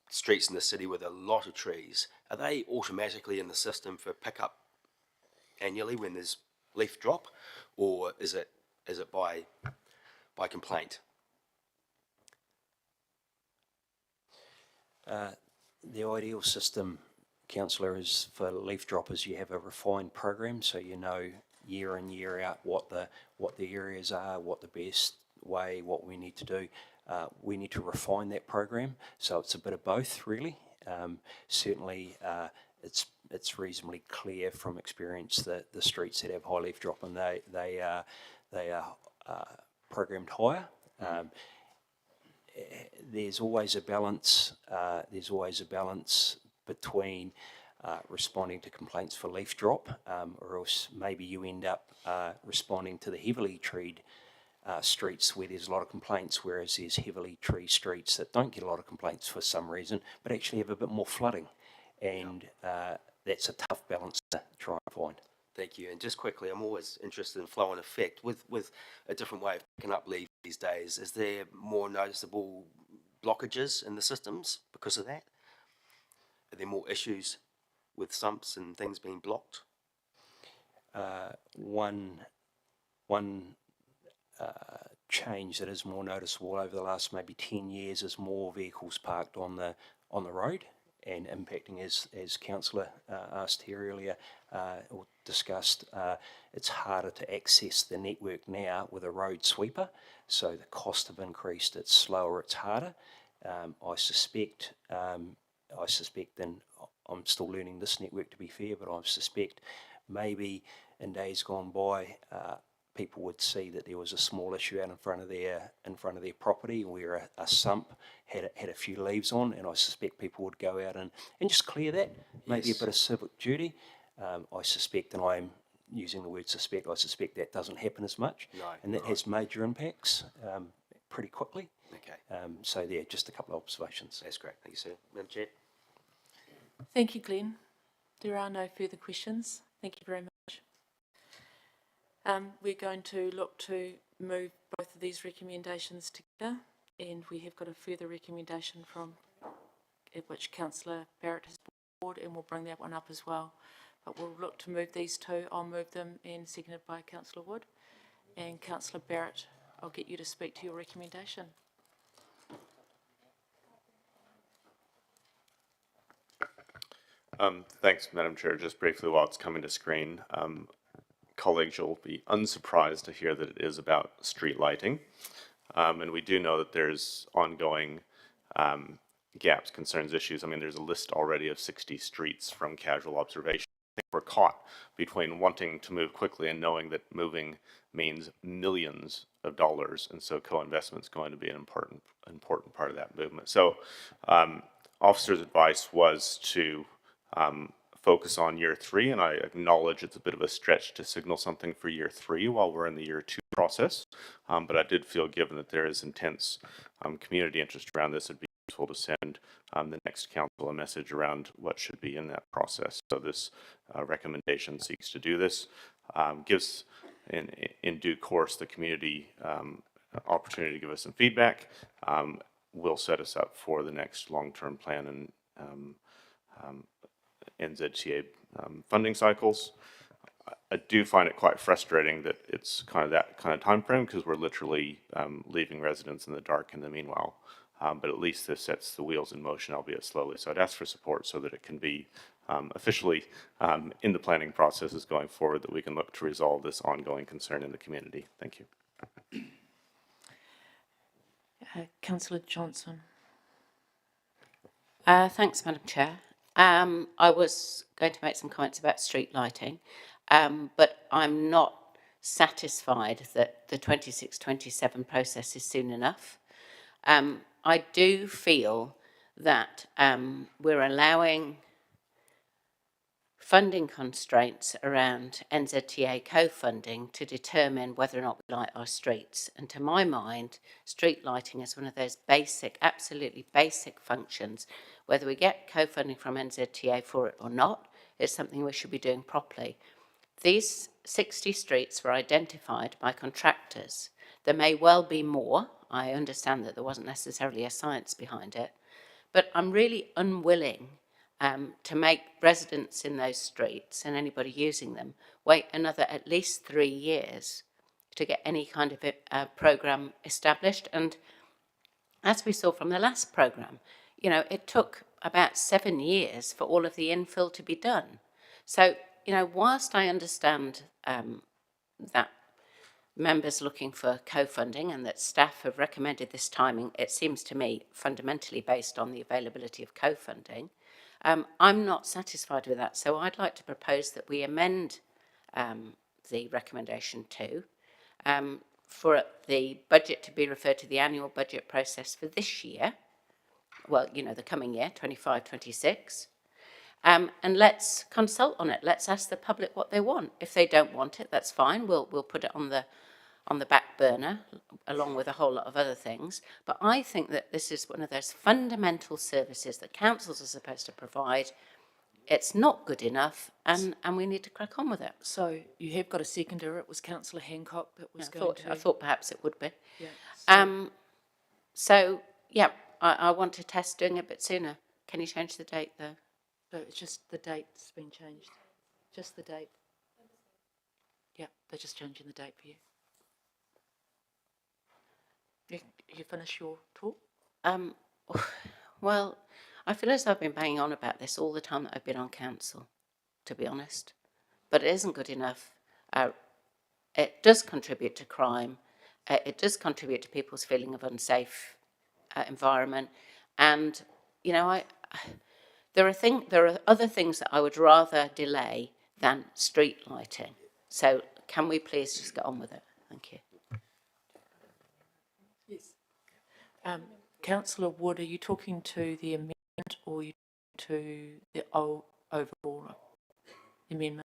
streets in the city with a lot of trees, are they automatically in the system for pickup annually when there's leaf drop, or is it by complaint? The ideal system, councillor, is for leaf droppers you have a refined program, so you know year in, year out what the areas are, what the best way, what we need to do. We need to refine that program, so it's a bit of both, really. Certainly, it's reasonably clear from experience that the streets that have high leaf drop and they are programmed higher. There's always a balance. Between responding to complaints for leaf drop, or else maybe you end up responding to the heavily treed streets where there's a lot of complaints, whereas there's heavily treed streets that don't get a lot of complaints for some reason, but actually have a bit more flooding, and that's a tough balance to try and find. Thank you. And just quickly, I'm always interested in flow and effect. With a different way of picking up leaves these days, is there more noticeable blockages in the systems because of that? Are there more issues with sumps and things being blocked? One change that is more noticeable over the last maybe 10 years is more vehicles parked on the road and impacting, as councillor asked here earlier or discussed, it's harder to access the network now with a road sweeper, so the costs have increased, it's slower, it's harder. I suspect, and I'm still learning this network to be fair, but I suspect maybe in days gone by, people would see that there was a small issue out in front of their property where a sump had a few leaves on, and I suspect people would go out and just clear that, maybe a bit of civic duty. I suspect, and I'm using the word suspect, I suspect that doesn't happen as much, and that has major impacts pretty quickly. Okay. So yeah, just a couple of observations. That's great. Thank you, sir. Madam Chair. Thank you, Glenn. There are no further questions. Thank you very much. We're going to look to move both of these recommendations together, and we have got a further recommendation from which Councillor Barrett has brought, and we'll bring that one up as well. But we'll look to move these two. I'll move them, and seconded by Councillor Wood. And Councillor Barrett, I'll get you to speak to your recommendation. Thanks, Madam Chair. Just briefly while it's coming to screen, colleagues, you'll be unsurprised to hear that it is about street lighting. And we do know that there's ongoing gaps, concerns, issues. I mean, there's a list already of 60 streets from casual observation. I think we're caught between wanting to move quickly and knowing that moving means millions of dollars, and so co-investment is going to be an important part of that movement. So officer's advice was to focus on year 3, and I acknowledge it's a bit of a stretch to signal something for year 3 while we're in the year 2 process, but I did feel, given that there is intense community interest around this, it'd be useful to send the next council a message around what should be in that process. So this recommendation seeks to do this, gives in due course the community opportunity to give us some feedback, will set us up for the next long-term plan and NZTA funding cycles. I do find it quite frustrating that it's that kind of time frame, because we're literally leaving residents in the dark in the meanwhile. But at least this sets the wheels in motion, albeit slowly. So I'd ask for support so that it can be officially in the planning processes going forward, that we can look to resolve this ongoing concern in the community. Thank you. Councillor Johnson. Thanks, Madam Chair. I was going to make some comments about street lighting, but I'm not satisfied that the 26-27 process is soon enough. I do feel that we're allowing funding constraints around NZTA co-funding to determine whether or not we light our streets. And to my mind, street lighting is one of those basic, absolutely basic functions. Whether we get co-funding from NZTA for it or not, it's something we should be doing properly. These 60 streets were identified by contractors. There may well be more. I understand that there wasn't necessarily a science behind it, but I'm really unwilling to make residents in those streets and anybody using them wait another at least 3 years to get any kind of programme established. And as we saw from the last programme, you know, it took about 7 years for all of the infill to be done. So, you know, whilst I understand that members looking for co-funding and that staff have recommended this timing, it seems to me fundamentally based on the availability of co-funding, I'm not satisfied with that. So I'd like to propose that we amend the recommendation to for the budget to be referred to the annual budget process for this year, well, you know, the coming year, 25-26, and let's consult on it. Let's ask the public what they want. If they don't want it, that's fine. We'll put it on the back burner, along with a whole lot of other things. But I think that this is one of those fundamental services that councils are supposed to provide. It's not good enough, and we need to crack on with it. So you have got a seconder. It was Councillor Hancock that was going to. I thought perhaps it would be. Yeah. So yeah, I want to test doing it a bit sooner. Can you change the date though? So it's just the date's been changed. Just the date. Yeah, they're just changing the date for you. You finish your talk? Well, I feel as though I've been banging on about this all the time that I've been on council, to be honest. But it isn't good enough. It does contribute to crime. It does contribute to people's feeling of unsafe environment. And, you know, there are other things that I would rather delay than street lighting. So can we please just get on with it? Thank you. Yes. Councillor Wood, are you talking to the amendment or are you to the overall amendment?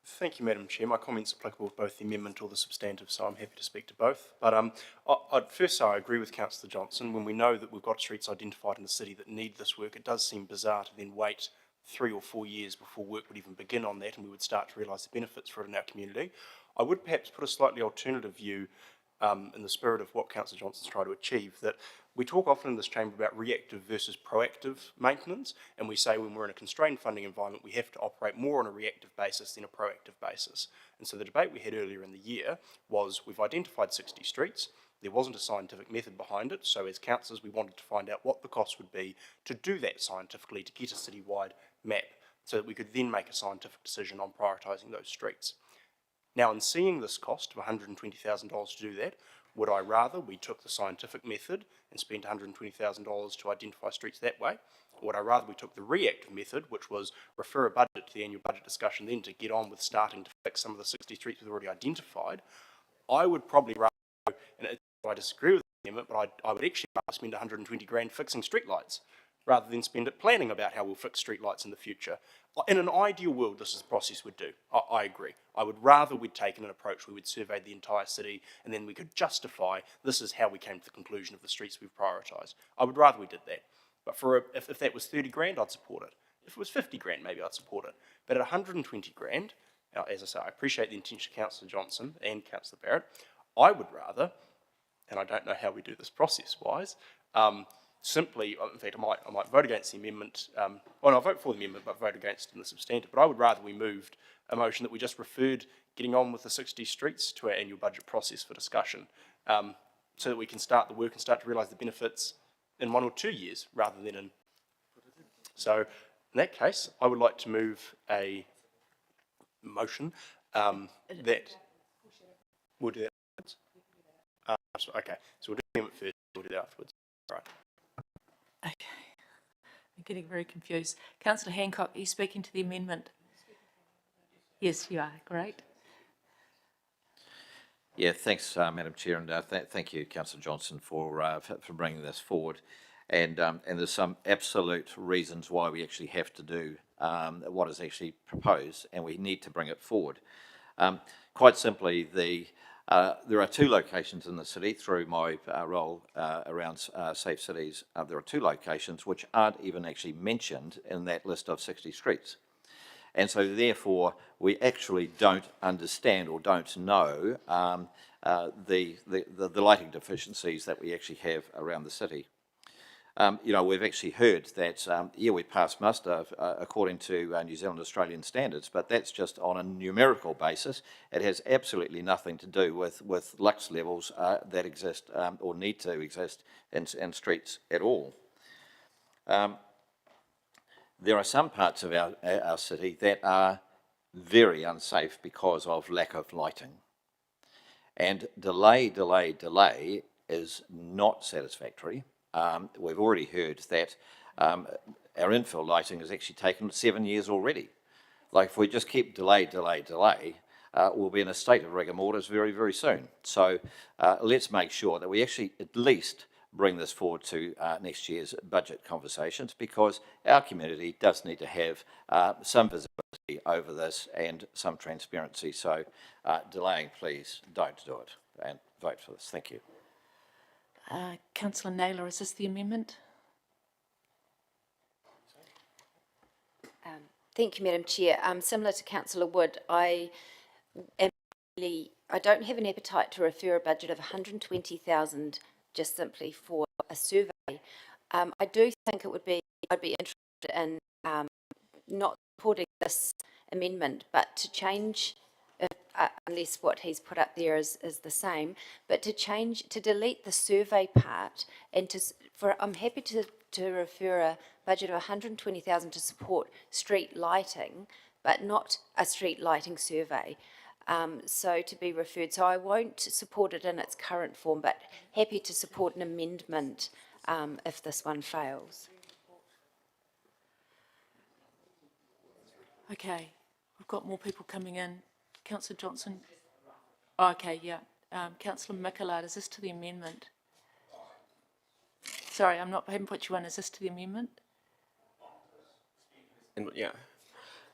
Thank you, Madam Chair. My comments are applicable to both the amendment or the substantive, so I'm happy to speak to both. But I'd first say I agree with Councillor Johnson. When we know that we've got streets identified in the city that need this work, it does seem bizarre to then wait 3 or 4 years before work would even begin on that and we would start to realise the benefits for it in our community. I would perhaps put a slightly alternative view in the spirit of what Councillor Johnson's trying to achieve, that we talk often in this chamber about reactive versus proactive maintenance, and we say when we're in a constrained funding environment, we have to operate more on a reactive basis than a proactive basis. And so the debate we had earlier in the year was we've identified 60 streets, there wasn't a scientific method behind it, so as councillors we wanted to find out what the cost would be to do that scientifically, to get a citywide map, so that we could then make a scientific decision on prioritising those streets. Now, in seeing this cost of $120,000 to do that, would I rather we took the scientific method and spent $120,000 to identify streets that way? Or would I rather we took the reactive method, which was refer a budget to the annual budget discussion then to get on with starting to fix some of the 60 streets we've already identified? I would probably rather, and I disagree with the amendment, but I would actually rather spend 120 grand fixing streetlights rather than spend it planning about how we'll fix streetlights in the future. In an ideal world, this is the process we'd do. I agree. I would rather we'd taken an approach where we'd surveyed the entire city and then we could justify this is how we came to the conclusion of the streets we've prioritised. I would rather we did that. But if that was 30 grand, I'd support it. If it was 50 grand, maybe I'd support it. But at 120 grand, now, as I say, I appreciate the intention of Councillor Johnson and Councillor Barrett. I would rather, and I don't know how we do this process-wise, simply, in fact, I might vote against the amendment. Well, no, I'll vote for the amendment, but vote against it in the substantive. But I would rather we moved a motion that we just referred getting on with the 60 streets to our annual budget process for discussion, so that we can start the work and start to realise the benefits in 1 or 2 years rather than in. So, in that case, I would like to move a motion that we'll do that afterwards. Okay, so we'll do the amendment first, we'll do that afterwards. All right. Okay. I'm getting very confused. Councillor Hancock, are you speaking to the amendment? Yes, you are. Great. Yeah, thanks, Madam Chair, and thank you, Councillor Johnson, for bringing this forward. And there's some absolute reasons why we actually have to do what is actually proposed, and we need to bring it forward. Quite simply, there are 2 locations in the city through my role around Safe Cities. There are 2 locations which aren't even actually mentioned in that list of 60 streets. And so therefore, we actually don't understand or don't know the lighting deficiencies that we actually have around the city. You know, we've actually heard that, yeah, we passed muster according to New Zealand Australian standards, but that's just on a numerical basis. It has absolutely nothing to do with lux levels that exist or need to exist in streets at all. There are some parts of our city that are very unsafe because of lack of lighting. And delay is not satisfactory. We've already heard that our infill lighting has actually taken 7 years already. Like if we just keep delay, we'll be in a state of rigor mortis very, very soon. So let's make sure that we actually at least bring this forward to next year's budget conversations, because our community does need to have some visibility over this and some transparency. So delaying, please don't do it and vote for this. Thank you. Councillor Naylor, is this the amendment? Thank you, Madam Chair. Similar to Councillor Wood, I don't have an appetite to refer a budget of 120,000 just simply for a survey. I do think I'd be interested in not supporting this amendment, but to change, unless what he's put up there is the same, but to delete the survey part and I'm happy to refer a budget of 120,000 to support street lighting, but not a street lighting survey. So to be referred. So I won't support it in its current form, but happy to support an amendment if this one fails. Okay, we've got more people coming in. Councillor Johnson. Oh, okay, yeah. Councillor Mickelard, is this to the amendment? Sorry, I haven't put you in. Is this to the amendment? Yeah.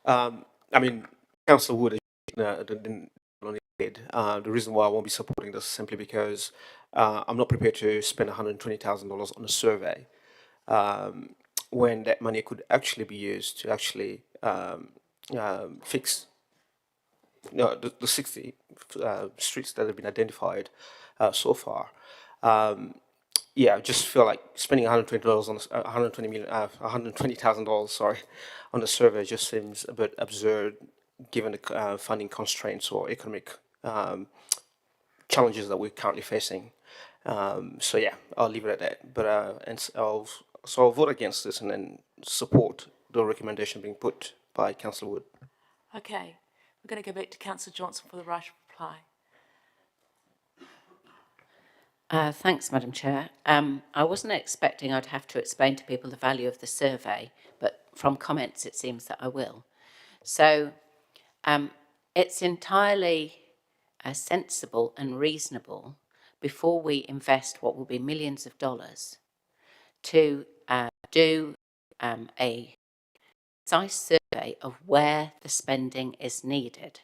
I mean, Councillor Wood didn't on his head. The reason why I won't be supporting this is simply because I'm not prepared to spend $120,000 on a survey when that money could actually be used to actually fix the 60 streets that have been identified so far. Yeah, I just feel like spending $120 on $120,000, sorry, on the survey just seems a bit absurd, given the funding constraints or economic challenges that we're currently facing. So yeah, I'll leave it at that. But I'll vote against this and then support the recommendation being put by Councillor Wood. Okay, we're going to go back to Councillor Johnson for the right of reply. Thanks, Madam Chair. I wasn't expecting I'd have to explain to people the value of the survey, but from comments it seems that I will. So it's entirely sensible and reasonable, before we invest what will be millions of dollars, to do a precise survey of where the spending is needed.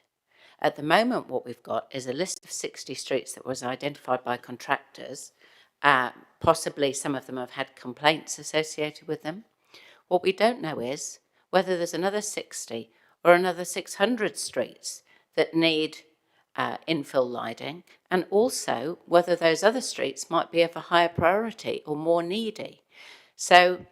At the moment, what we've got is a list of 60 streets that was identified by contractors. Possibly some of them have had complaints associated with them. What we don't know is whether there's another 60 or another 600 streets that need infill lighting, and also whether those other streets might be of a higher priority or more needy. So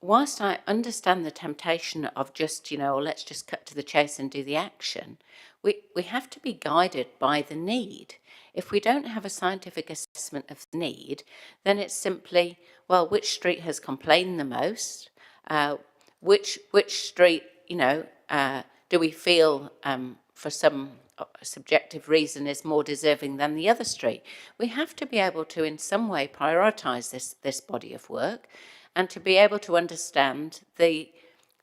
whilst I understand the temptation of just, let's just cut to the chase and do the action, we have to be guided by the need. If we don't have a scientific assessment of the need, then it's simply, well, which street has complained the most? Which street, do we feel for some subjective reason is more deserving than the other street? We have to be able to in some way prioritise this body of work, and to be able to understand the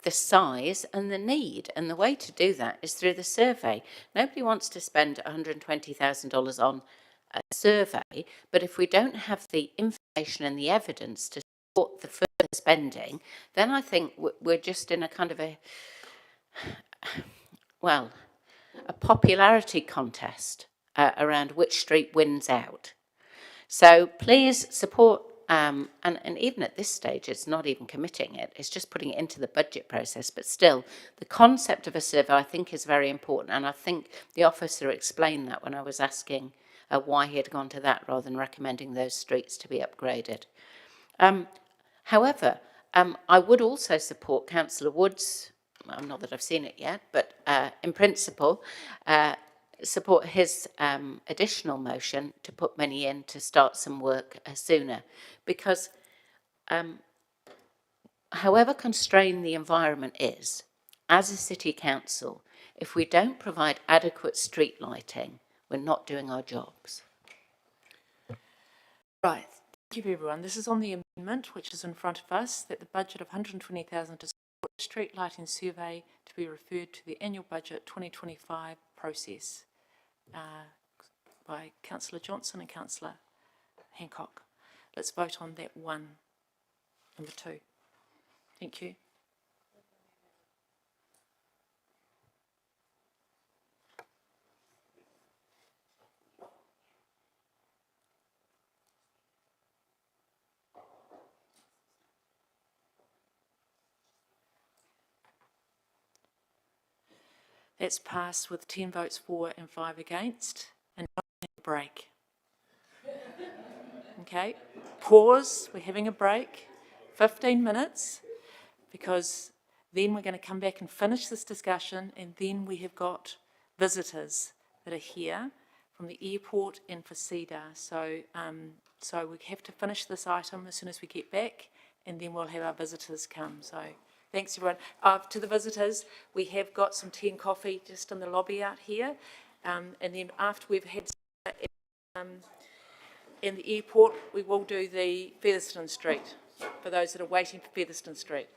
size and the need. And the way to do that is through the survey. Nobody wants to spend $120,000 on a survey, but if we don't have the information and the evidence to support the further spending, then I think we're just in a kind of a popularity contest around which street wins out. So please support, and even at this stage, it's not even committing it, it's just putting it into the budget process. But still, the concept of a survey, I think, is very important. And I think the officer explained that when I was asking why he had gone to that rather than recommending those streets to be upgraded. However, I would also support Councillor Wood's, not that I've seen it yet, but in principle, support his additional motion to put money in to start some work sooner. Because however constrained the environment is, as a city council, if we don't provide adequate street lighting, we're not doing our jobs. Right. Thank you, everyone. This is on the amendment, which is in front of us, that the budget of 120,000 to support a street lighting survey to be referred to the annual budget 2025 process by Councillor Johnson and Councillor Hancock. Let's vote on that one, number 2. Thank you. That's passed with 10 votes for and 5 against, and now we have a break. Okay, pause, we're having a break, 15 minutes, because then we're going to come back and finish this discussion, and then we have got visitors that are here from the airport and for CEDAR. So we have to finish this item as soon as we get back, and then we'll have our visitors come. So thanks, everyone. To the visitors, we have got some tea and coffee just in the lobby out here. And then after we've had in the airport, we will do the Featherston Street, for those that are waiting for Featherston Street.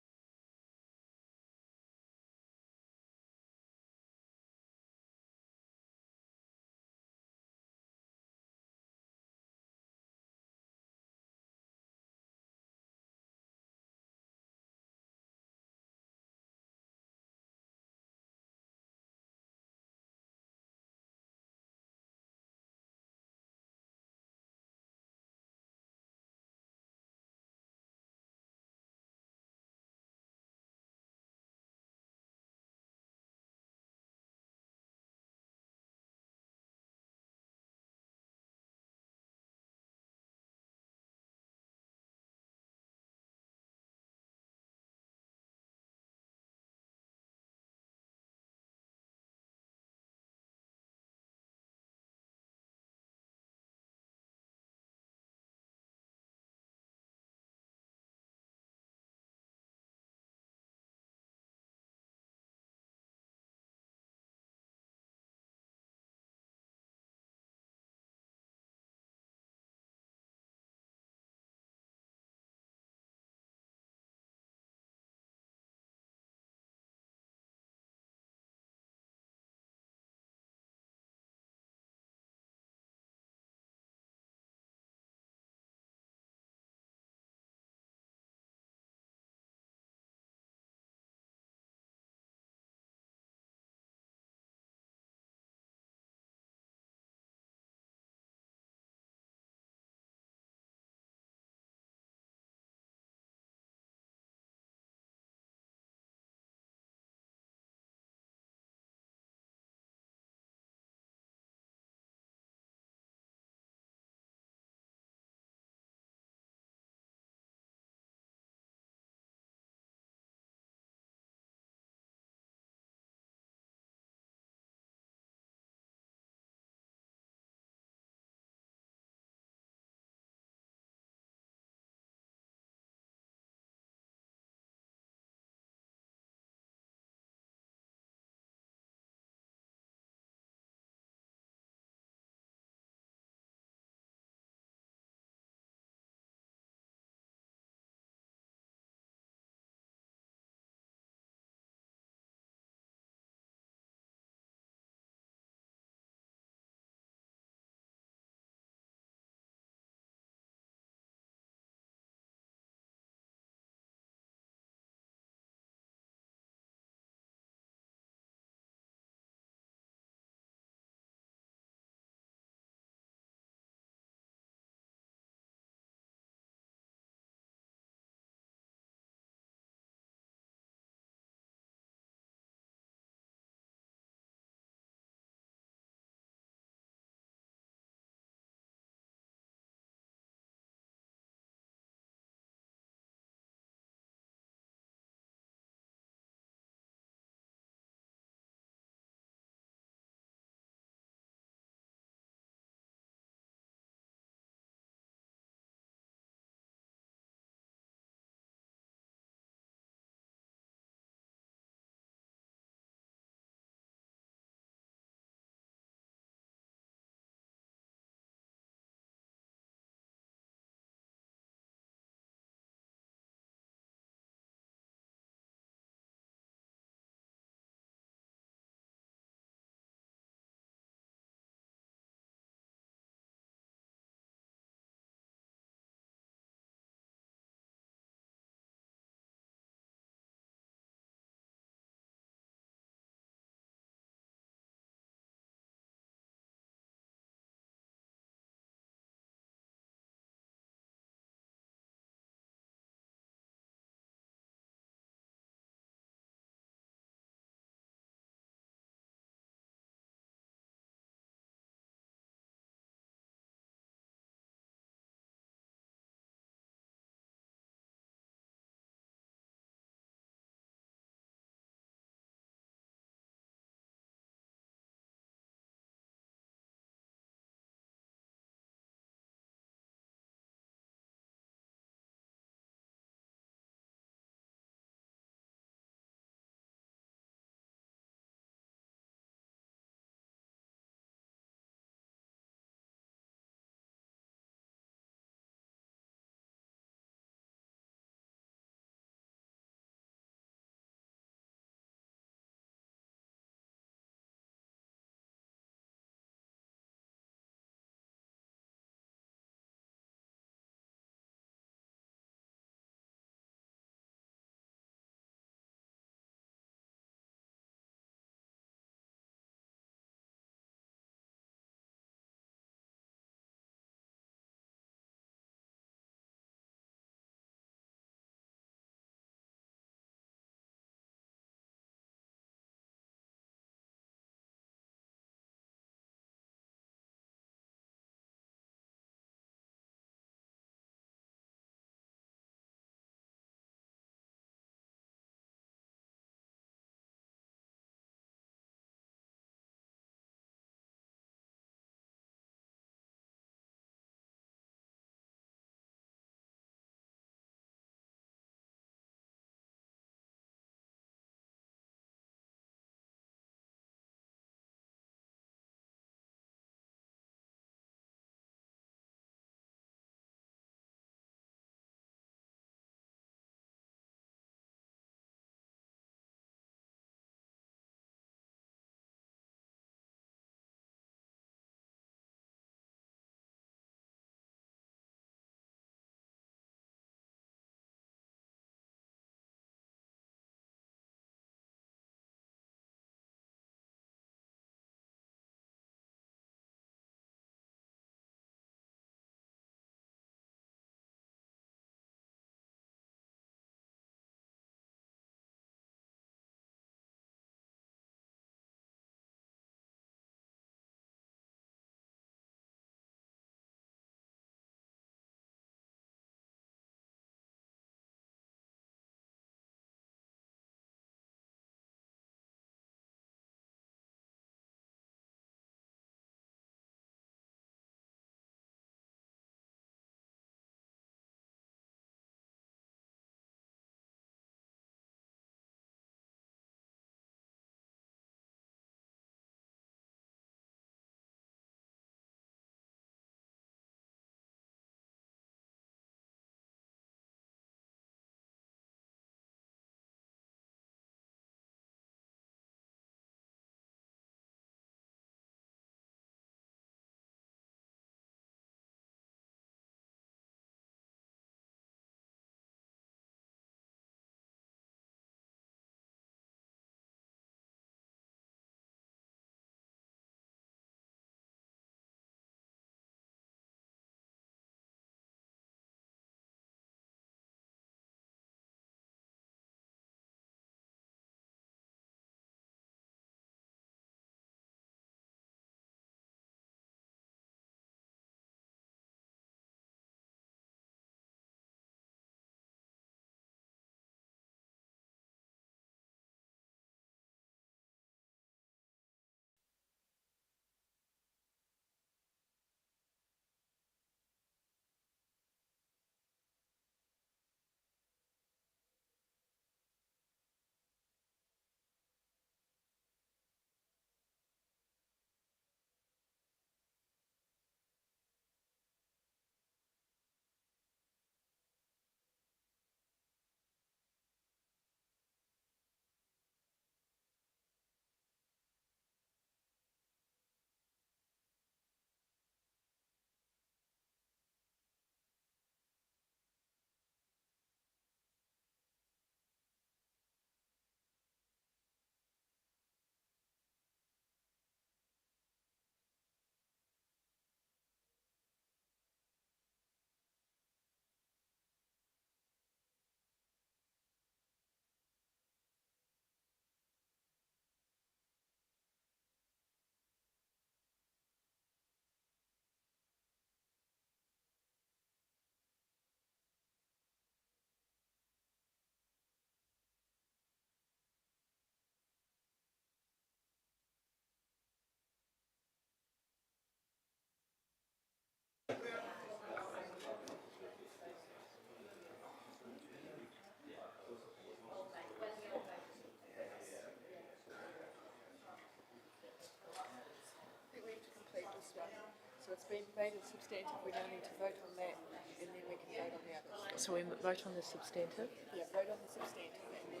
been made as substantive, we now need to vote on that and then we can vote on the others. So we vote on the substantive? Yeah, vote on the substantive and then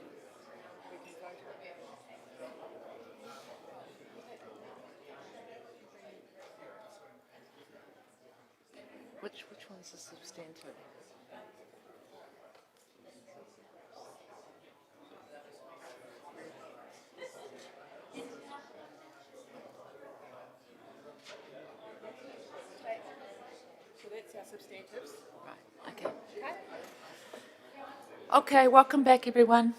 we can vote on the others. Which one's the substantive? So that's our substantives. Right, okay. Okay, welcome back everyone.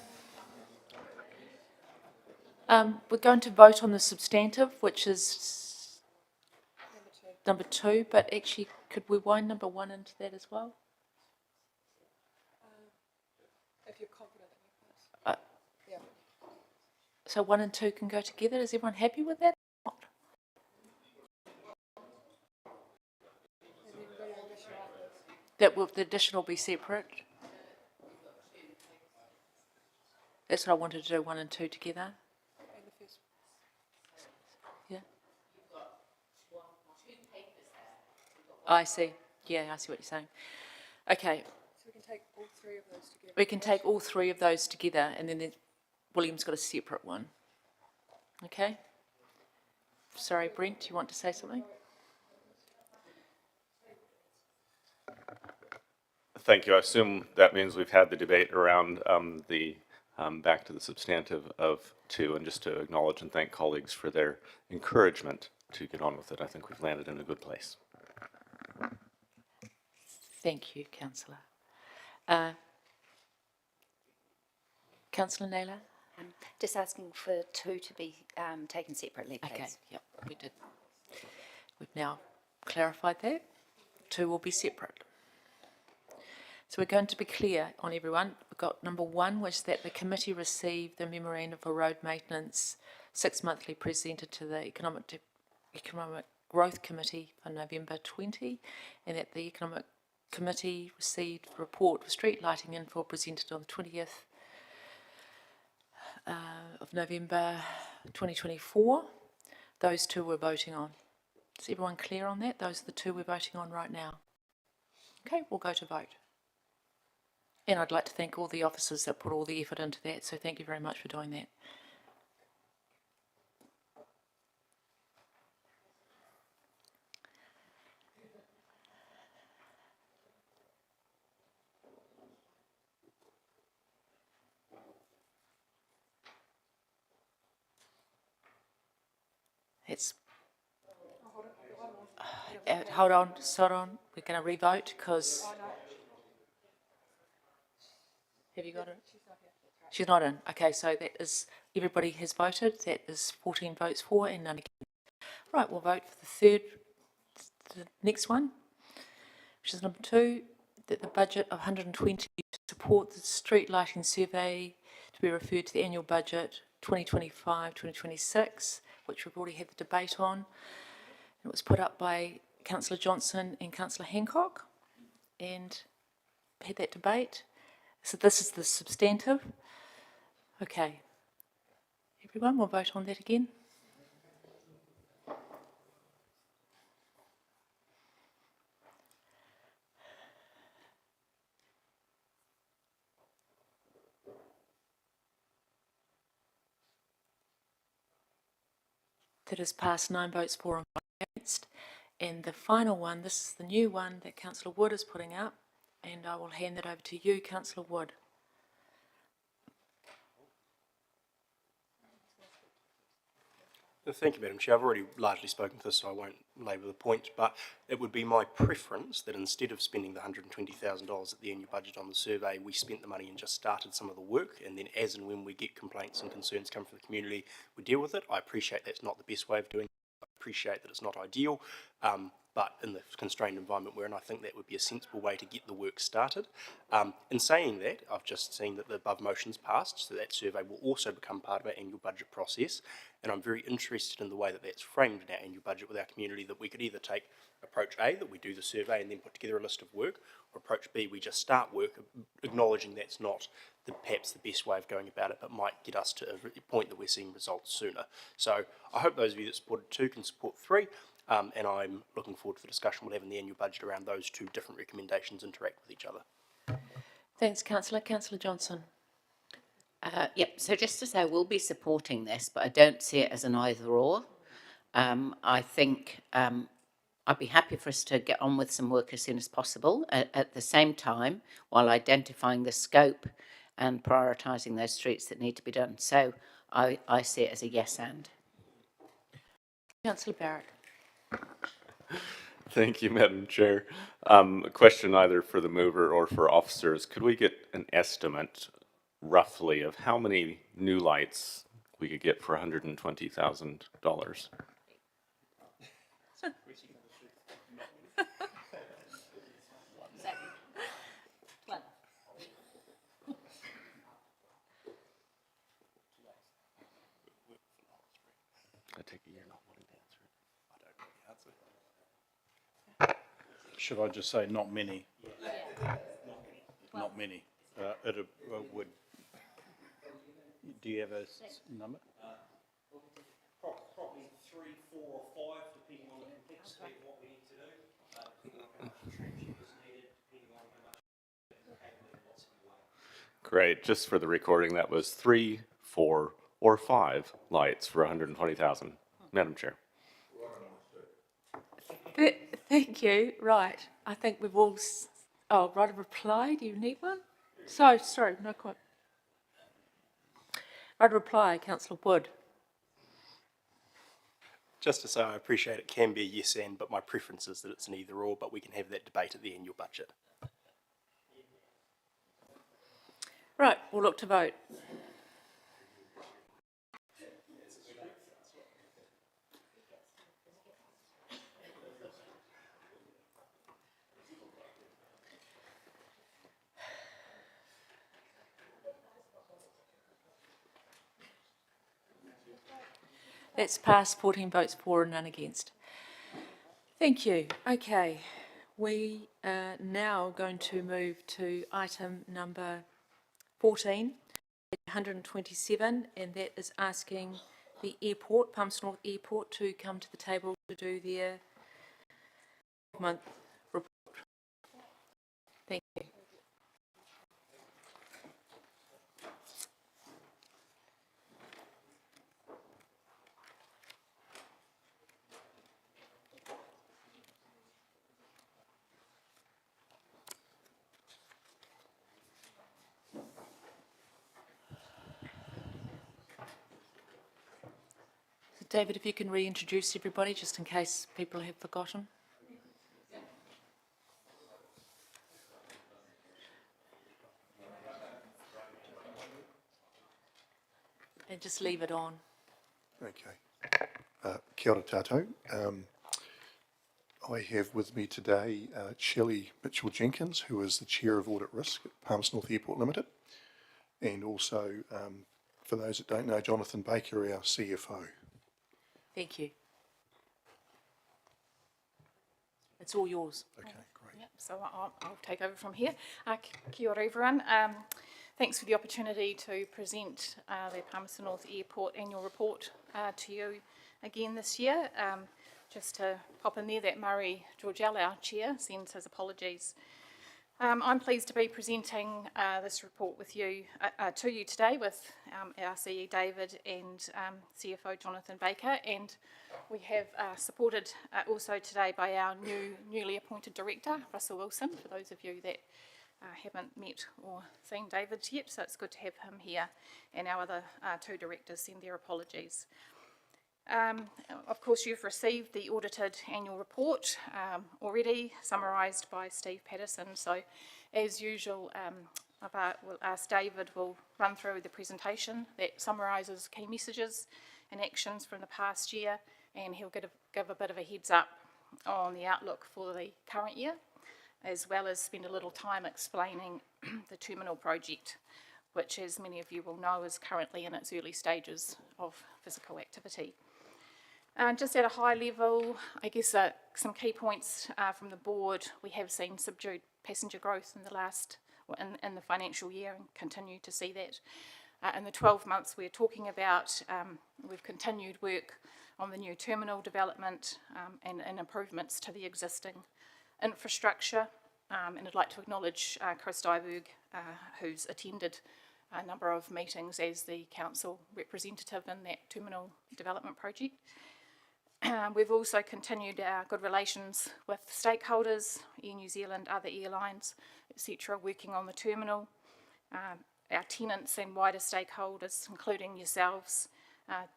We're going to vote on the substantive, which is number two, but actually, could we wind number one into that as well? If you're confident in your pass. Yeah. So 1 and 2 can go together. Is everyone happy with that? And then go to additional others. That will, the addition will be separate. That's what I wanted to do, 1 and 2 together. And the first. Yeah. I see. Yeah, I see what you're saying. Okay, So we can take all three of those together. we can take all three of those together, and then William's got a separate one. Okay? Sorry, Brent, do you want to say something? Thank you. I assume that means we've had the debate around the back to the substantive of 2, and just to acknowledge and thank colleagues for their encouragement to get on with it. I think we've landed in a good place. Thank you, Councillor. Councillor Naylor? Just asking for 2 to be taken separately, please. Okay, yep, we did. We've now clarified that. 2 will be separate. So we're going to be clear on everyone. We've got number 1 was that the committee received the memorandum for road maintenance 6 monthly presented to the Economic Growth Committee on November 20, and that the Economic Committee received a report for street lighting info presented on the 20th of November 2024. Those 2 we're voting on. Is everyone clear on that? Those are the 2 we're voting on right now. Okay, we'll go to vote. And I'd like to thank all the officers that put all the effort into that, so thank you very much for doing that. It's hold on, we're going to re-vote because have you got it? She's not in. Okay, so that is, everybody has voted. That is 14 votes for and none against. Right, we'll vote for the next one, which is number 2, that the budget of 120 to support the street lighting survey to be referred to the annual budget 2025-2026, which we've already had the debate on. It was put up by Councillor Johnson and Councillor Hancock, and had that debate. So this is the substantive. Okay. Everyone, we'll vote on that again. That has passed 9 votes for and 1 against. And the final one, this is the new one that Councillor Wood is putting up, and I will hand that over to you, Councillor Wood. Thank you, Madam Chair. I've already largely spoken to this, so I won't labour the point, but it would be my preference that instead of spending the $120,000 at the annual budget on the survey, we spent the money and just started some of the work, and then as and when we get complaints and concerns come from the community, we deal with it. I appreciate that's not the best way of doing it. I appreciate that it's not ideal, but in the constrained environment we're in, I think that would be a sensible way to get the work started. In saying that, I've just seen that the above motion's passed, so that survey will also become part of our annual budget process, and I'm very interested in the way that that's framed in our annual budget with our community, that we could either take approach A, that we do the survey and then put together a list of work, or approach B, we just start work, acknowledging that's not perhaps the best way of going about it, but might get us to a point that we're seeing results sooner. So I hope those of you that supported 2 can support 3. and I'm looking forward to the discussion we'll have in the annual budget around those two different recommendations interact with each other. Thanks, Councillor. Councillor Johnson. Yep, so just to say, we'll be supporting this, but I don't see it as an either or. I think I'd be happy for us to get on with some work as soon as possible, at the same time, while identifying the scope and prioritising those streets that need to be done. So I see it as a yes and. Councillor Barrett. Thank you, Madam Chair. A question either for the mover or for officers. Could we get an estimate, roughly, of how many new lights we could get for $120,000? I take a year not wanting to answer it. Should I just say not many? Not many. It would. Do you have a number? Probably 3, 4 or 5, depending on the complexity of what we need to do. Great. Just for the recording, that was 3, 4, or 5 lights for $120,000. Madam Chair. Thank you. Right. I think we've all... right of reply. Do you need one? Sorry, no quite. Right of reply, Councillor Wood. Just to say, I appreciate it can be a yes and, but my preference is that it's an either or, but we can have that debate at the annual budget. Right, we'll look to vote. That's passed, 14 votes for and none against. Thank you. Okay, we are now going to move to item number 14, 127, and that is asking the airport, Palmerston North Airport, to come to the table to do their month report. Thank you. David, if you can reintroduce everybody, just in case people have forgotten. And just leave it on. Okay. Kia ora tātou. I have with me today Shelley Mitchell-Jenkins, who is the Chair of Audit Risk at Palmerston North Airport Limited, and also, for those that don't know, Jonathan Baker, our CFO. Thank you. It's all yours. Okay, great. Yep, so I'll take over from here. Kia ora everyone. Thanks for the opportunity to present the Palmerston North Airport annual report to you again this year. Just to pop in there that Murray Georgell, our chair, sends his apologies. I'm pleased to be presenting this report with you to you today with our CE David and CFO Jonathan Baker, and we have supported also today by our newly appointed director Russell Wilson, for those of you that haven't met or seen David yet, so it's good to have him here, and our other two directors send their apologies. Of course, you've received the audited annual report already, summarised by Steve Patterson. So, as usual, we'll ask David will run through the presentation that summarises key messages and actions from the past year, and he'll give a bit of a heads up on the outlook for the current year, as well as spend a little time explaining the terminal project, which, as many of you will know, is currently in its early stages of physical activity. Just at a high level, I guess some key points from the board. We have seen subdued passenger growth in the financial year and continue to see that. In the 12 months we're talking about, we've continued work on the new terminal development and improvements to the existing infrastructure. And I'd like to acknowledge Chris Dyberg, who's attended a number of meetings as the council representative in that terminal development project. We've also continued our good relations with stakeholders, Air New Zealand, other airlines, etc., working on the terminal. Our tenants and wider stakeholders, including yourselves,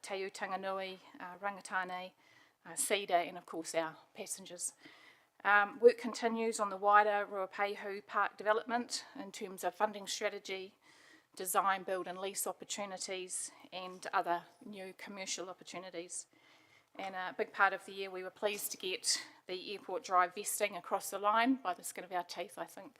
Te Ū Tanganui, Rangatane, CEDA, and of course our passengers. Work continues on the wider Ruapehu Park development in terms of funding strategy, design, build and lease opportunities, and other new commercial opportunities. And a big part of the year we were pleased to get the Airport Drive vesting across the line by the skin of our teeth, I think,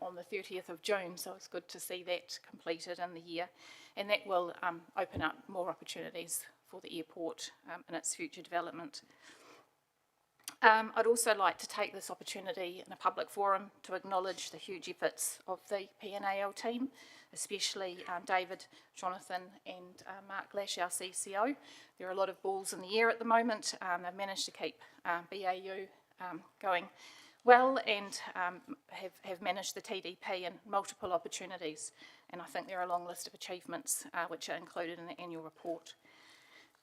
on the 30th of June, so it's good to see that completed in the year. And that will open up more opportunities for the airport in its future development. I'd also like to take this opportunity in a public forum to acknowledge the huge efforts of the PNAL team, especially David, Jonathan and Mark Lash, our CCO. There are a lot of balls in the air at the moment. They've managed to keep BAU going well and have managed the TDP in multiple opportunities. And I think there are a long list of achievements which are included in the annual report.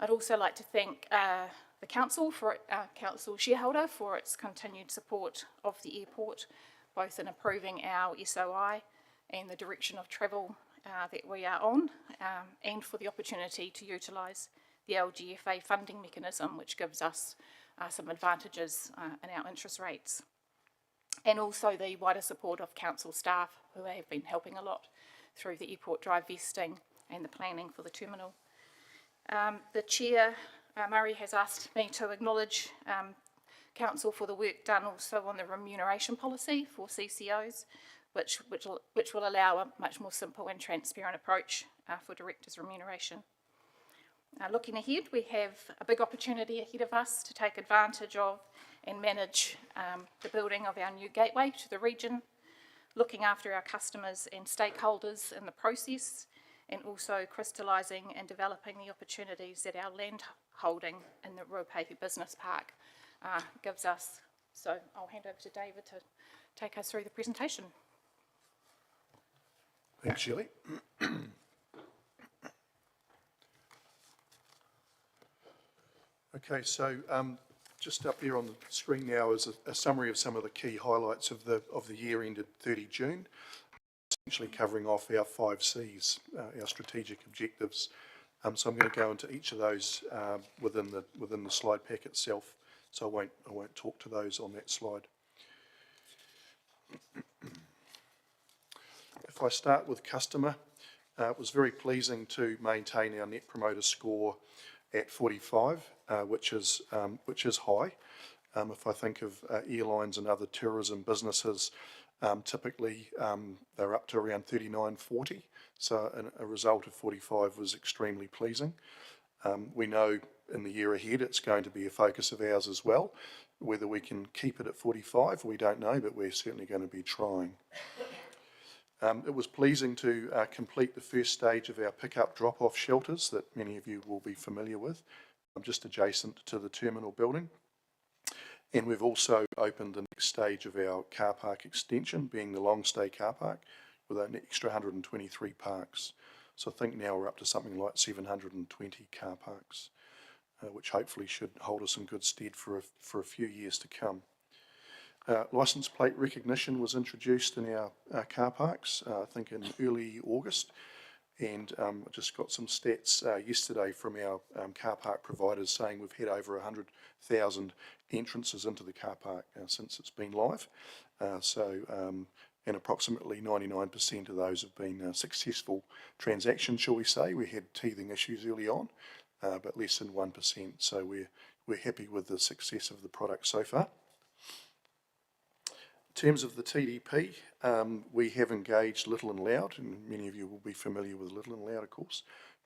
I'd also like to thank the council, council shareholder, for its continued support of the airport, both in improving our SOI and the direction of travel that we are on, and for the opportunity to utilise the LGFA funding mechanism, which gives us some advantages in our interest rates. And also the wider support of council staff who have been helping a lot through the Airport Drive vesting and the planning for the terminal. The Chair, Murray, has asked me to acknowledge Council for the work done also on the remuneration policy for CCOs, which will allow a much more simple and transparent approach for directors' remuneration. Looking ahead, we have a big opportunity ahead of us to take advantage of and manage the building of our new gateway to the region, looking after our customers and stakeholders in the process, and also crystallising and developing the opportunities that our land holding in the Ruapehu Business Park gives us. So I'll hand over to David to take us through the presentation. Thanks, Shelley. Okay, so just up here on the screen now is a summary of some of the key highlights of the year ended 30 June, essentially covering off our 5 Cs, our strategic objectives. So I'm going to go into each of those within the slide pack itself. So I won't talk to those on that slide. If I start with customer, it was very pleasing to maintain our Net Promoter Score at 45, which is high. If I think of airlines and other tourism businesses, typically they're up to around 39, 40. So a result of 45 was extremely pleasing. We know in the year ahead it's going to be a focus of ours as well. Whether we can keep it at 45, we don't know, but we're certainly going to be trying. It was pleasing to complete the first stage of our pick-up drop-off shelters that many of you will be familiar with, just adjacent to the terminal building. And we've also opened the next stage of our car park extension, being the long stay car park, with an extra 123 parks. So I think now we're up to something like 720 car parks, which hopefully should hold us in good stead for a few years to come. Licence plate recognition was introduced in our car parks, I think in early August, and I just got some stats yesterday from our car park providers saying we've had over 100,000 entrances into the car park since it's been live. And approximately 99% of those have been successful transactions, shall we say. We had teething issues early on, but less than 1%, so we're happy with the success of the product so far. In terms of the TDP, we have engaged Little and Loud, and many of you will be familiar with Little and Loud, of course,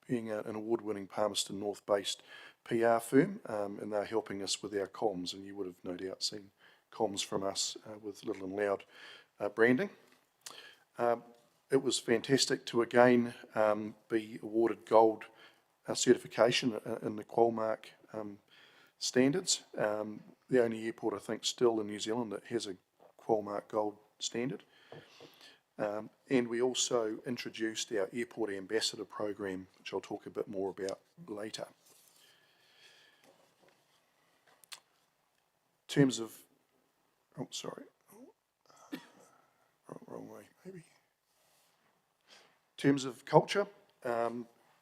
being an award-winning Palmerston North-based PR firm, and they're helping us with our comms, and you would have no doubt seen comms from us with Little and Loud branding. It was fantastic to again be awarded gold certification in the Qualmark standards. The only airport, I think, still in New Zealand that has a Qualmark Gold standard. And we also introduced our Airport Ambassador program, which I'll talk a bit more about later. In terms of, oh, sorry, wrong way, maybe. In terms of culture,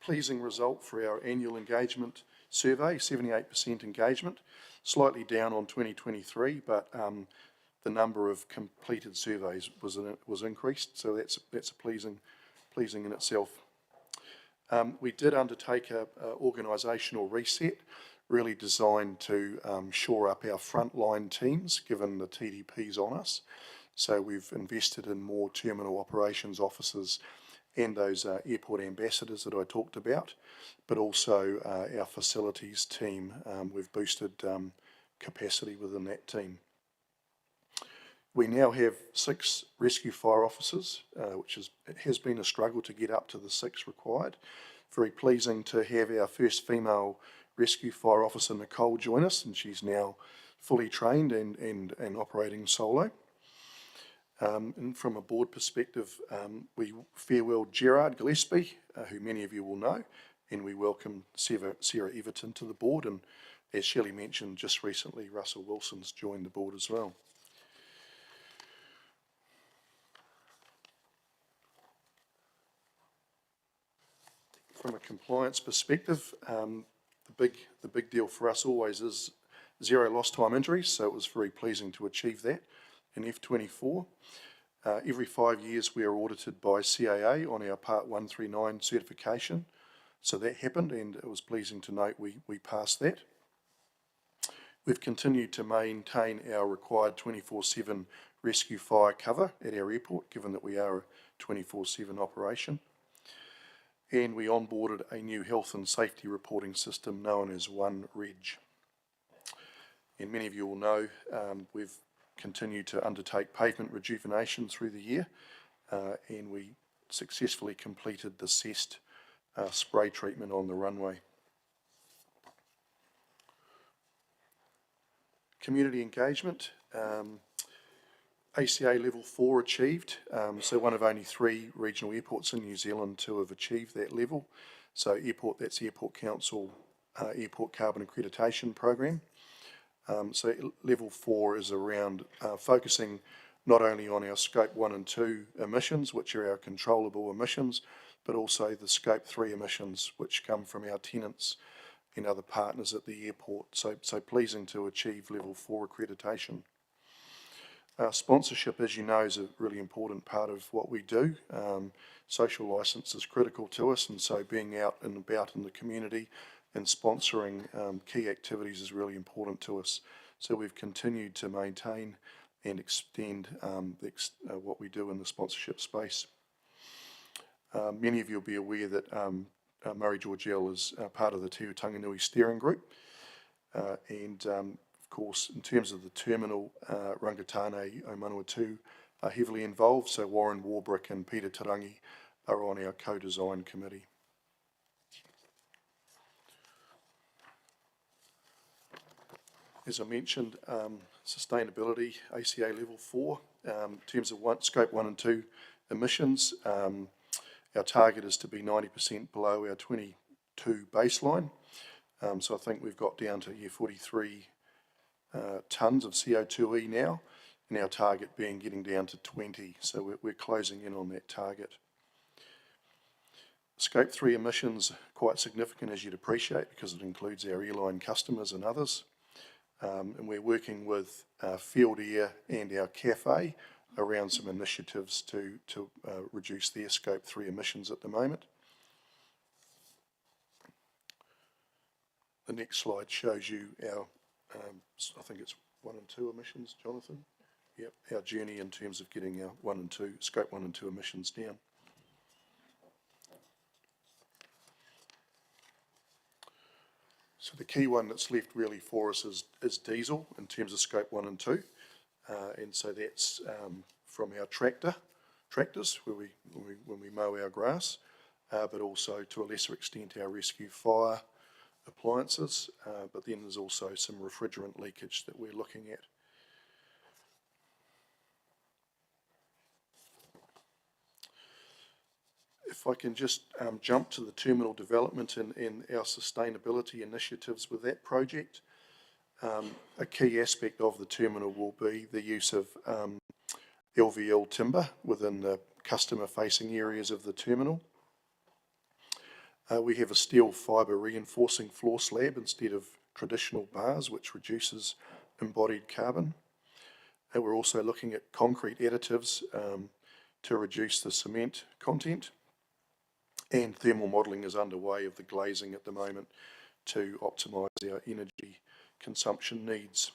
pleasing result for our annual engagement survey, 78% engagement, slightly down on 2023, but the number of completed surveys was increased, so that's a pleasing in itself. We did undertake a organisational reset, really designed to shore up our frontline teams, given the TDPs on us. So we've invested in more terminal operations officers and those airport ambassadors that I talked about, but also our facilities team. We've boosted capacity within that team. We now have 6 rescue fire officers, it has been a struggle to get up to the 6 required. Very pleasing to have our first female rescue fire officer, Nicole, join us, and she's now fully trained and operating solo. And from a board perspective, we farewelled Gerard Gillespie, who many of you will know, and we welcome Sarah Everton to the board, and as Shelley mentioned just recently, Russell Wilson's joined the board as well. From a compliance perspective, the big deal for us always is 0 lost time injuries, so it was very pleasing to achieve that in F24. Every 5 years we are audited by CAA on our Part 139 certification, so that happened and it was pleasing to note we passed that. We've continued to maintain our required 24/7 rescue fire cover at our airport, given that we are a 24/7 operation. And we onboarded a new health and safety reporting system known as OneReg. And many of you will know we've continued to undertake pavement rejuvenation through the year, and we successfully completed the CEST spray treatment on the runway. Community engagement. ACA level 4 achieved, so one of only 3 regional airports in New Zealand to have achieved that level. So that's Airport Council Airport Carbon Accreditation Program. So level 4 is around focusing not only on our scope 1 and 2 emissions, which are our controllable emissions, but also the scope 3 emissions, which come from our tenants and other partners at the airport. So pleasing to achieve level 4 accreditation. Sponsorship, as you know, is a really important part of what we do. Social licence is critical to us, and so being out and about in the community and sponsoring key activities is really important to us. So we've continued to maintain and extend what we do in the sponsorship space. Many of you will be aware that Murray Georgiel is part of the Te Utanganui Steering Group, and of course, in terms of the terminal, Rangatane o Manawatu are heavily involved, so Warren Warbrick and Peter Tarangi are on our co-design committee. As I mentioned, sustainability, ACA level 4, in terms of scope 1 and 2 emissions, our target is to be 90% below our 22 baseline. So I think we've got down to 43 tonnes of CO2e now, and our target being getting down to 20, so we're closing in on that target. Scope 3 emissions quite significant, as you'd appreciate, because it includes our airline customers and others, and we're working with Field Air and our cafe around some initiatives to reduce their scope 3 emissions at the moment. The next slide shows you our I think it's 1 and 2 emissions, Jonathan. Yep, our journey in terms of getting our scope 1 and 2 emissions down. So the key one that's left really for us is diesel in terms of scope 1 and 2, and so that's from our tractors when we mow our grass, but also to a lesser extent our rescue fire appliances, but then there's also some refrigerant leakage that we're looking at. If I can just jump to the terminal development and our sustainability initiatives with that project. A key aspect of the terminal will be the use of LVL timber within the customer-facing areas of the terminal. We have a steel fibre reinforcing floor slab instead of traditional bars, which reduces embodied carbon. And we're also looking at concrete additives to reduce the cement content. And thermal modelling is underway of the glazing at the moment to optimise our energy consumption needs.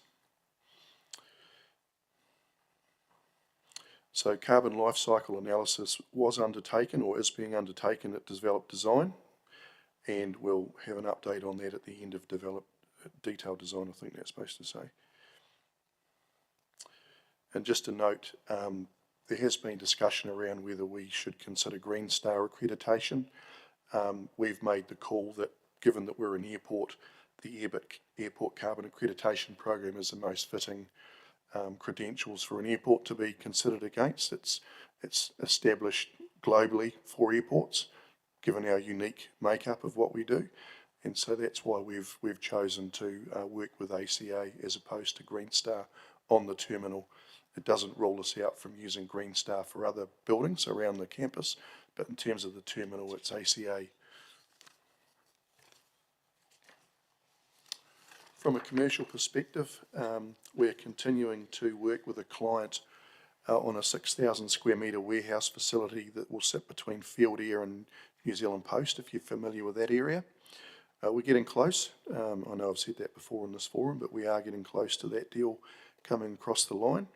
So carbon life cycle analysis was undertaken or is being undertaken at Develop Design, and we'll have an update on that at the end of detailed design, I think that's supposed to say. And just a note, there has been discussion around whether we should consider Green Star accreditation. We've made the call that given that we're an airport, the AirBIC Airport Carbon Accreditation Program is the most fitting credentials for an airport to be considered against. It's established globally for airports, given our unique makeup of what we do. And so that's why we've chosen to work with ACA as opposed to Green Star on the terminal. It doesn't rule us out from using Green Star for other buildings around the campus, but in terms of the terminal, it's ACA. From a commercial perspective, we're continuing to work with a client on a 6,000 square metre warehouse facility that will sit between Field Air and New Zealand Post, if you're familiar with that area. We're getting close. I know I've said that before in this forum, but we are getting close to that deal coming across the line.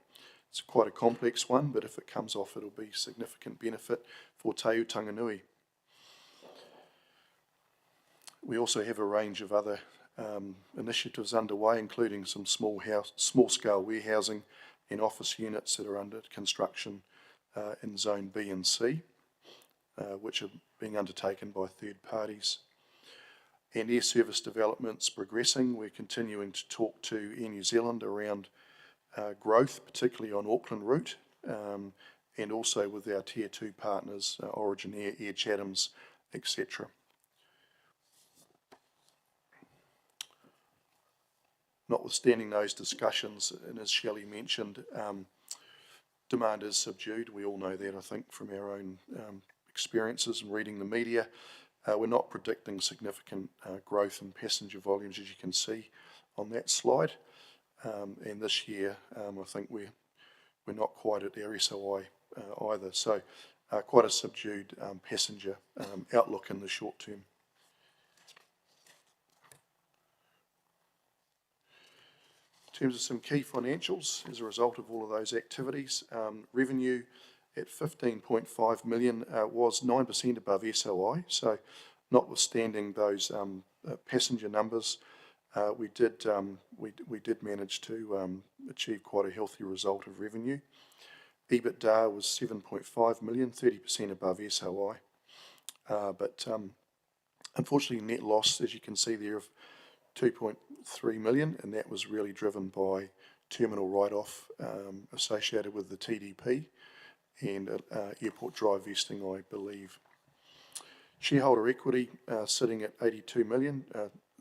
It's quite a complex one, but if it comes off, it'll be significant benefit for Te Au Tanganui. We also have a range of other initiatives underway, including some small-scale warehousing and office units that are under construction in Zone B and C, which are being undertaken by third parties. And air service development's progressing. We're continuing to talk to Air New Zealand around growth, particularly on Auckland route, and also with our Tier 2 partners, Origin Air, Air Chathams, etc. Notwithstanding those discussions, and as Shelley mentioned, demand is subdued. We all know that, I think, from our own experiences and reading the media. We're not predicting significant growth in passenger volumes, as you can see on that slide. And this year, I think we're not quite at our SOI either. So quite a subdued passenger outlook in the short term. In terms of some key financials, as a result of all of those activities, revenue at 15.5 million was 9% above SOI. So notwithstanding those passenger numbers, we did manage to achieve quite a healthy result of revenue. EBITDA was 7.5 million, 30% above SOI. But unfortunately, net loss, as you can see there, of 2.3 million, and that was really driven by terminal write-off associated with the TDP and airport drive vesting, I believe. Shareholder equity sitting at 82 million,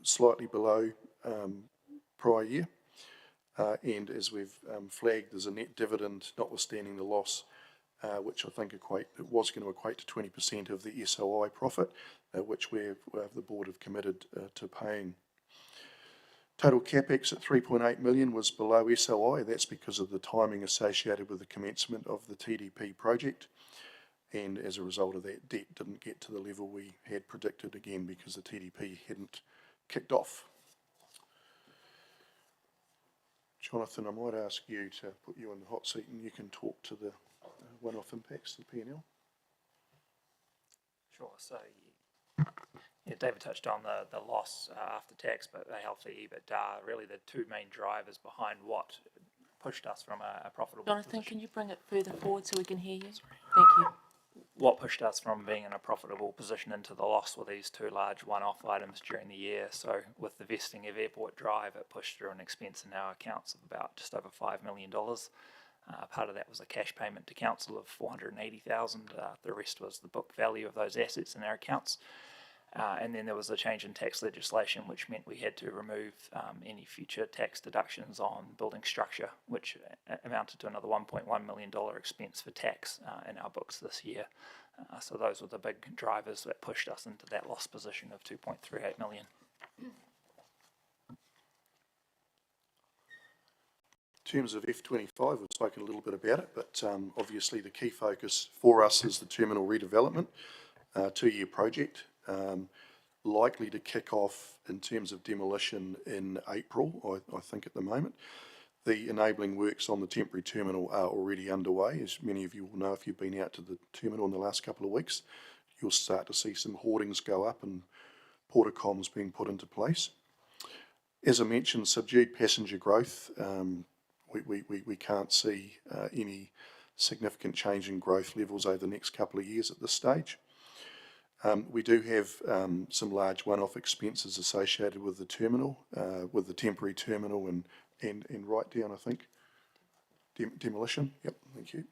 slightly below prior year. And as we've flagged, there's a net dividend, notwithstanding the loss, which I think was going to equate to 20% of the SOI profit, which the board have committed to paying. Total capex at 3.8 million was below SOI. That's because of the timing associated with the commencement of the TDP project. And as a result of that, debt didn't get to the level we had predicted, again, because the TDP hadn't kicked off. Jonathan, I might ask you to put you in the hot seat and you can talk to the one-off impacts to the P&L. Sure. So, yeah, David touched on the loss after tax, but the healthy EBITDA, really the two main drivers behind what pushed us from a profitable Jonathan, position. can you bring it further forward so we can hear you? Thank you. what pushed us from being in a profitable position into the loss were these two large one-off items during the year. So with the vesting of Airport Drive, it pushed through an expense in our accounts of about just over $5 million. Part of that was a cash payment to council of $480,000. The rest was the book value of those assets in our accounts. And then there was a change in tax legislation, which meant we had to remove any future tax deductions on building structure, which amounted to another $1.1 million expense for tax in our books this year. So those were the big drivers that pushed us into that loss position of $2.38 million. In terms of F25, we've spoken a little bit about it, but obviously the key focus for us is the terminal redevelopment, 2-year project, likely to kick off in terms of demolition in April, I think at the moment. The enabling works on the temporary terminal are already underway. As many of you will know if you've been out to the terminal in the last couple of weeks, you'll start to see some hoardings go up and portacoms being put into place. As I mentioned, subdued passenger growth. We can't see any significant change in growth levels over the next couple of years at this stage. We do have some large one-off expenses associated with the terminal, with the temporary terminal and write down, I think, demolition. Yep, thank you.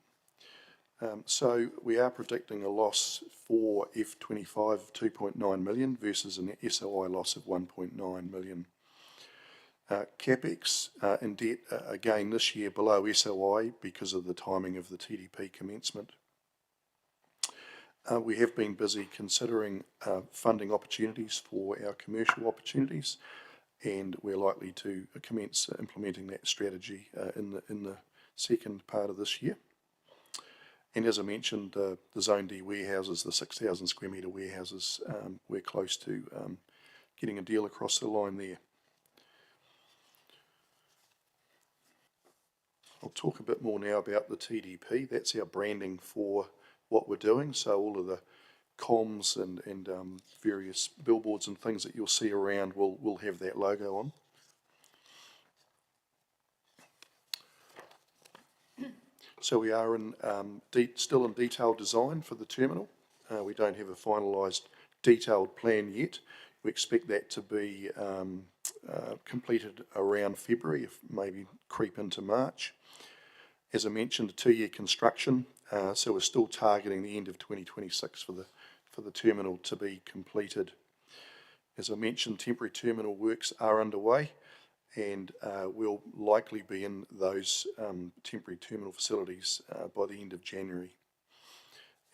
So we are predicting a loss for F25 of 2.9 million versus an SOI loss of 1.9 million. CapEx and debt again this year below SOI because of the timing of the TDP commencement. We have been busy considering funding opportunities for our commercial opportunities, and we're likely to commence implementing that strategy in the second part of this year. And as I mentioned, the Zone D warehouses, the 6,000 square metre warehouses, we're close to getting a deal across the line there. I'll talk a bit more now about the TDP. That's our branding for what we're doing. So all of the comms and various billboards and things that you'll see around will have that logo on. So we are in still in detailed design for the terminal. We don't have a finalised detailed plan yet. We expect that to be completed around February, if maybe creep into March. As I mentioned, a 2-year construction, so we're still targeting the end of 2026 for the terminal to be completed. As I mentioned, temporary terminal works are underway, and we'll likely be in those temporary terminal facilities by the end of January.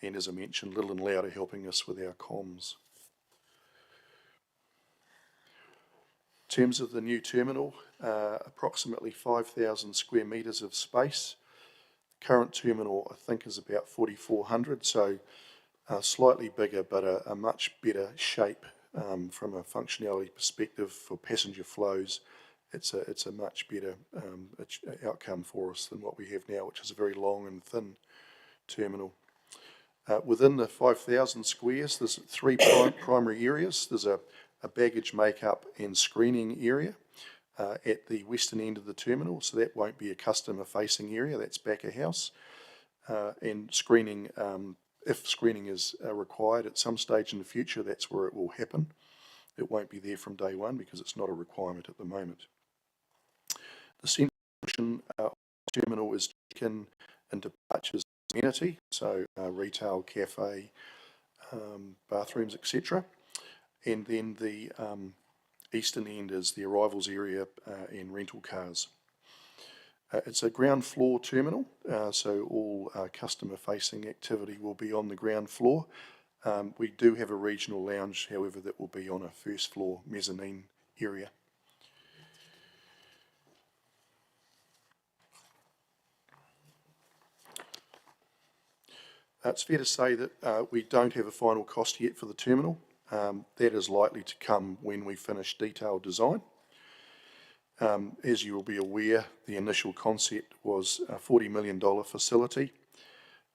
And as I mentioned, Little and Loud are helping us with our comms. In terms of the new terminal, approximately 5,000 square metres of space. Current terminal, I think, is about 4,400, so slightly bigger, but a much better shape from a functionality perspective for passenger flows. It's a much better outcome for us than what we have now, which is a very long and thin terminal. Within the 5,000 squares, there's 3 primary areas. There's a baggage make-up and screening area at the western end of the terminal, so that won't be a customer-facing area, that's back of house. And screening, if screening is required at some stage in the future, that's where it will happen. It won't be there from day one because it's not a requirement at the moment. The central portion of the terminal is check-in and departures amenity, so retail, cafe, bathrooms, etc. And then the eastern end is the arrivals area and rental cars. It's a ground floor terminal, so all customer-facing activity will be on the ground floor. We do have a regional lounge, however, that will be on a first floor mezzanine area. It's fair to say that we don't have a final cost yet for the terminal. That is likely to come when we finish detailed design. As you will be aware, the initial concept was a $40 million facility,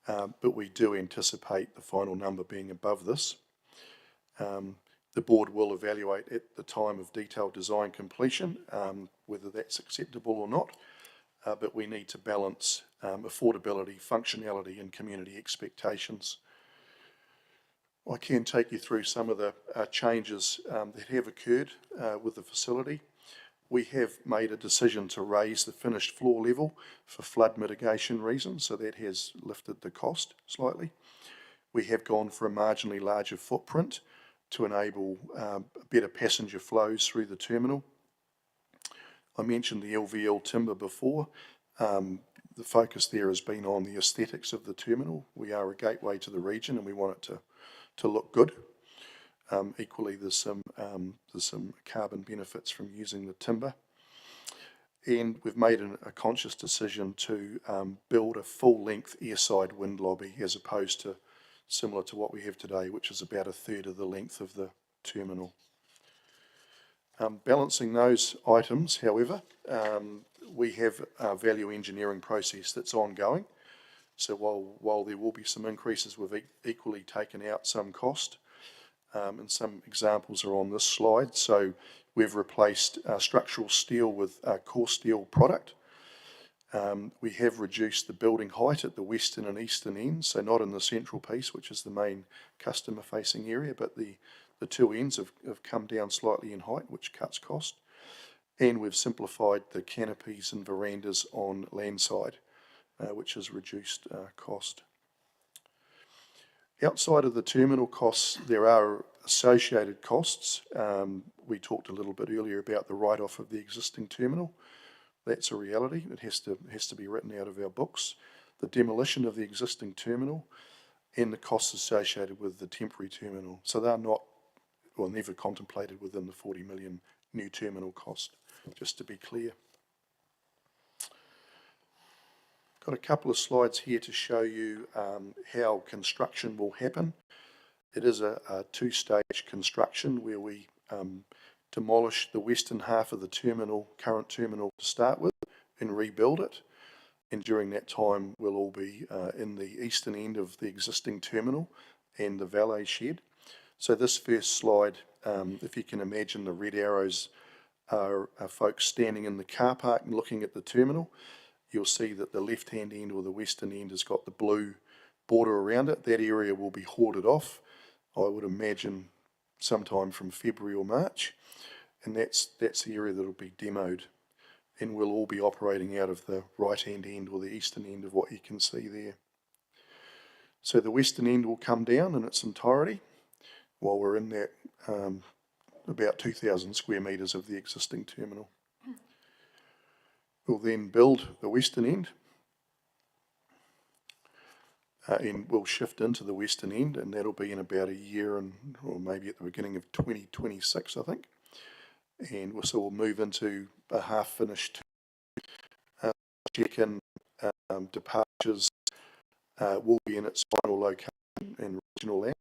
but we do anticipate the final number being above this. The board will evaluate at the time of detailed design completion whether that's acceptable or not, but we need to balance affordability, functionality and community expectations. I can take you through some of the changes that have occurred with the facility. We have made a decision to raise the finished floor level for flood mitigation reasons, so that has lifted the cost slightly. We have gone for a marginally larger footprint to enable better passenger flows through the terminal. I mentioned the LVL timber before. The focus there has been on the aesthetics of the terminal. We are a gateway to the region and we want it to look good. Equally, there's some carbon benefits from using the timber. And we've made a conscious decision to build a full-length airside wind lobby as opposed to similar to what we have today, which is about a third of the length of the terminal. Balancing those items, however, we have a value engineering process that's ongoing. So while there will be some increases, we've equally taken out some cost. And some examples are on this slide. So we've replaced structural steel with core steel product. We have reduced the building height at the western and eastern ends, so not in the central piece, which is the main customer-facing area, but the two ends have come down slightly in height, which cuts cost. And we've simplified the canopies and verandas on landside, which has reduced cost. Outside of the terminal costs, there are associated costs. We talked a little bit earlier about the write-off of the existing terminal. That's a reality. It has to be written out of our books. The demolition of the existing terminal and the costs associated with the temporary terminal. So they're not, or never contemplated within the 40 million new terminal cost, just to be clear. Got a couple of slides here to show you how construction will happen. It is a two-stage construction where we demolish the western half of the terminal, current terminal to start with, and rebuild it. And during that time, we'll all be in the eastern end of the existing terminal and the valet shed. So this first slide, if you can imagine, the red arrows are folks standing in the car park and looking at the terminal. You'll see that the left-hand end or the western end has got the blue border around it. That area will be hoarded off, I would imagine, sometime from February or March. And that's the area that will be demoed. And we'll all be operating out of the right-hand end or the eastern end of what you can see there. So the western end will come down in its entirety while we're in that about 2,000 square metres of the existing terminal. We'll then build the western end and we'll shift into the western end, and that'll be in about a year or maybe at the beginning of 2026, I think. And so we'll move into a half-finished check-in, departures will be in its final location and regional lounge.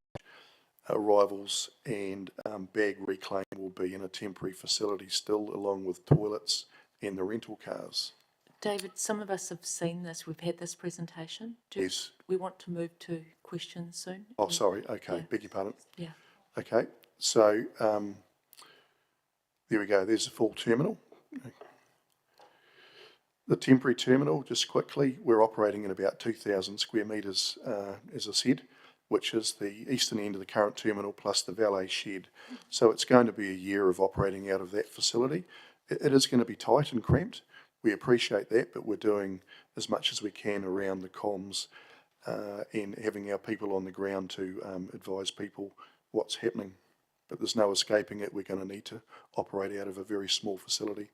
Arrivals and bag reclaim will be in a temporary facility still, along with toilets and the rental cars. David, some of us have seen this. We've had this presentation. Yes. We want to move to questions soon. Oh, sorry. Okay. Yeah. Beg your pardon. Yeah. Okay. So there we go. There's the full terminal. The temporary terminal, just quickly, we're operating in about 2,000 square metres, as I said, which is the eastern end of the current terminal plus the valet shed. So it's going to be a year of operating out of that facility. It is going to be tight and cramped. We appreciate that, but we're doing as much as we can around the comms and having our people on the ground to advise people what's happening. But there's no escaping it. We're going to need to operate out of a very small facility.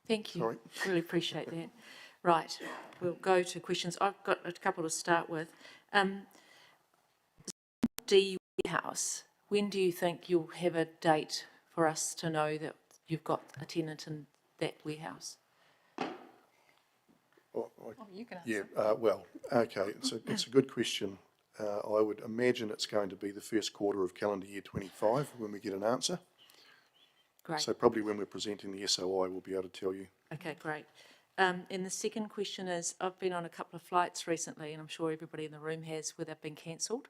Thank you. Sorry. Really appreciate that. Right, we'll go to questions. I've got a couple to start with. D warehouse, when do you think you'll have a date for us to know that you've got a tenant in that warehouse? You can answer. Yeah, well, okay, it's a good question. I would imagine it's going to be the first quarter of calendar year 25 when we get an answer. Great. So probably when we're presenting the SOI, we'll be able to tell you. Okay, great. And the second question is, I've been on a couple of flights recently, and I'm sure everybody in the room has, where they've been cancelled.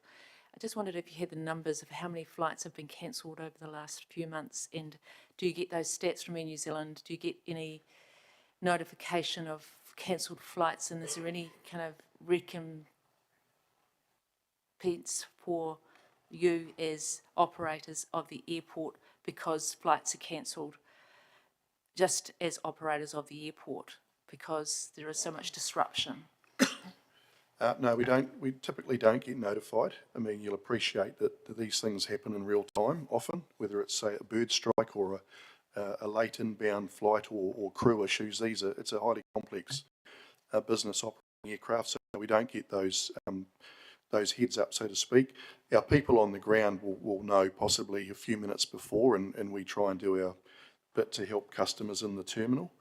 I just wondered if you had the numbers of how many flights have been cancelled over the last few months, and do you get those stats from Air New Zealand? Do you get any notification of cancelled flights, and is there any kind of pence for you as operators of the airport because flights are cancelled, just as operators of the airport, because there is so much disruption? No, we don't. We typically don't get notified. I mean, you'll appreciate that these things happen in real time often, whether it's, say, a bird strike or a late inbound flight or crew issues. It's a highly complex business operating aircraft, so we don't get those heads up, so to speak. Our people on the ground will know possibly a few minutes before, and we try and do our bit to help customers in the terminal.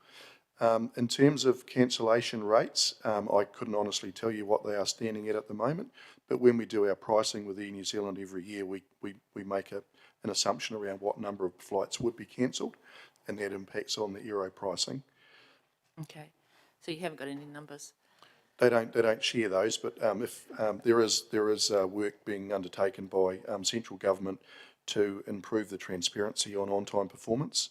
In terms of cancellation rates, I couldn't honestly tell you what they are standing at the moment, but when we do our pricing with Air New Zealand every year, we make an assumption around what number of flights would be cancelled, and that impacts on the aero pricing. Okay, so you haven't got any numbers? They don't share those, but if there is work being undertaken by central government to improve the transparency on-time performance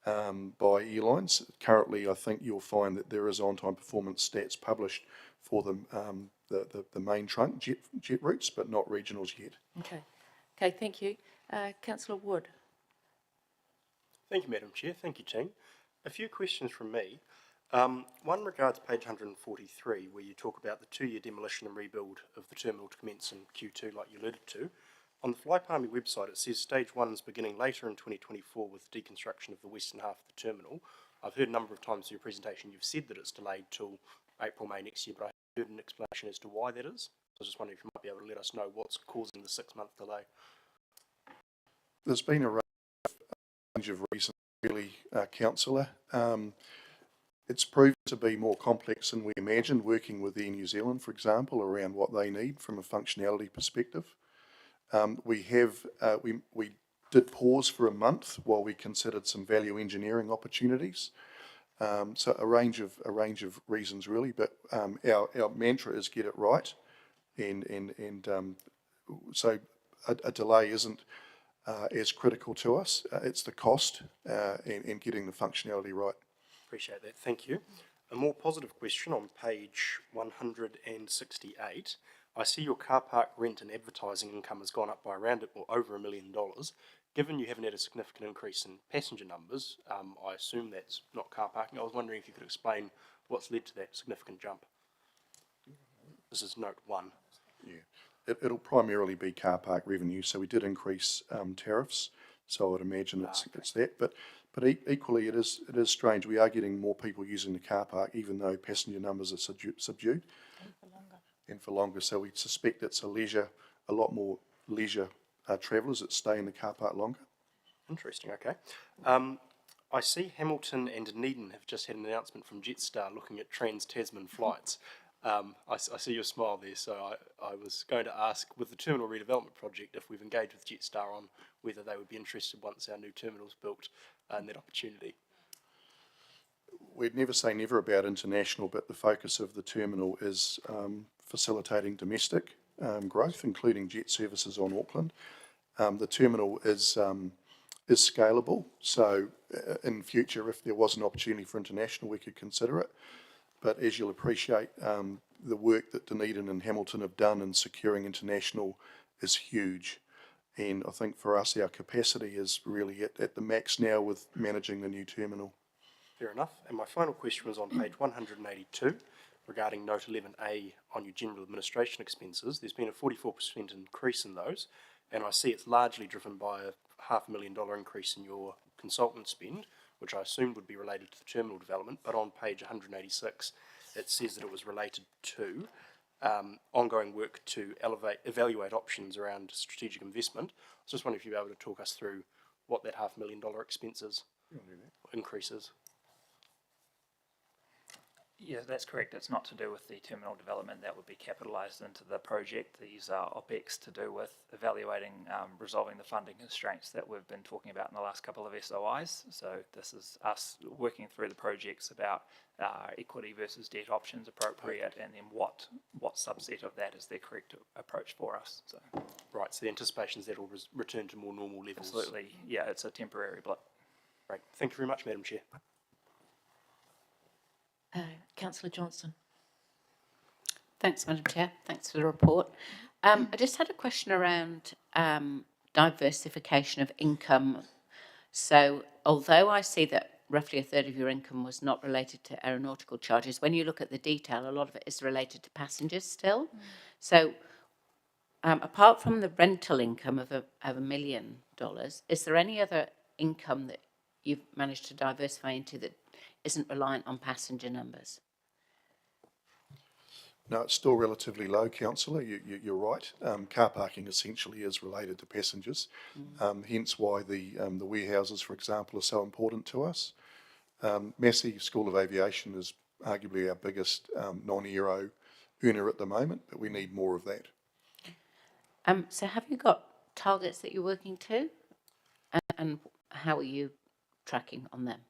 by airlines. Currently, I think you'll find that there is on-time performance stats published for the main trunk jet routes, but not regionals yet. Okay, okay, thank you. Councillor Wood. Thank you, Madam Chair. Thank you, team. A few questions from me. One regards page 143, where you talk about the 2-year demolition and rebuild of the terminal to commence in Q2, like you alluded to. On the Fly Palmy website, it says stage 1 is beginning later in 2024 with the deconstruction of the western half of the terminal. I've heard a number of times through your presentation you've said that it's delayed till April, May next year, but I haven't heard an explanation as to why that is. I was just wondering if you might be able to let us know what's causing the 6-month delay. There's been a range of reasons, really, Councillor. It's proven to be more complex than we imagined, working with Air New Zealand, for example, around what they need from a functionality perspective. We did pause for a month while we considered some value engineering opportunities. So a range of reasons really, but our mantra is get it right, and so a delay isn't as critical to us. It's the cost and getting the functionality right. Appreciate that, thank you. A more positive question on page 168. I see your car park rent and advertising income has gone up by around or over $1 million. Given you haven't had a significant increase in passenger numbers, I assume that's not car parking. I was wondering if you could explain what's led to that significant jump. This is note 1. Yeah, it'll primarily be car park revenue. So we did increase tariffs. So I would imagine it's that. But equally, it is strange. We are getting more people using the car park, even though passenger numbers are subdued. And for longer. So we suspect it's a lot more leisure travellers that stay in the car park longer. Interesting, okay. I see Hamilton and Dunedin have just had an announcement from Jetstar looking at Trans-Tasman flights. I see your smile there, so I was going to ask, with the terminal redevelopment project, if we've engaged with Jetstar on whether they would be interested once our new terminal's built in that opportunity. We'd never say never about international, but the focus of the terminal is facilitating domestic growth, including jet services on Auckland. The terminal is scalable, so in future, if there was an opportunity for international, we could consider it. But as you'll appreciate, the work that Dunedin and Hamilton have done in securing international is huge. And I think for us, our capacity is really at the max now with managing the new terminal. Fair enough. And my final question was on page 182 regarding note 11A on your general administration expenses. There's been a 44% increase in those, and I see it's largely driven by a $500,000 increase in your consultant spend, which I assumed would be related to the terminal development, but on page 186 it says that it was related to ongoing work to evaluate options around strategic investment. I was just wondering if you'd be able to talk us through what that $500,000 expenses increases. Yeah, that's correct. It's not to do with the terminal development. That would be capitalised into the project. These are OPEX to do with evaluating, resolving the funding constraints that we've been talking about in the last couple of SOIs. So this is us working through the projects about equity versus debt options appropriate, and then what subset of that is the correct approach for us. So, right, so the anticipation is that it will return to more normal levels. Absolutely, yeah, it's a temporary blip. Great. Thank you very much, Madam Chair. Councillor Johnston. Thanks, Madam Chair. Thanks for the report. I just had a question around diversification of income. So although I see that roughly a third of your income was not related to aeronautical charges, when you look at the detail, a lot of it is related to passengers still. So apart from the rental income of $1 million, is there any other income that you've managed to diversify into that isn't reliant on passenger numbers? No, it's still relatively low, councillor. You're right. Car parking essentially is related to passengers, hence why the warehouses, for example, are so important to us. Massey School of Aviation is arguably our biggest non-aero earner at the moment, but we need more of that. So have you got targets that you're working to, and how are you tracking on them?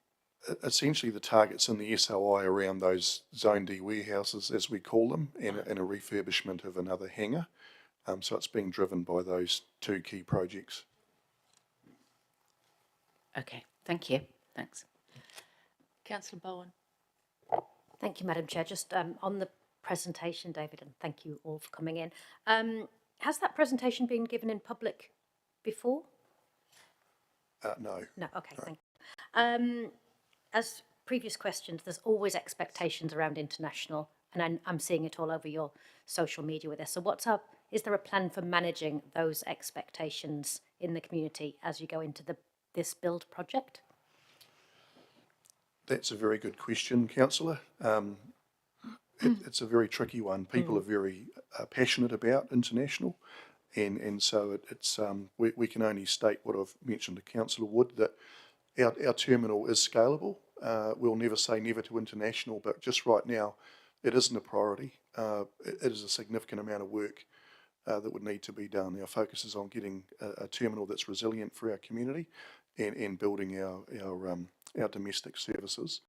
Essentially, the targets in the SOI around those Zone D warehouses, as we call them, and a refurbishment of another hangar. So it's being driven by those two key projects. Okay, thank you. Thanks. Councillor Bowen. Thank you, Madam Chair. Just on the presentation, David, and thank you all for coming in. Has that presentation been given in public before? No. No, okay, thank you. As previous questions, there's always expectations around international, and I'm seeing it all over your social media with this. So is there a plan for managing those expectations in the community as you go into this build project? That's a very good question, councillor. It's a very tricky one. People are very passionate about international, and so we can only state what I've mentioned to Councillor Wood, that our terminal is scalable. We'll never say never to international, but just right now, it isn't a priority. It is a significant amount of work that would need to be done. Our focus is on getting a terminal that's resilient for our community and building our domestic services,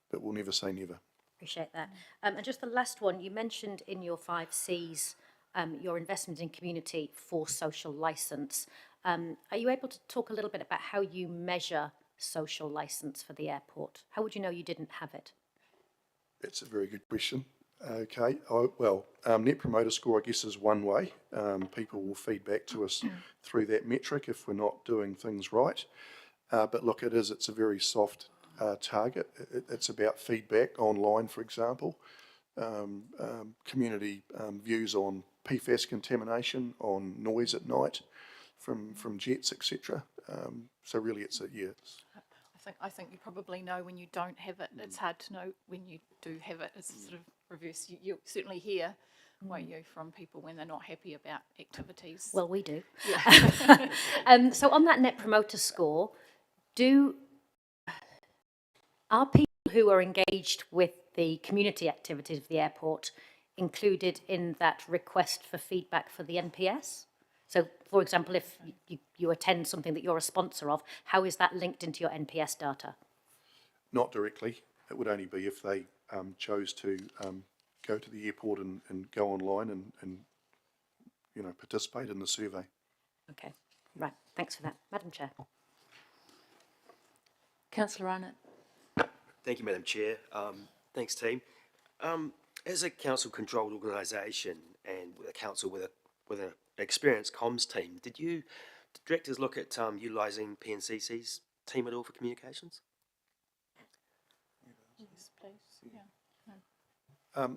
but we'll never say never. Appreciate that. And just the last one, you mentioned in your 5 Cs your investment in community for social licence. Are you able to talk a little bit about how you measure social licence for the airport? How would you know you didn't have it? It's a very good question. Okay, Net Promoter Score, I guess, is one way. People will feed back to us through that metric if we're not doing things right. But look, it's a very soft target. It's about feedback online, for example, community views on PFAS contamination, on noise at night from jets, etc. So really, it's. I think you probably know when you don't have it. It's hard to know when you do have it. It's sort of reverse. You'll certainly hear, won't you, from people when they're not happy about activities. Well, we do. Yeah. So on that Net Promoter Score, are people who are engaged with the community activities of the airport included in that request for feedback for the NPS? So, for example, if you attend something that you're a sponsor of, how is that linked into your NPS data? Not directly. It would only be if they chose to go to the airport and go online and participate in the survey. Okay, right. Thanks for that. Madam Chair. Councillor Arnott. Thank you, Madam Chair. Thanks, team. As a council-controlled organisation and with a council with an experienced comms team, did directors look at utilising PNCC's team at all for communications? Yes, please. Yeah.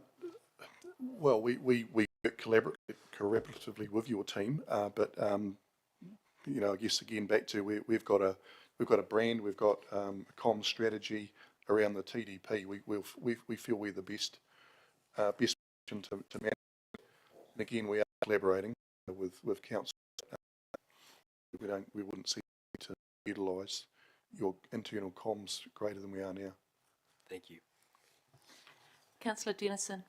Well, we work collaboratively with your team, but I guess again back to we've got a brand, we've got a comms strategy around the TDP. We feel we're the best position to manage. And again, we are collaborating with council. We wouldn't see to utilise your internal comms greater than we are now. Thank you. Councillor Dennison.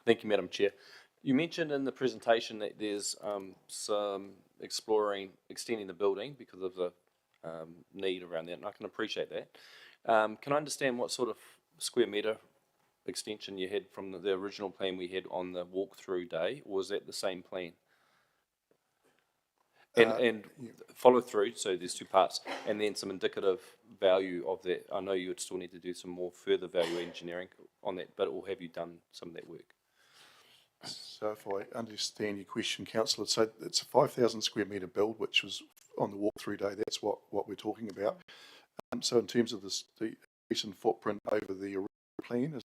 Thank you, Madam Chair. You mentioned in the presentation that there's some extending the building because of the need around that, and I can appreciate that. Can I understand what sort of square metre extension you had from the original plan we had on the walkthrough day, or was that the same plan? And follow through, so there's two parts, and then some indicative value of that. I know you would still need to do some more further value engineering on that, but or have you done some of that work? So if I understand your question, councillor, so it's a 5,000 square metre build, which was on the walkthrough day. That's what we're talking about. So in terms of the increase in footprint over the original plan,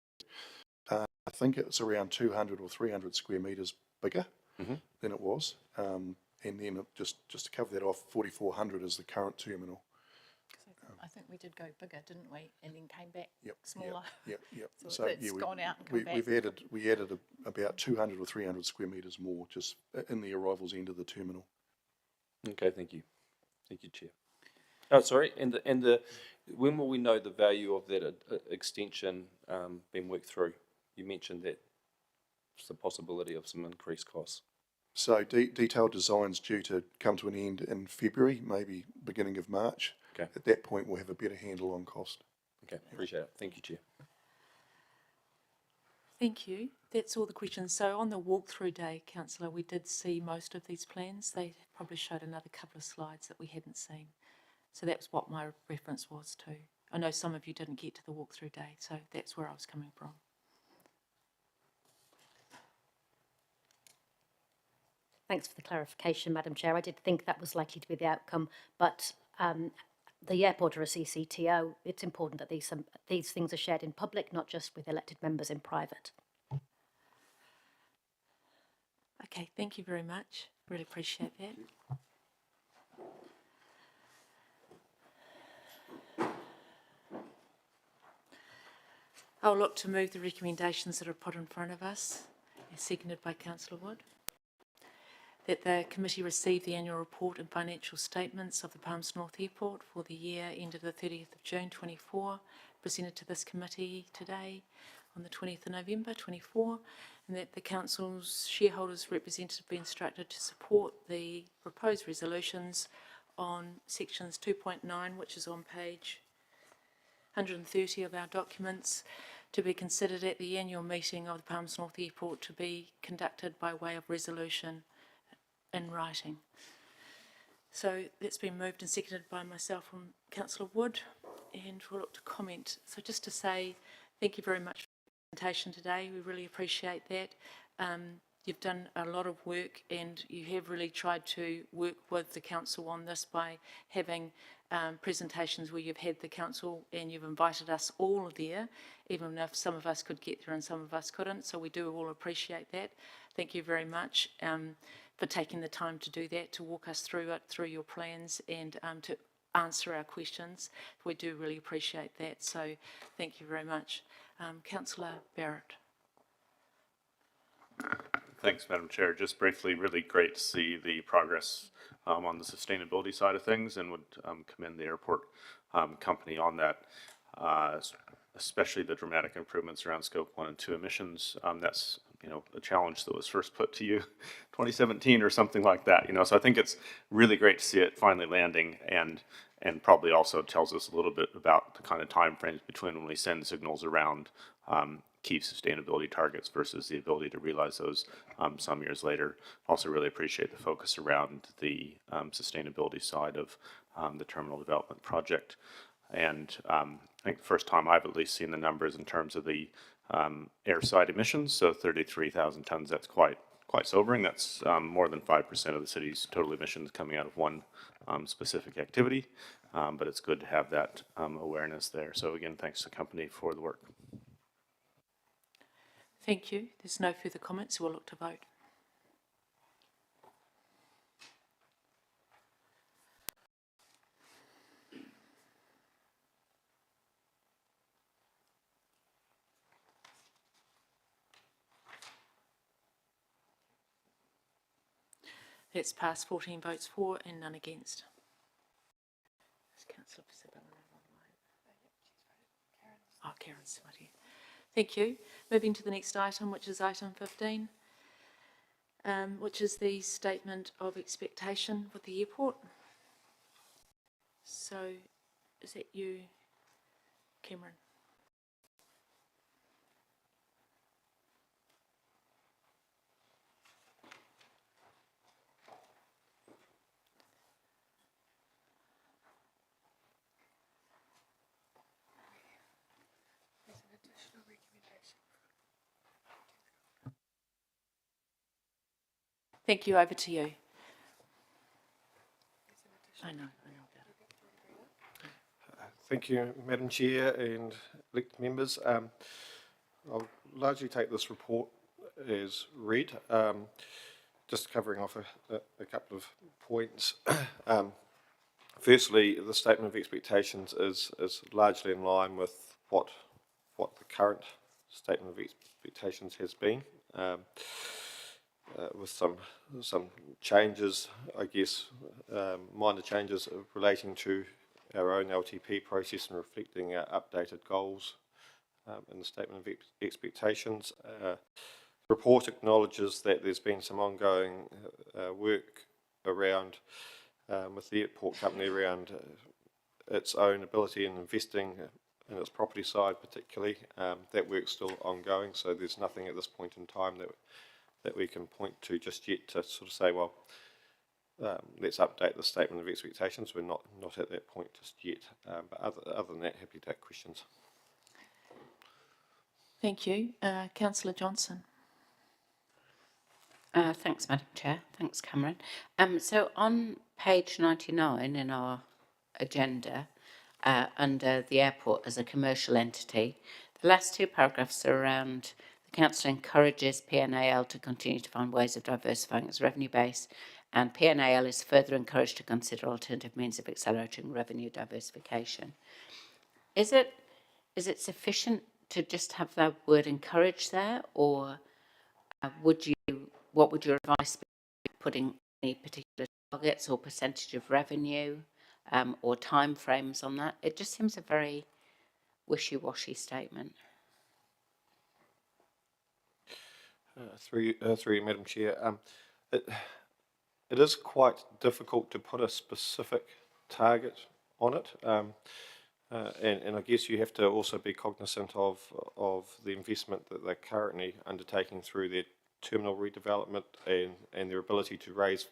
I think it's around 200 or 300 square metres bigger than it was. And then just to cover that off, 4,400 is the current terminal. I think we did go bigger, didn't we? And then came back smaller. Yep. So it's gone out and come back. We added about 200 or 300 square metres more just in the arrivals end of the terminal. Okay, thank you. Thank you, Chair. Oh, sorry, and the when will we know the value of that extension being worked through? You mentioned that it's the possibility of some increased costs. So detailed design's due to come to an end in February, maybe beginning of March. Okay. At that point, we'll have a better handle on cost. Okay, appreciate it. Thank you, Chair. Thank you. That's all the questions. So on the walkthrough day, councillor, we did see most of these plans. They probably showed another couple of slides that we hadn't seen. So that's what my reference was to. I know some of you didn't get to the walkthrough day, so that's where I was coming from. Thanks for the clarification, Madam Chair. I did think that was likely to be the outcome, but the airport or a CCTO, it's important that these things are shared in public, not just with elected members in private. Okay, thank you very much. Really appreciate that. I'll look to move the recommendations that are put in front of us, as seconded by Councillor Wood. That the committee receive the annual report and financial statements of the Palms North Airport for the year ended the 30th of June 24, presented to this committee today on the 20th of November 24, and that the council's shareholders representative be instructed to support the proposed resolutions on sections 2.9, which is on page 130 of our documents, to be considered at the annual meeting of the Palms North Airport to be conducted by way of resolution in writing. So that's been moved and seconded by myself and Councillor Wood, and we'll look to comment. So just to say thank you very much for the presentation today. We really appreciate that. You've done a lot of work and you have really tried to work with the council on this by having presentations where you've had the council and you've invited us all there, even if some of us could get there and some of us couldn't. So we do all appreciate that. Thank you very much for taking the time to do that, to walk us through it, through your plans, and to answer our questions. We do really appreciate that. So thank you very much. Councillor Barrett. Thanks, Madam Chair. Just briefly, really great to see the progress on the sustainability side of things, and would commend the airport company on that, especially the dramatic improvements around Scope 1 and 2 emissions. That's a challenge that was first put to you 2017 or something like that. So I think it's really great to see it finally landing, and probably also tells us a little bit about the kind of time frames between when we send signals around key sustainability targets versus the ability to realize those some years later. Also really appreciate the focus around the sustainability side of the terminal development project. And I think the first time I've at least seen the numbers in terms of the airside emissions, so 33,000 tons, that's quite sobering. That's more than 5% of the city's total emissions coming out of one specific activity, but it's good to have that awareness there. So again, thanks to the company for the work. Thank you. There's no further comments, so we'll look to vote. That's passed, 14 votes for and none against. Oh, Karen's right here. Thank you. Moving to the next item, which is item 15, which is the statement of expectation with the airport. So, is that you, Cameron? Thank you. Over to you. I know. Thank you, Madam Chair and elected members. I'll largely take this report as read, just covering off a couple of points. Firstly, the statement of expectations is largely in line with what the current statement of expectations has been, with some changes, I guess, minor changes relating to our own LTP process and reflecting our updated goals in the statement of expectations. The report acknowledges that there's been some ongoing work around with the airport company around its own ability in investing in its property side particularly. That work's still ongoing, so there's nothing at this point in time that we can point to just yet to sort of say, well, let's update the statement of expectations. We're not at that point just yet, but other than that, happy to take questions. Thank you. Councillor Johnson. Thanks, Madam Chair. Thanks, Cameron. So on page 99 in our agenda, under the airport as a commercial entity, the last two paragraphs are around the council encourages PNAL to continue to find ways of diversifying its revenue base, and PNAL is further encouraged to consider alternative means of accelerating revenue diversification. Is it sufficient to just have the word encourage there, or what would your advice be, putting any particular targets or percentage of revenue or time frames on that? It just seems a very wishy-washy statement. Through you, Madam Chair, it is quite difficult to put a specific target on it, and I guess you have to also be cognizant of the investment that they're currently undertaking through their terminal redevelopment and their ability to raise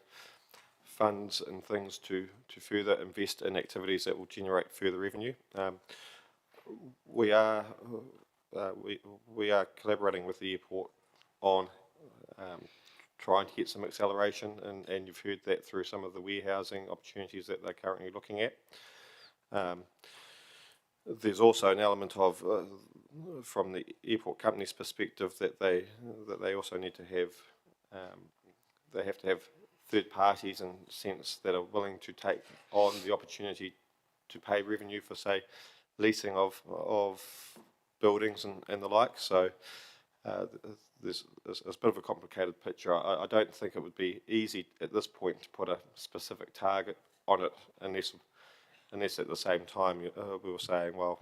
funds and things to further invest in activities that will generate further revenue. We are collaborating with the airport on trying to get some acceleration, and you've heard that through some of the warehousing opportunities that they're currently looking at. There's also an element of, from the airport company's perspective, that they also need to have, they have to have third parties in a sense that are willing to take on the opportunity to pay revenue for, say, leasing of buildings and the like. So there's a bit of a complicated picture. I don't think it would be easy at this point to put a specific target on it unless at the same time we were saying, well,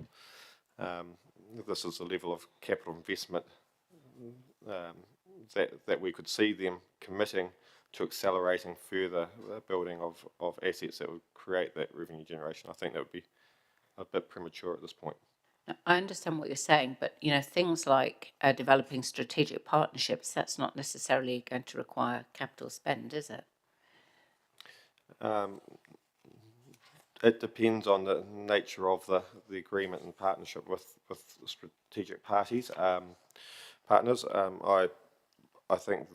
this is the level of capital investment that we could see them committing to accelerating further building of assets that would create that revenue generation. I think that would be a bit premature at this point. I understand what you're saying, but things like developing strategic partnerships, that's not necessarily going to require capital spend, is it? It depends on the nature of the agreement and partnership with strategic partners. I think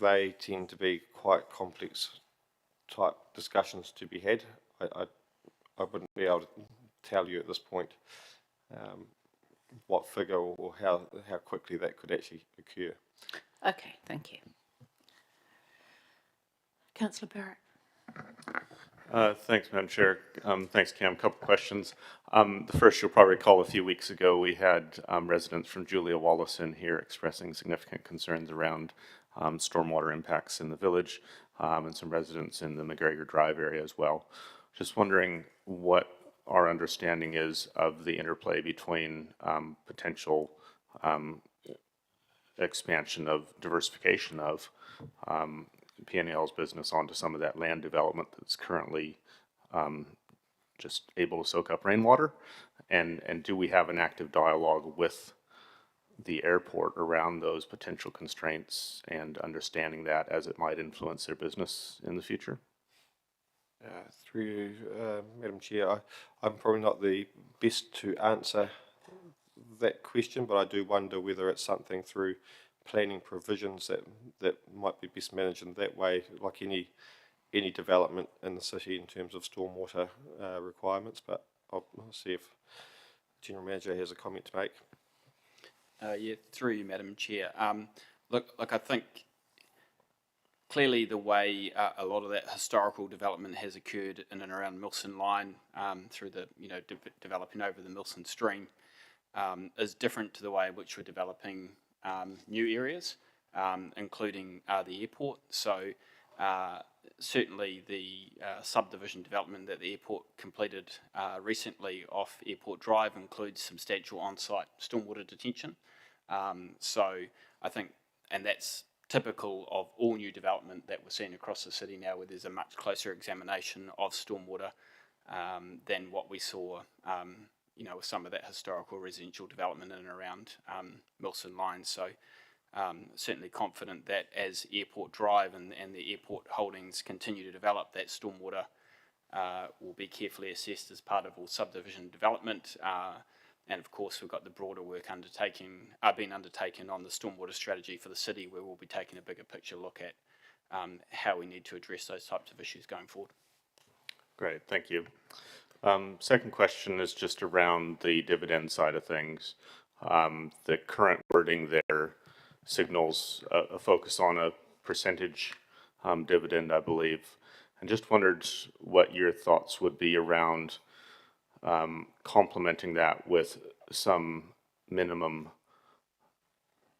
they tend to be quite complex type discussions to be had. I wouldn't be able to tell you at this point what figure or how quickly that could actually occur. Okay, thank you. Councillor Barrett. Thanks, Madam Chair. Thanks, Cam. A couple of questions. The first, you'll probably recall a few weeks ago, we had residents from Julia Wallace in here expressing significant concerns around stormwater impacts in the village, and some residents in the McGregor Drive area as well. Just wondering what our understanding is of the interplay between potential expansion of diversification of PNL's business onto some of that land development that's currently just able to soak up rainwater, and do we have an active dialogue with the airport around those potential constraints and understanding that as it might influence their business in the future? Through you, Madam Chair, I'm probably not the best to answer that question, but I do wonder whether it's something through planning provisions that might be best managed in that way, like any development in the city in terms of stormwater requirements. But I'll see if the General Manager has a comment to make. Yeah, through you, Madam Chair. Look, I think clearly the way a lot of that historical development has occurred in and around Milson Line through the, developing over the Milson Stream is different to the way in which we're developing new areas, including the airport. So certainly the subdivision development that the airport completed recently off Airport Drive includes substantial on-site stormwater detention. So I think, and that's typical of all new development that we're seeing across the city now, where there's a much closer examination of stormwater than what we saw, with some of that historical residential development in and around Milson Line. So certainly confident that as Airport Drive and the airport holdings continue to develop, that stormwater will be carefully assessed as part of all subdivision development. And of course, we've got the broader work being undertaken on the stormwater strategy for the city, where we'll be taking a bigger picture look at how we need to address those types of issues going forward. Great, thank you. Second question is just around the dividend side of things. The current wording there signals a focus on a percentage dividend, I believe. And just wondered what your thoughts would be around complementing that with some minimum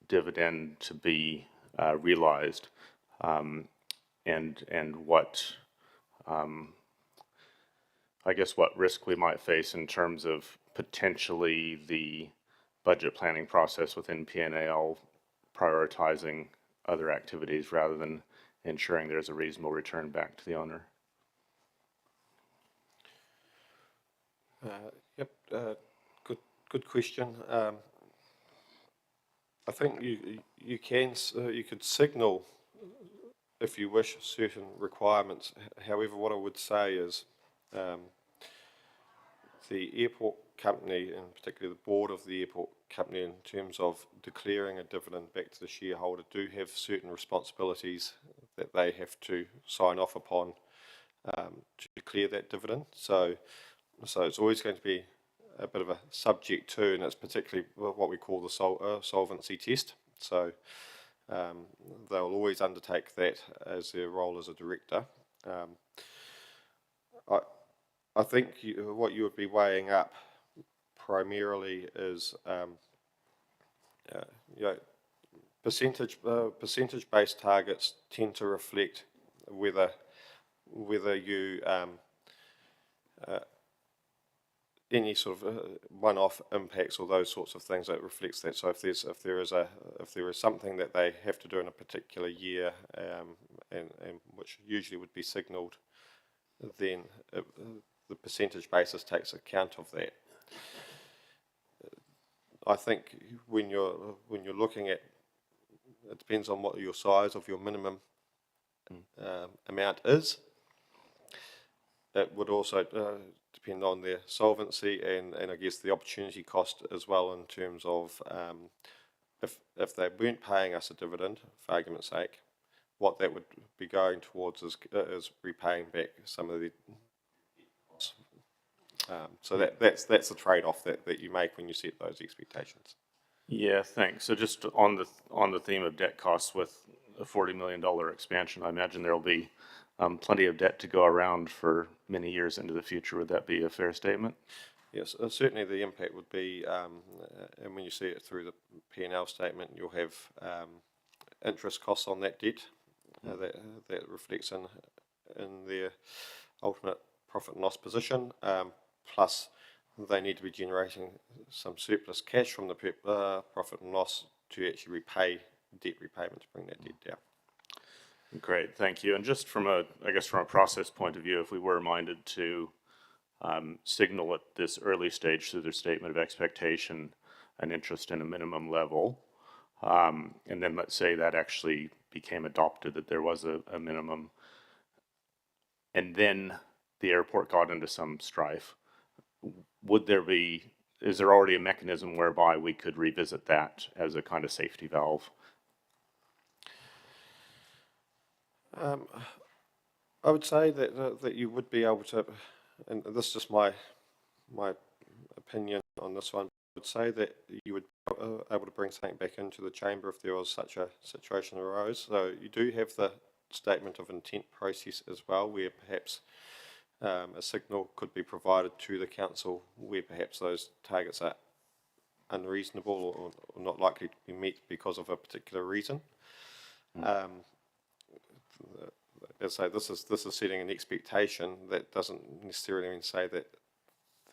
dividend to be realized, and what I guess what risk we might face in terms of potentially the budget planning process within P&AL prioritizing other activities rather than ensuring there's a reasonable return back to the owner. Good question. I think you could signal, if you wish, certain requirements. However, what I would say is the airport company, and particularly the board of the airport company, in terms of declaring a dividend back to the shareholder, do have certain responsibilities that they have to sign off upon to declare that dividend. So it's always going to be a bit of a subject to, and it's particularly what we call the solvency test. So they'll always undertake that as their role as a director. I think what you would be weighing up primarily is percentage-based targets tend to reflect whether you any sort of one-off impacts or those sorts of things that reflects that. So if there is something that they have to do in a particular year, and which usually would be signalled, then the percentage basis takes account of that. I think when you're looking at, it depends on what your size of your minimum amount is. It would also depend on their solvency and I guess the opportunity cost as well, in terms of if they weren't paying us a dividend, for argument's sake, what that would be going towards is repaying back some of the costs. So that's the trade-off that you make when you set those expectations. Yeah, thanks. So just on the theme of debt costs, with a $40 million expansion, I imagine there'll be plenty of debt to go around for many years into the future. Would that be a fair statement? Yes, certainly the impact would be, and when you see it through the P&L statement, you'll have interest costs on that debt that reflects in their ultimate profit and loss position. Plus, they need to be generating some surplus cash from the profit and loss to actually repay debt repayment, to bring that debt down. Great, thank you. And just from a process point of view, if we were minded to signal at this early stage through their statement of expectation an interest in a minimum level, and then let's say that actually became adopted, that there was a minimum, and then the airport got into some strife, is there already a mechanism whereby we could revisit that as a kind of safety valve I would say that that you would be able to, and this is just my opinion on this one. I would say that you would be able to bring something back into the chamber if there was such a situation arose. So you do have the statement of intent process as well, where perhaps a signal could be provided to the council where perhaps those targets are unreasonable or not likely to be met because of a particular reason. As I say, this is setting an expectation that doesn't necessarily mean say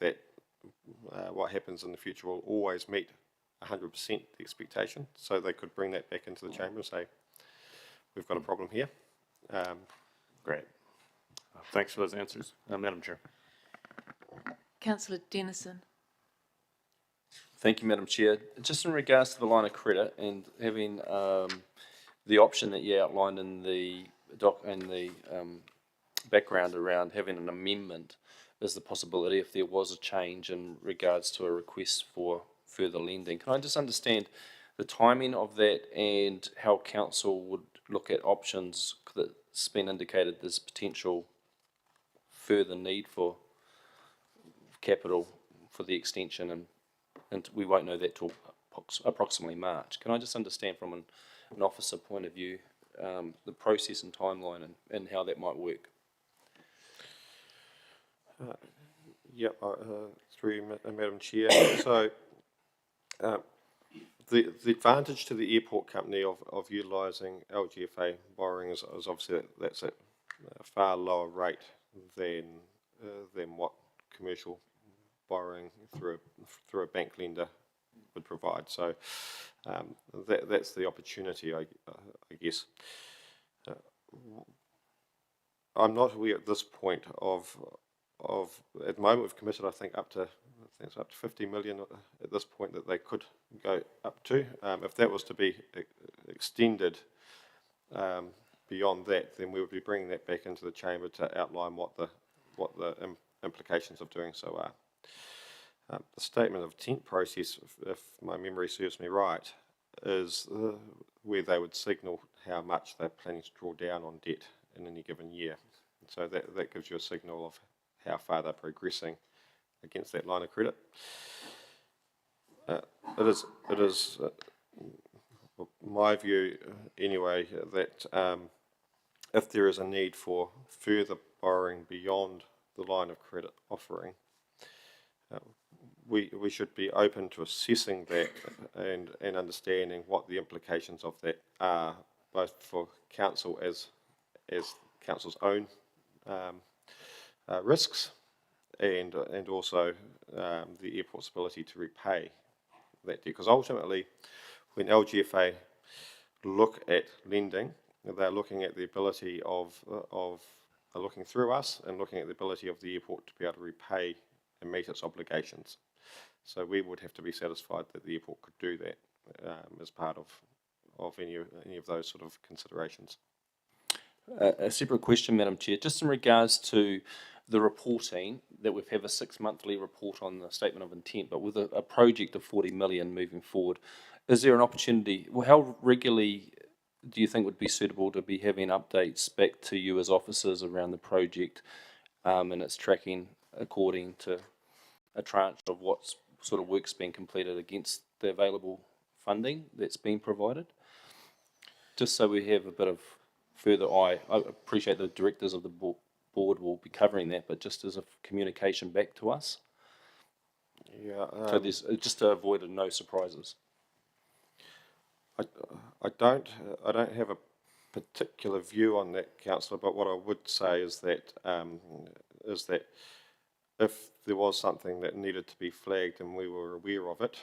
that what happens in the future will always meet 100% the expectation. So they could bring that back into the chamber and say, we've got a problem here. Great. Thanks for those answers. Madam Chair. Councillor Dennison. Thank you, Madam Chair. Just in regards to the line of credit and having the option that you outlined in the background around having an amendment is the possibility if there was a change in regards to a request for further lending. Can I just understand the timing of that and how council would look at options? Because it's been indicated there's potential further need for capital for the extension, and we won't know that till approximately March. Can I just understand from an officer point of view the process and timeline and how that might work? Through Madam Chair. So the advantage to the airport company of utilising LGFA borrowing is obviously that's at a far lower rate than what commercial borrowing through a bank lender would provide. So that's the opportunity, I guess. I'm not aware at this point of at the moment we've committed I think it's up to 50 million at this point that they could go up to. If that was to be extended beyond that, then we would be bringing that back into the chamber to outline what the implications of doing so are. The statement of intent process, if my memory serves me right, is where they would signal how much they're planning to draw down on debt in any given year. So that gives you a signal of how far they're progressing against that line of credit. It is my view anyway that if there is a need for further borrowing beyond the line of credit offering, we should be open to assessing that and understanding what the implications of that are, both for council as council's own risks and also the airport's ability to repay that debt. Because ultimately, when LGFA look at lending, they're looking at the ability looking through us and looking at the ability of the airport to be able to repay and meet its obligations. So we would have to be satisfied that the airport could do that as part of any of those sort of considerations. A separate question, Madam Chair, just in regards to the reporting, that we have a 6-monthly report on the statement of intent, but with a project of 40 million moving forward, is there an opportunity, well, how regularly do you think would be suitable to be having updates back to you as officers around the project and its tracking according to a tranche of what sort of work's being completed against the available funding that's been provided? Just so we have a bit of further eye. I appreciate the directors of the board will be covering that, but just as a communication back to us. So there's just to avoid no surprises. I don't have a particular view on that, councillor, but what I would say is that if there was something that needed to be flagged and we were aware of it,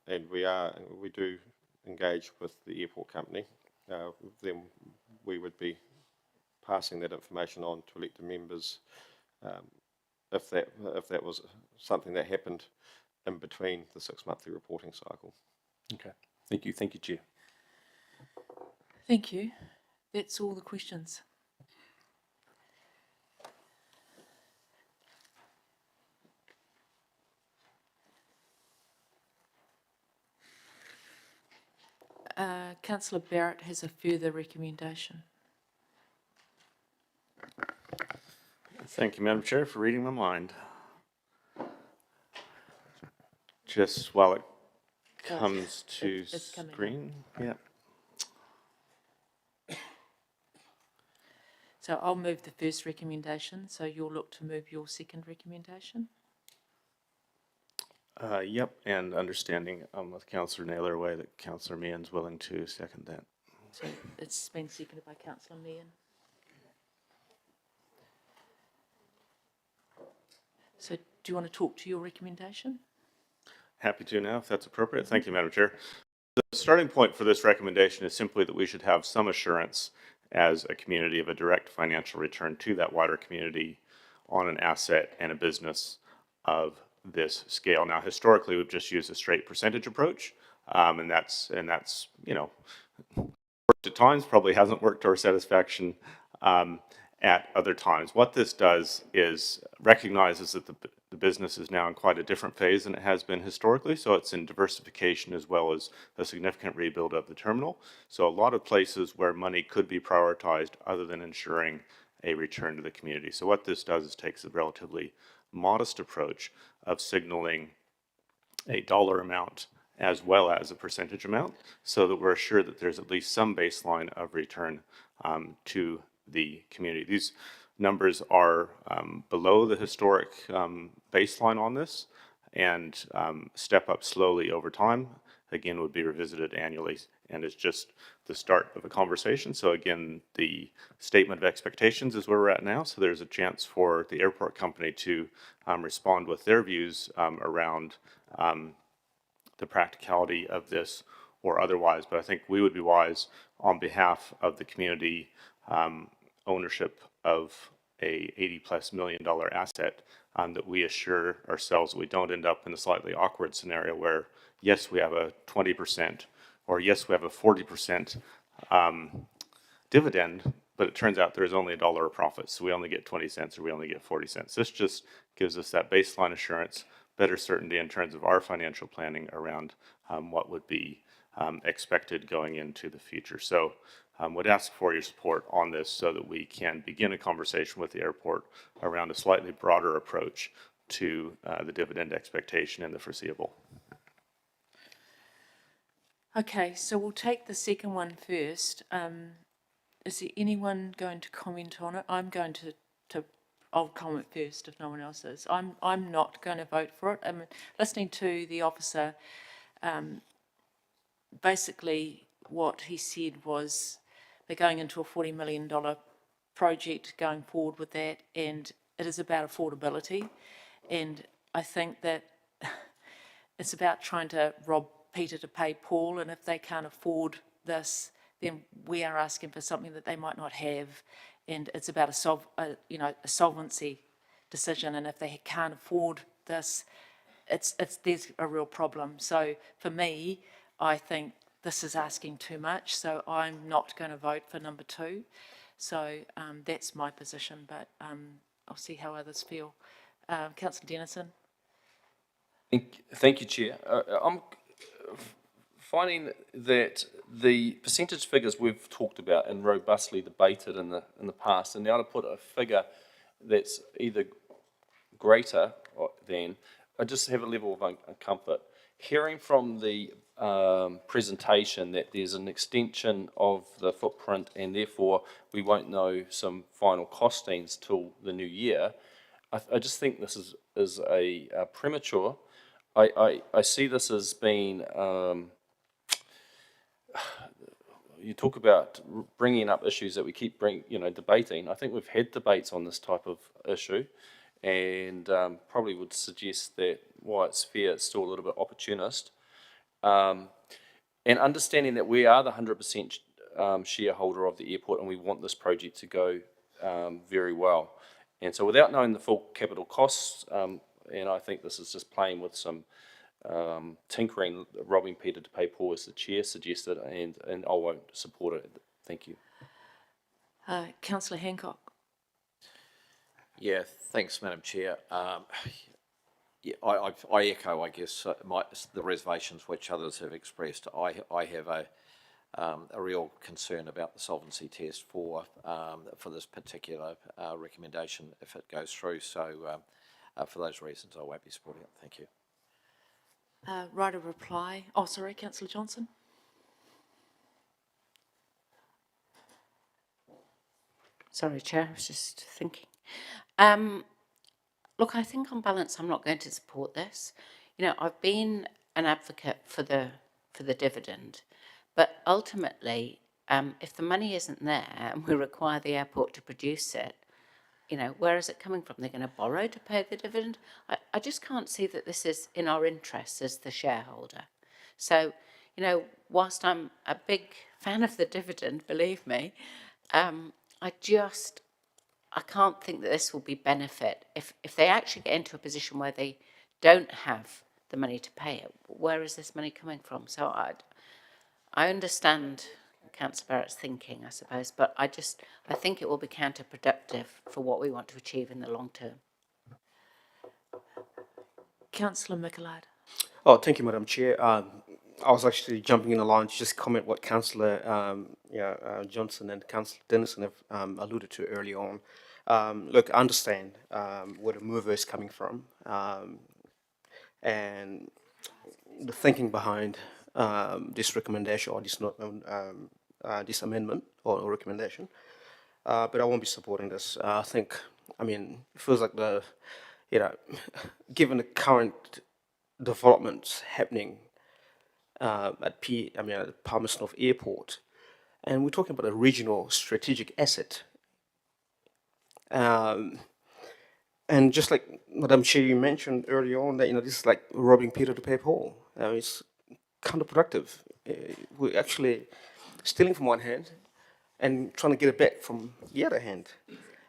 and we do engage with the airport company, then we would be passing that information on to elected members if that was something that happened in between the 6-monthly reporting cycle. Okay. Thank you, Chair. Thank you. That's all the questions. Councillor Barrett has a further recommendation. Thank you, Madam Chair, for reading my mind. Just while it comes to it's coming up. screen, yeah. So I'll move the first recommendation, so you'll look to move your second recommendation. Yep, and understanding with Councillor Naylor away that Councillor Meehan's willing to second that. So it's been seconded by Councillor Meehan. So do you want to talk to your recommendation? Happy to now, if that's appropriate. Thank you, Madam Chair. The starting point for this recommendation is simply that we should have some assurance as a community of a direct financial return to that wider community on an asset and a business of this scale. Now, historically, we've just used a straight percentage approach, and that's you know, worked at times, probably hasn't worked to our satisfaction at other times. What this does is recognizes that the business is now in quite a different phase than it has been historically, so it's in diversification as well as a significant rebuild of the terminal. So a lot of places where money could be prioritized other than ensuring a return to the community. So what this does is takes a relatively modest approach of signaling a dollar amount as well as a percentage amount, so that we're assured that there's at least some baseline of return to the community. These numbers are below the historic baseline on this, and step up slowly over time. Again, would be revisited annually, and it's just the start of a conversation. So again, the statement of expectations is where we're at now. So there's a chance for the airport company to respond with their views around the practicality of this or otherwise. But I think we would be wise on behalf of the community ownership of a $80+ million asset that we assure ourselves that we don't end up in a slightly awkward scenario where, yes, we have a 20% or yes, we have a 40% dividend, but it turns out there's only $1 of profit. So we only get 20 cents or we only get 40 cents. This just gives us that baseline assurance, better certainty in terms of our financial planning around what would be expected going into the future. So would ask for your support on this so that we can begin a conversation with the airport around a slightly broader approach to the dividend expectation in the foreseeable. Okay, so we'll take the second one first. Is there anyone going to comment on it? I'm going to I'll comment first if no one else is. I'm not going to vote for it. I'm listening to the officer. Basically, what he said was they're going into a $40 million project going forward with that, and it is about affordability. And I think that it's about trying to rob Peter to pay Paul, and if they can't afford this, then we are asking for something that they might not have, and it's about a solvency decision. And if they can't afford this, there's a real problem. So for me, I think this is asking too much, so I'm not going to vote for number 2. So that's my position, but I'll see how others feel. Councillor Dennison. Thank you, Chair. I'm finding that the percentage figures we've talked about and robustly debated in the past, and now to put a figure that's either greater than, I just have a level of comfort. Hearing from the presentation that there's an extension of the footprint and therefore we won't know some final costings till the new year, I just think this is a premature. I see this as being, you talk about bringing up issues that we keep debating. I think we've had debates on this type of issue, and probably would suggest that while it's fair, it's still a little bit opportunist. And understanding that we are the 100% shareholder of the airport and we want this project to go very well. And so without knowing the full capital costs, and I think this is just playing with some tinkering, robbing Peter to pay Paul, as the Chair suggested, and I won't support it. Thank you. Councillor Hancock. Yeah, thanks, Madam Chair. Yeah, I echo, I guess, the reservations which others have expressed. I have a real concern about the solvency test for this particular recommendation if it goes through. So for those reasons, I won't be supporting it. Thank you. Right of reply. Oh, sorry, Councillor Johnson. Sorry, Chair, I was just thinking. Look, I think on balance, I'm not going to support this. You know, I've been an advocate for the dividend, but ultimately, if the money isn't there and we require the airport to produce it, you know, where is it coming from? They're going to borrow to pay the dividend? I just can't see that this is in our interests as the shareholder. So, you know, whilst I'm a big fan of the dividend, believe me, I can't think that this will be benefit. If they actually get into a position where they don't have the money to pay it, where is this money coming from? So I understand Councillor Barrett's thinking, I suppose, but I think it will be counterproductive for what we want to achieve in the long term. Councillor Mickelard. Oh, thank you, Madam Chair. I was actually jumping in the line to just comment what Councillor Johnson and Councillor Dennison have alluded to early on. Look, I understand where the mover is coming from and the thinking behind this recommendation or this amendment or recommendation, but I won't be supporting this. I mean, it feels like given the current developments happening at Palmerston North Airport, and we're talking about a regional strategic asset. And just like Madam Chair, you mentioned earlier on that this is like robbing Peter to pay Paul. It's counterproductive. We're actually stealing from one hand and trying to get it back from the other hand.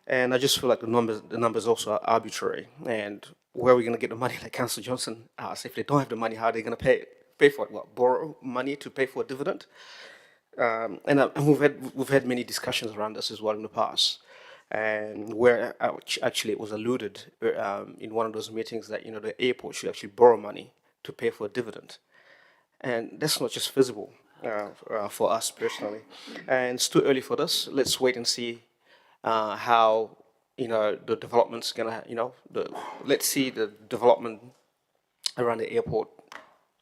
And I just feel like the numbers also are arbitrary. And where are we going to get the money? Like Councillor Johnson asked, if they don't have the money, how are they going to pay for it? What, borrow money to pay for a dividend? And we've had many discussions around this as well in the past, and where actually it was alluded in one of those meetings that the airport should actually borrow money to pay for a dividend, and that's not just feasible for us personally. And it's too early for this. Let's wait and see how the development's gonna let's see the development around the airport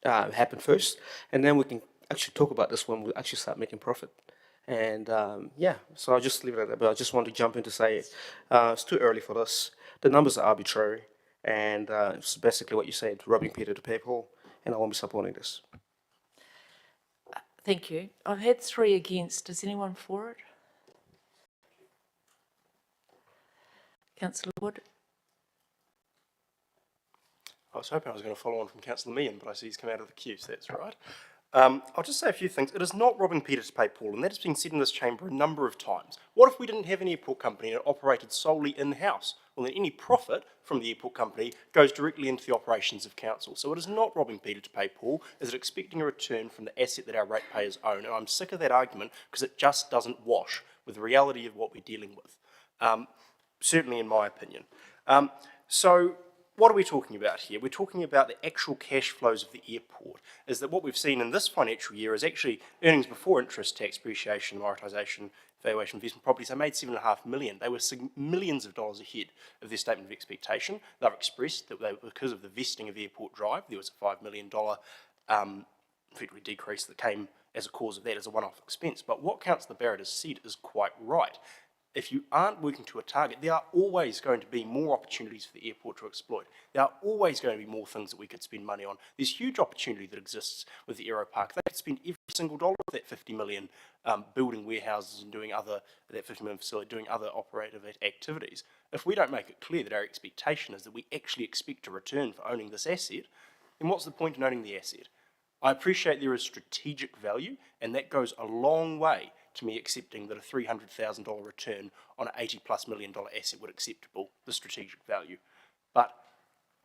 happen first, and then we can actually talk about this when we actually start making profit. And so I'll just leave it at that, but I just want to jump in to say it's too early for this. The numbers are arbitrary, and it's basically what you said, robbing Peter to pay Paul, and I won't be supporting this. Thank you. I've had 3 against. Is anyone for it? Councillor Wood. I was hoping I was going to follow on from Councillor Meehan, but I see he's come out of the queue, so that's right. I'll just say a few things. It is not robbing Peter to pay Paul, and that has been said in this chamber a number of times. What if we didn't have an airport company and it operated solely in-house? Well, then any profit from the airport company goes directly into the operations of council. So it is not robbing Peter to pay Paul. Is it expecting a return from the asset that our ratepayers own? And I'm sick of that argument because it just doesn't wash with the reality of what we're dealing with, certainly in my opinion. So what are we talking about here? We're talking about the actual cash flows of the airport. Is that what we've seen in this financial year is actually earnings before interest, tax, depreciation, amortisation, valuation, investment properties. They made $7.5 million. They were millions of dollars ahead of their statement of expectation. They've expressed that because of the vesting of Airport Drive, there was a $5 million effectively decrease that came as a cause of that as a one-off expense. But what Councillor Barrett has said is quite right. If you aren't working to a target, there are always going to be more opportunities for the airport to exploit. There are always going to be more things that we could spend money on. There's huge opportunity that exists with the Aero Park. They could spend every single dollar of that $50 million building warehouses and doing that $50 million facility, doing other operative activities. If we don't make it clear that our expectation is that we actually expect a return for owning this asset, then what's the point in owning the asset? I appreciate there is strategic value, and that goes a long way to me accepting that a $300,000 return on an $80+ million asset would acceptable, the strategic value. But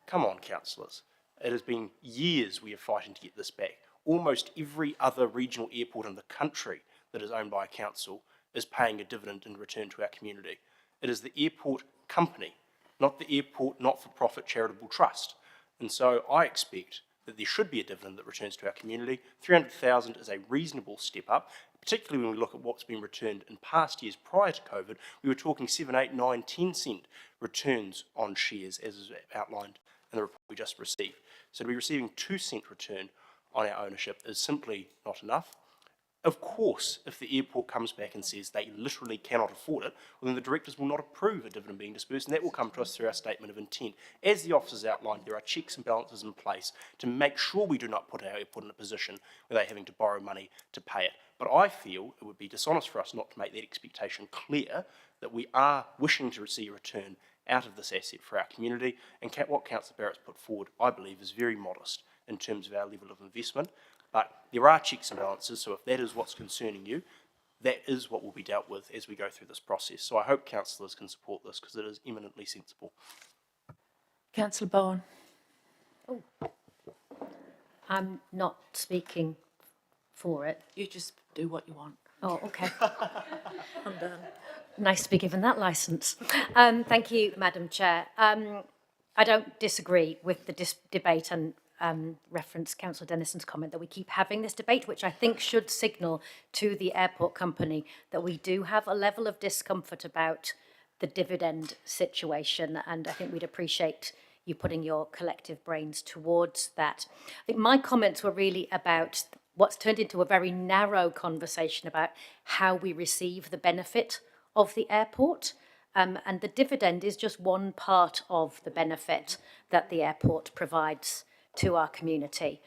come on, councillors. It has been years we are fighting to get this back. Almost every other regional airport in the country that is owned by a council is paying a dividend in return to our community. It is the airport company, not the airport not-for-profit charitable trust. And so I expect that there should be a dividend that returns to our community. 300,000 is a reasonable step up, particularly when we look at what's been returned in past years prior to COVID. We were talking 7, 8, 9, 10 cent returns on shares, as is outlined in the report we just received. So to be receiving 2 cent return on our ownership is simply not enough. Of course, if the airport comes back and says they literally cannot afford it, well, then the directors will not approve a dividend being disbursed, and that will come to us through our statement of intent. As the officers outlined, there are checks and balances in place to make sure we do not put our airport in a position where they're having to borrow money to pay it. But I feel it would be dishonest for us not to make that expectation clear, that we are wishing to receive a return out of this asset for our community, and what Councillor Barrett's put forward, I believe, is very modest in terms of our level of investment. But there are checks and balances, so if that is what's concerning you, that is what will be dealt with as we go through this process. So I hope councillors can support this because it is eminently sensible. Councillor Bowen. Oh, I'm not speaking for it. You just do what you want. Oh, okay. I'm done. Nice to be given that licence. Thank you, Madam Chair. I don't disagree with the debate and reference Councillor Dennison's comment that we keep having this debate, which I think should signal to the airport company that we do have a level of discomfort about the dividend situation, and I think we'd appreciate you putting your collective brains towards that. I think my comments were really about what's turned into a very narrow conversation about how we receive the benefit of the airport. And the dividend is just one part of the benefit that the airport provides to our community.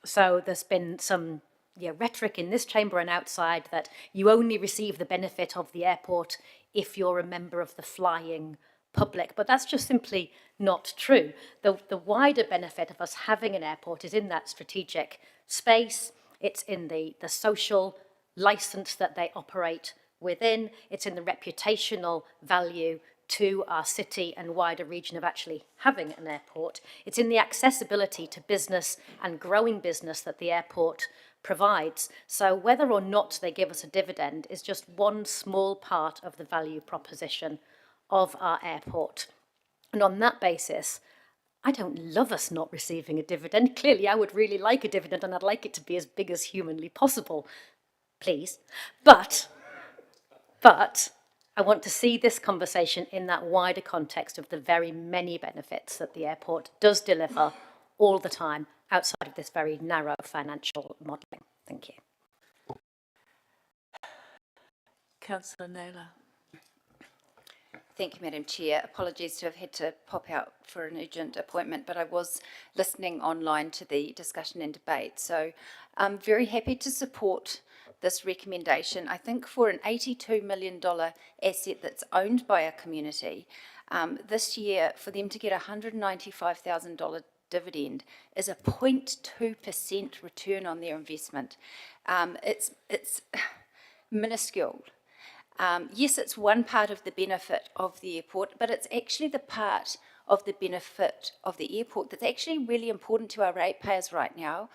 So there's been some rhetoric in this chamber and outside that you only receive the benefit of the airport if you're a member of the flying public, but that's just simply not true. The wider benefit of us having an airport is in that strategic space, it's in the social licence that they operate within, it's in the reputational value to our city and wider region of actually having an airport. It's in the accessibility to business and growing business that the airport provides. So whether or not they give us a dividend is just one small part of the value proposition of our airport. And on that basis, I don't love us not receiving a dividend. Clearly, I would really like a dividend and I'd like it to be as big as humanly possible, please. But I want to see this conversation in that wider context of the very many benefits that the airport does deliver all the time outside of this very narrow financial modelling. Thank you. Councillor Naylor. Thank you, Madam Chair. Apologies to have had to pop out for an urgent appointment, but I was listening online to the discussion and debate. So I'm very happy to support this recommendation. I think for an $82 million asset that's owned by our community, this year for them to get a $195,000 dividend is a 0.2% return on their investment. It's minuscule. Yes, it's one part of the benefit of the airport, but it's actually the part of the benefit of the airport that's actually really important to our ratepayers right now,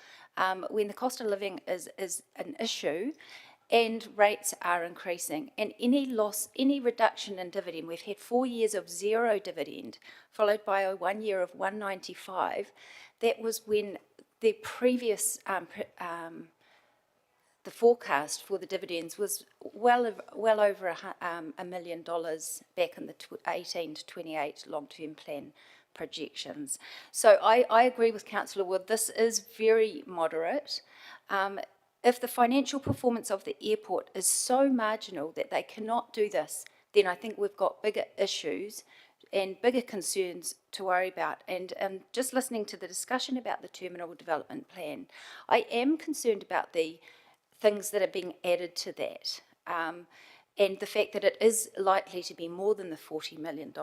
when the cost of living is an issue and rates are increasing. And any loss, any reduction in dividend, we've had 4 years of zero dividend, followed by a 1 year of 195. That was when the previous the forecast for the dividends was well over $1 million back in the 18 to 28 long-term plan projections. So I agree with Councillor Wood, this is very moderate. If the financial performance of the airport is so marginal that they cannot do this, then I think we've got bigger issues and bigger concerns to worry about. And just listening to the discussion about the terminal development plan, I am concerned about the things that are being added to that, and the fact that it is likely to be more than the $40 million.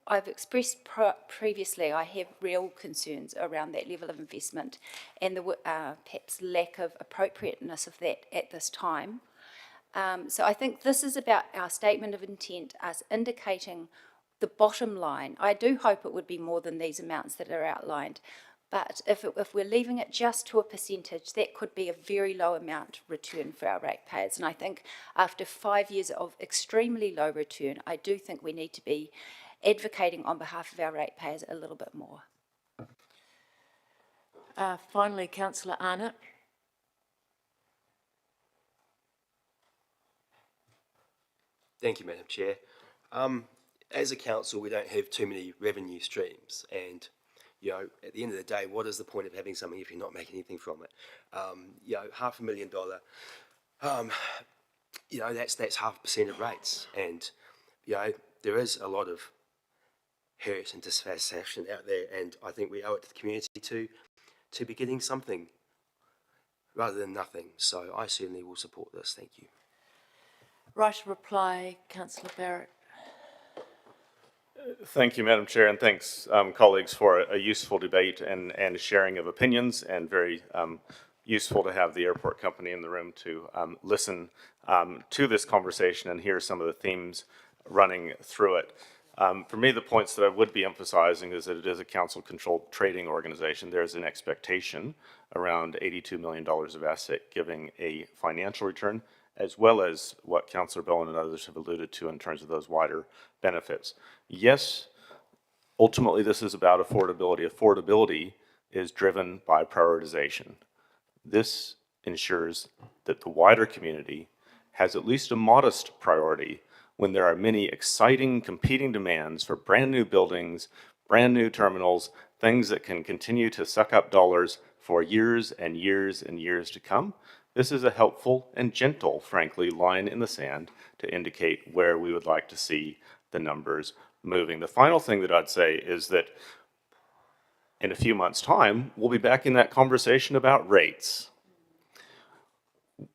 I've expressed previously, I have real concerns around that level of investment and the perhaps lack of appropriateness of that at this time. So I think this is about our statement of intent, us indicating the bottom line. I do hope it would be more than these amounts that are outlined, but if we're leaving it just to a percentage, that could be a very low amount return for our ratepayers. And I think after 5 years of extremely low return, I do think we need to be advocating on behalf of our ratepayers a little bit more. Finally, councillor Arnott. Thank you, Madam Chair. As a council, we don't have too many revenue streams, and at the end of the day, what is the point of having something if you're not making anything from it? $500,000, that's 0.5% of rates, and there is a lot of hurt and dissatisfaction out there, and I think we owe it to the community to be getting something rather than nothing. So I certainly will support this. Thank you. Right to reply, councillor Barrett. Thank you, Madam Chair, and thanks, colleagues, for a useful debate and sharing of opinions, and very useful to have the airport company in the room to listen to this conversation and hear some of the themes running through it. For me, the points that I would be emphasizing is that it is a council-controlled trading organization. There's an expectation around $82 million of asset giving a financial return, as well as what Councillor Bowen and others have alluded to in terms of those wider benefits. Yes, ultimately this is about affordability. Affordability is driven by prioritization. This ensures that the wider community has at least a modest priority when there are many exciting competing demands for brand new buildings, brand new terminals, things that can continue to suck up dollars for years and years and years to come. This is a helpful and gentle, frankly, line in the sand to indicate where we would like to see the numbers moving. The final thing that I'd say is that in a few months' time, we'll be back in that conversation about rates.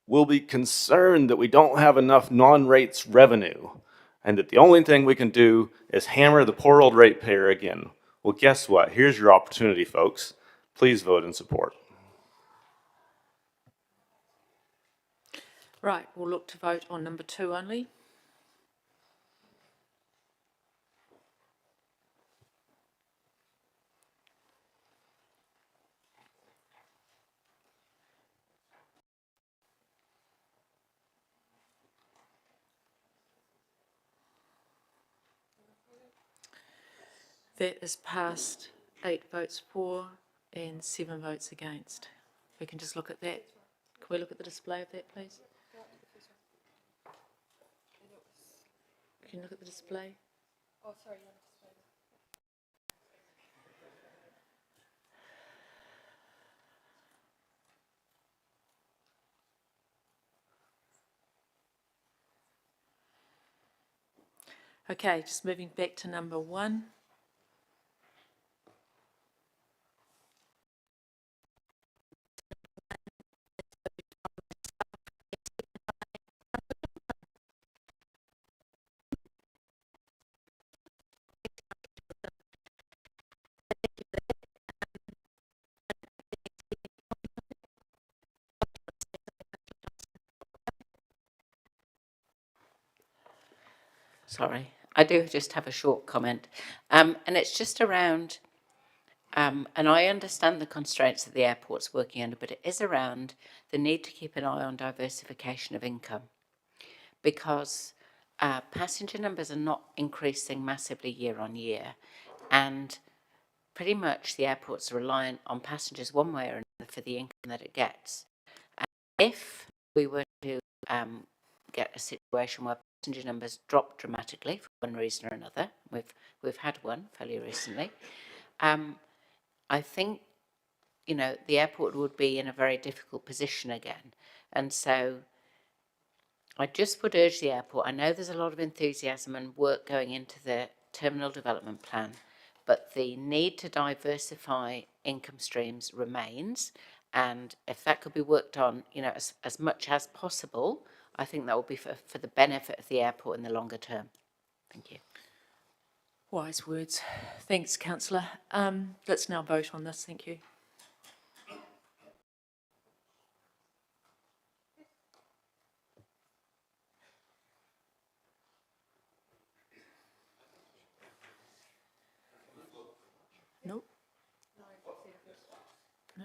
We'll be concerned that we don't have enough non-rates revenue and that the only thing we can do is hammer the poor old ratepayer again. Well, guess what? Here's your opportunity, folks. Please vote in support. Right, we'll look to vote on number 2 only. That is passed 8 votes for and 7 votes against. We can just look at that. Can we look at the display of that, please? Can you look at the display? Oh, sorry. Okay, just moving back to number 1. Sorry, I do just have a short comment. And it's just around, and I understand the constraints that the airport's working under, but it is around the need to keep an eye on diversification of income, because passenger numbers are not increasing massively year on year, and pretty much the airport's reliant on passengers one way or another for the income that it gets. And if we were to get a situation where passenger numbers drop dramatically for one reason or another, we've had one fairly recently, I think the airport would be in a very difficult position again. And so I just would urge the airport, I know there's a lot of enthusiasm and work going into the terminal development plan, but the need to diversify income streams remains, and if that could be worked on as much as possible, I think that will be for the benefit of the airport in the longer term. Thank you. Wise words. Thanks, councillor. Let's now vote on this. Thank you. Nope. No.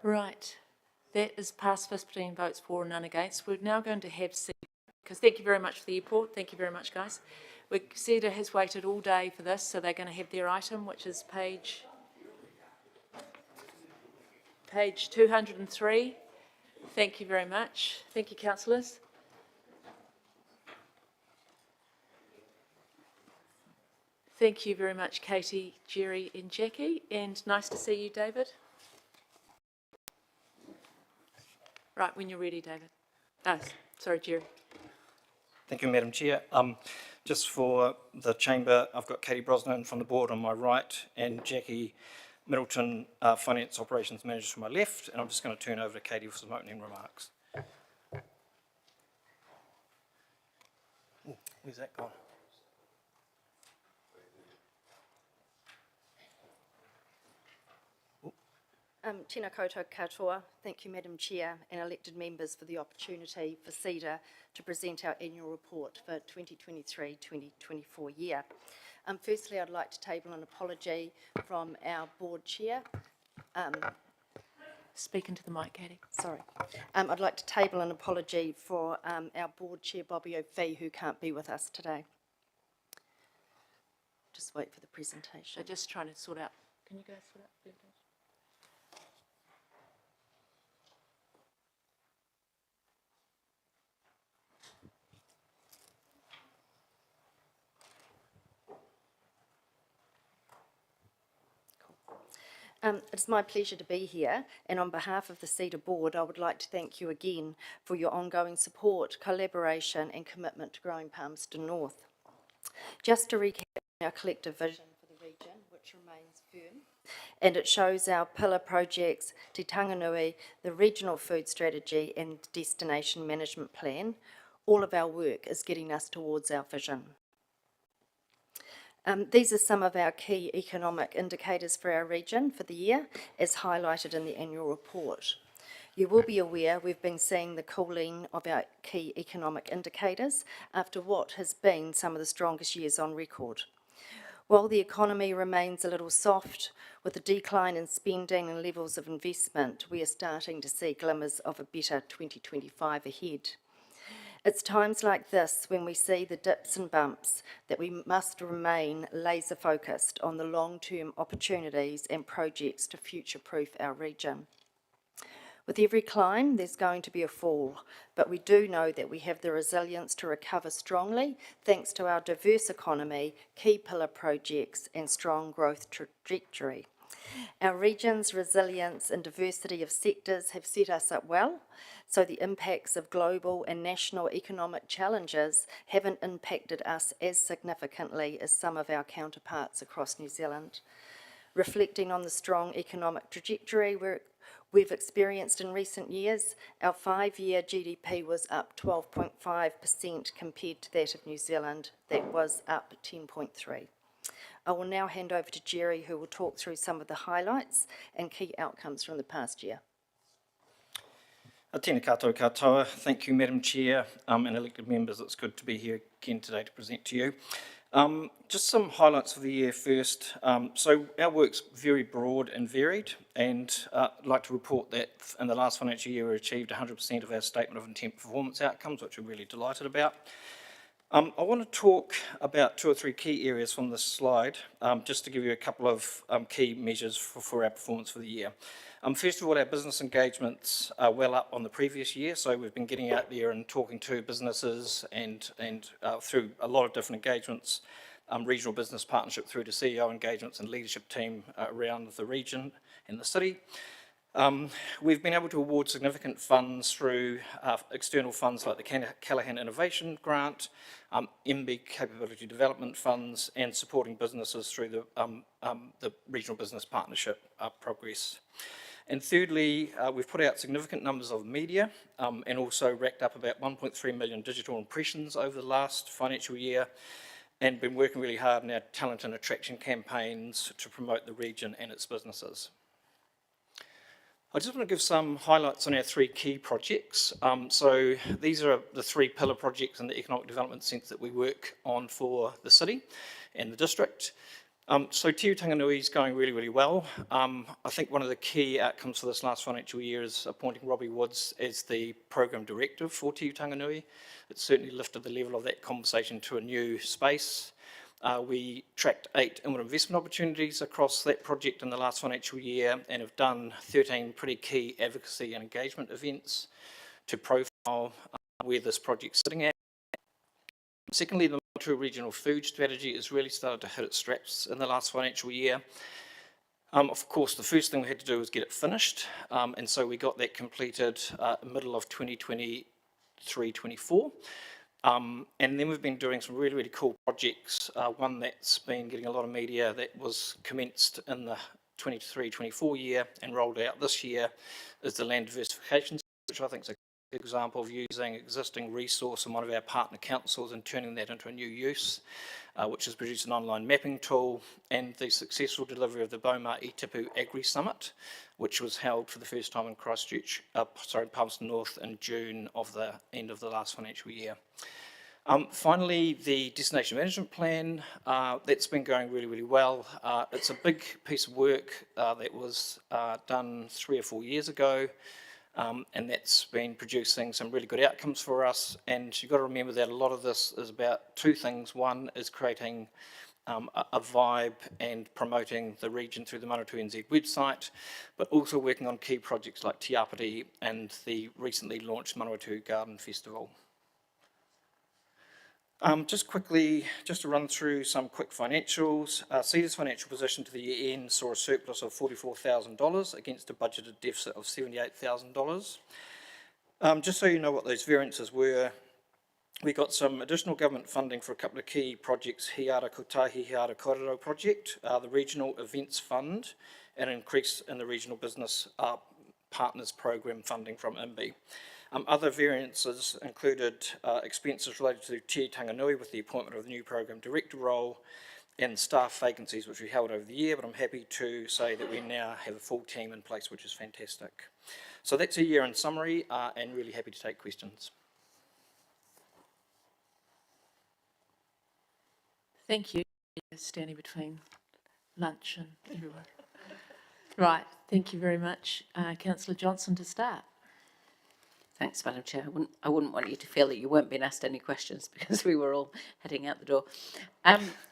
Right. That is passed 15 votes for and none against. We're now going to have, because thank you very much for the airport. Thank you very much, guys. CEDA has waited all day for this, so they're going to have their item, which is page 203. Thank you very much. Thank you, councillors. Thank you very much, Katie, Jerry and Jackie, and nice to see you, David. Right, when you're ready, David. Oh, sorry, Jerry. Thank you, Madam Chair. Just for the chamber, I've got Katie Brosnan from the board on my right and Jackie Middleton, Finance Operations Manager, from my left, and I'm just going to turn over to Katie for some opening remarks. Ooh, where's that gone? Tēnā koutou katoa. Thank you, Madam Chair and elected members, for the opportunity for CEDA to present our annual report for 2023-2024 year. Firstly, I'd like to table an apology from our board chair. Speak into the mic, Katie. Sorry. I'd like to table an apology for our board chair, Bobby O'Fee, who can't be with us today. Just wait for the presentation. They're just trying to sort out. Can you go sort out the presentation? It's my pleasure to be here, and on behalf of the CEDA board, I would like to thank you again for your ongoing support, collaboration and commitment to growing Palmerston North. Just to recap our collective vision for the region, which remains firm, and it shows our pillar projects, Te Tanganui, the Regional Food Strategy and Destination Management Plan. All of our work is getting us towards our vision. These are some of our key economic indicators for our region for the year, as highlighted in the annual report. You will be aware we've been seeing the cooling of our key economic indicators after what has been some of the strongest years on record. While the economy remains a little soft, with a decline in spending and levels of investment, we are starting to see glimmers of a better 2025 ahead. It's times like this, when we see the dips and bumps, that we must remain laser focused on the long-term opportunities and projects to future-proof our region. With every climb, there's going to be a fall, but we do know that we have the resilience to recover strongly thanks to our diverse economy, key pillar projects and strong growth trajectory. Our region's resilience and diversity of sectors have set us up well, so the impacts of global and national economic challenges haven't impacted us as significantly as some of our counterparts across New Zealand. Reflecting on the strong economic trajectory we've experienced in recent years, our 5-year GDP was up 12.5% compared to that of New Zealand. That was up 10.3%. I will now hand over to Jerry, who will talk through some of the highlights and key outcomes from the past year. Tēnā koutou katoa. Thank you, Madam Chair and elected members. It's good to be here again today to present to you. Just some highlights for the year first. So our work's very broad and varied, and I'd like to report that in the last financial year we achieved 100% of our Statement of Intent performance outcomes, which we're really delighted about. I want to talk about 2 or 3 key areas from this slide, just to give you a couple of key measures for our performance for the year. First of all, our business engagements are well up on the previous year, so we've been getting out there and talking to businesses and through a lot of different engagements, regional business partnership through to CEO engagements and leadership team around the region and the city. We've been able to award significant funds through external funds like the Callaghan Innovation Grant, MB Capability Development Funds, and supporting businesses through the Regional Business Partnership progress. And thirdly, we've put out significant numbers of media and also racked up about 1.3 million digital impressions over the last financial year, and been working really hard in our talent and attraction campaigns to promote the region and its businesses. I just want to give some highlights on our 3 key projects. So these are the 3 pillar projects in the economic development sense that we work on for the city and the district. So Te Iwi Tanganui is going really, really well. I think one of the key outcomes for this last financial year is appointing Robbie Woods as the Program Director for Te Iwi Tanganui. It's certainly lifted the level of that conversation to a new space. We tracked 8 inward investment opportunities across that project in the last financial year and have done 13 pretty key advocacy and engagement events to profile where this project's sitting at. Secondly, the Manawatu Regional Food Strategy has really started to hit its straps in the last financial year. Of course, the first thing we had to do was get it finished, and so we got that completed middle of 2023-24. And then we've been doing some really, really cool projects. One that's been getting a lot of media that was commenced in the 23-24 year and rolled out this year is the land diversification, which I think is a good example of using existing resource in one of our partner councils and turning that into a new use, which has produced an online mapping tool, and the successful delivery of the Beaumar i Tipu Agri Summit, which was held for the first time in Christchurch, Palmerston North in June of the end of the last financial year. Finally, the Destination Management Plan, that's been going really, really well. It's a big piece of work that was done 3 or 4 years ago, and that's been producing some really good outcomes for us. And you've got to remember that a lot of this is about 2 things. One is creating a vibe and promoting the region through the Manawatu NZ website, but also working on key projects like Te Apiti and the recently launched Manawatu Garden Festival. Just quickly, just to run through some quick financials. CEDA's financial position to the year end saw a surplus of $44,000 against a budgeted deficit of $78,000. Just so you know what those variances were, we got some additional government funding for a couple of key projects, Hiara Kotahi, Hiara Korero project, the Regional Events Fund, and an increase in the Regional Business Partners Program funding from IMBI. Other variances included expenses related to Te Tanganui with the appointment of the new Program Director role and staff vacancies which we held over the year, but I'm happy to say that we now have a full team in place, which is fantastic. So that's a year in summary, and really happy to take questions. Thank you. Standing between lunch and everyone. Right, thank you very much. Councillor Johnson to start. Thanks, Madam Chair. I wouldn't want you to feel that you weren't being asked any questions because we were all heading out the door.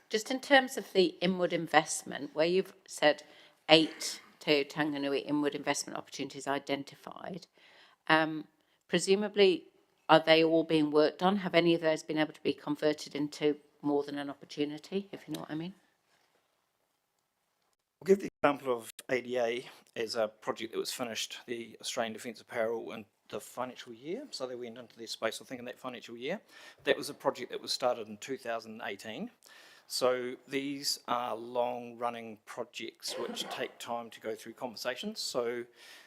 Just in terms of the inward investment, where you've said 8 Te Tanganui inward investment opportunities identified, presumably are they all being worked on? Have any of those been able to be converted into more than an opportunity, if you know what I mean? I'll give the example of ADA as a project that was finished, the Australian Defence Apparel, in the financial year, so they went into their space, I think, in that financial year. That was a project that was started in 2018. So these are long-running projects which take time to go through conversations. So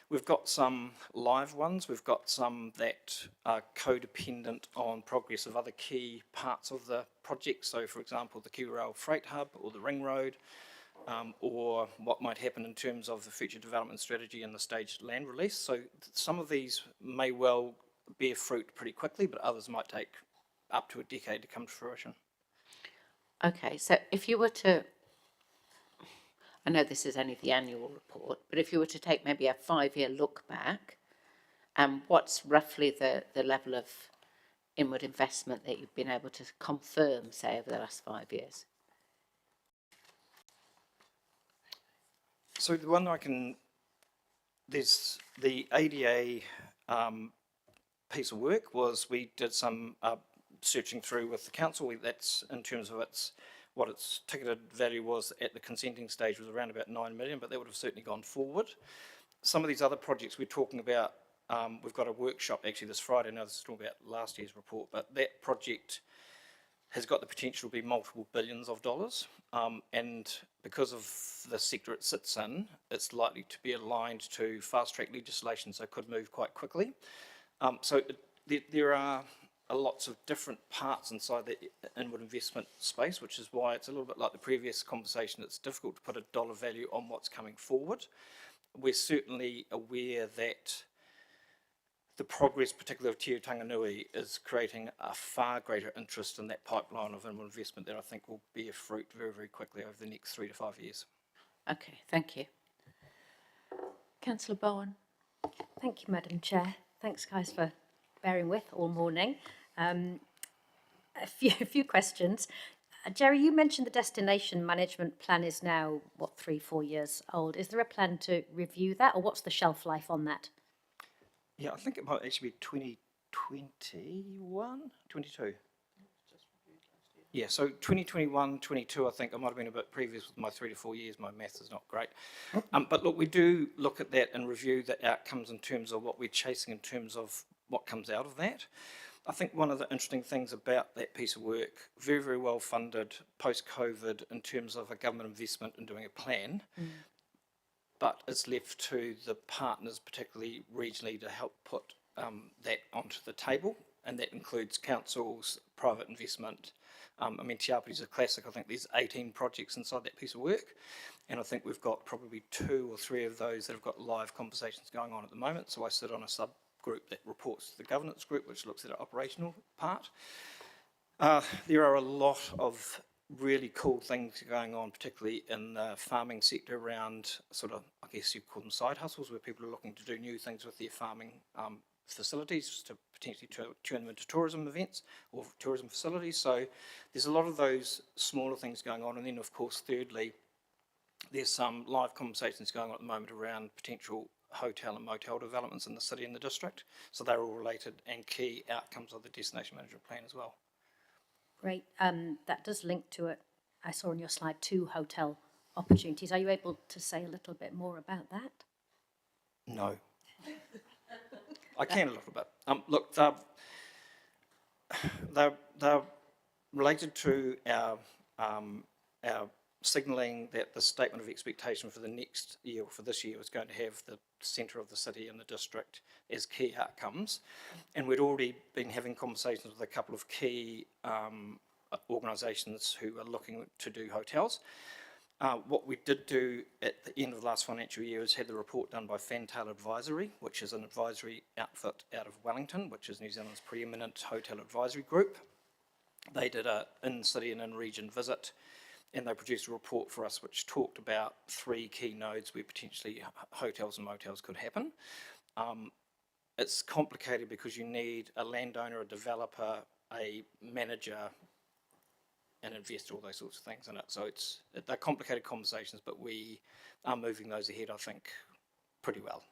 we've got some live ones, we've got some that are codependent on progress of other key parts of the project. So, for example, the KiwiRail Freight Hub or the Ring Road, or what might happen in terms of the future development strategy and the staged land release. So some of these may well bear fruit pretty quickly, but others might take up to a decade to come to fruition. Okay, so if you were to, I know this is only the annual report, but if you were to take maybe a 5-year look back, what's roughly the level of inward investment that you've been able to confirm, say, over the last 5 years? So the one I can, there's the ADA piece of work was we did some searching through with the council. That's in terms of what its ticketed value was at the consenting stage was around about 9 million, but that would have certainly gone forward. Some of these other projects we're talking about, we've got a workshop actually this Friday. Now this is talking about last year's report, but that project has got the potential to be multiple billions of dollars, and because of the sector it sits in, it's likely to be aligned to fast-track legislation, so it could move quite quickly. There are lots of different parts inside the inward investment space, which is why it's a little bit like the previous conversation. It's difficult to put a dollar value on what's coming forward. We're certainly aware that the progress, particularly of Te Tanganui, is creating a far greater interest in that pipeline of investment that I think will bear fruit very, very quickly over the next 3 to 5 years. Okay, thank you. Councillor Bowen. Thank you, Madam Chair. Thanks, guys, for bearing with all morning. A few questions. Jerry, you mentioned the destination management plan is now, 3-4 years old. Is there a plan to review that, or what's the shelf life on that? Yeah, I think it might actually be 2021, 22. Yeah, so 2021, 22, I think I might have been a bit previous with my 3 to 4 years. My maths is not great. But look, we do look at that and review the outcomes in terms of what we're chasing in terms of what comes out of that. I think one of the interesting things about that piece of work, very, very well funded post-COVID in terms of a government investment in doing a plan, but it's left to the partners, particularly regionally, to help put that onto the table, and that includes councils, private investment. I mean, Te Apiti is a classic. I think there's 18 projects inside that piece of work, and I think we've got probably 2 or 3 of those that have got live conversations going on at the moment. So I sit on a subgroup that reports to the governance group, which looks at our operational part. There are a lot of really cool things going on, particularly in the farming sector around sort of, I guess you call them side hustles, where people are looking to do new things with their farming facilities to potentially turn them into tourism events or tourism facilities. So there's a lot of those smaller things going on. And then, of course, thirdly, there's some live conversations going on at the moment around potential hotel and motel developments in the city and the district. So they're all related and key outcomes of the destination management plan as well. Great. That does link to it. I saw on your slide 2 hotel opportunities. Are you able to say a little bit more about that? No. I can a little bit. Look, they're related to our signalling that the statement of expectation for the next year, or for this year, was going to have the centre of the city and the district as key outcomes. And we'd already been having conversations with a couple of key organisations who are looking to do hotels. What we did do at the end of the last financial year is had the report done by Fantail Advisory, which is an advisory outfit out of Wellington, which is New Zealand's preeminent hotel advisory group. They did a in-city and in-region visit, and they produced a report for us which talked about 3 key nodes where potentially hotels and motels could happen. It's complicated because you need a landowner, a developer, a manager, an investor, all those sorts of things in it. So they're complicated conversations, but we are moving those ahead, I think, pretty well.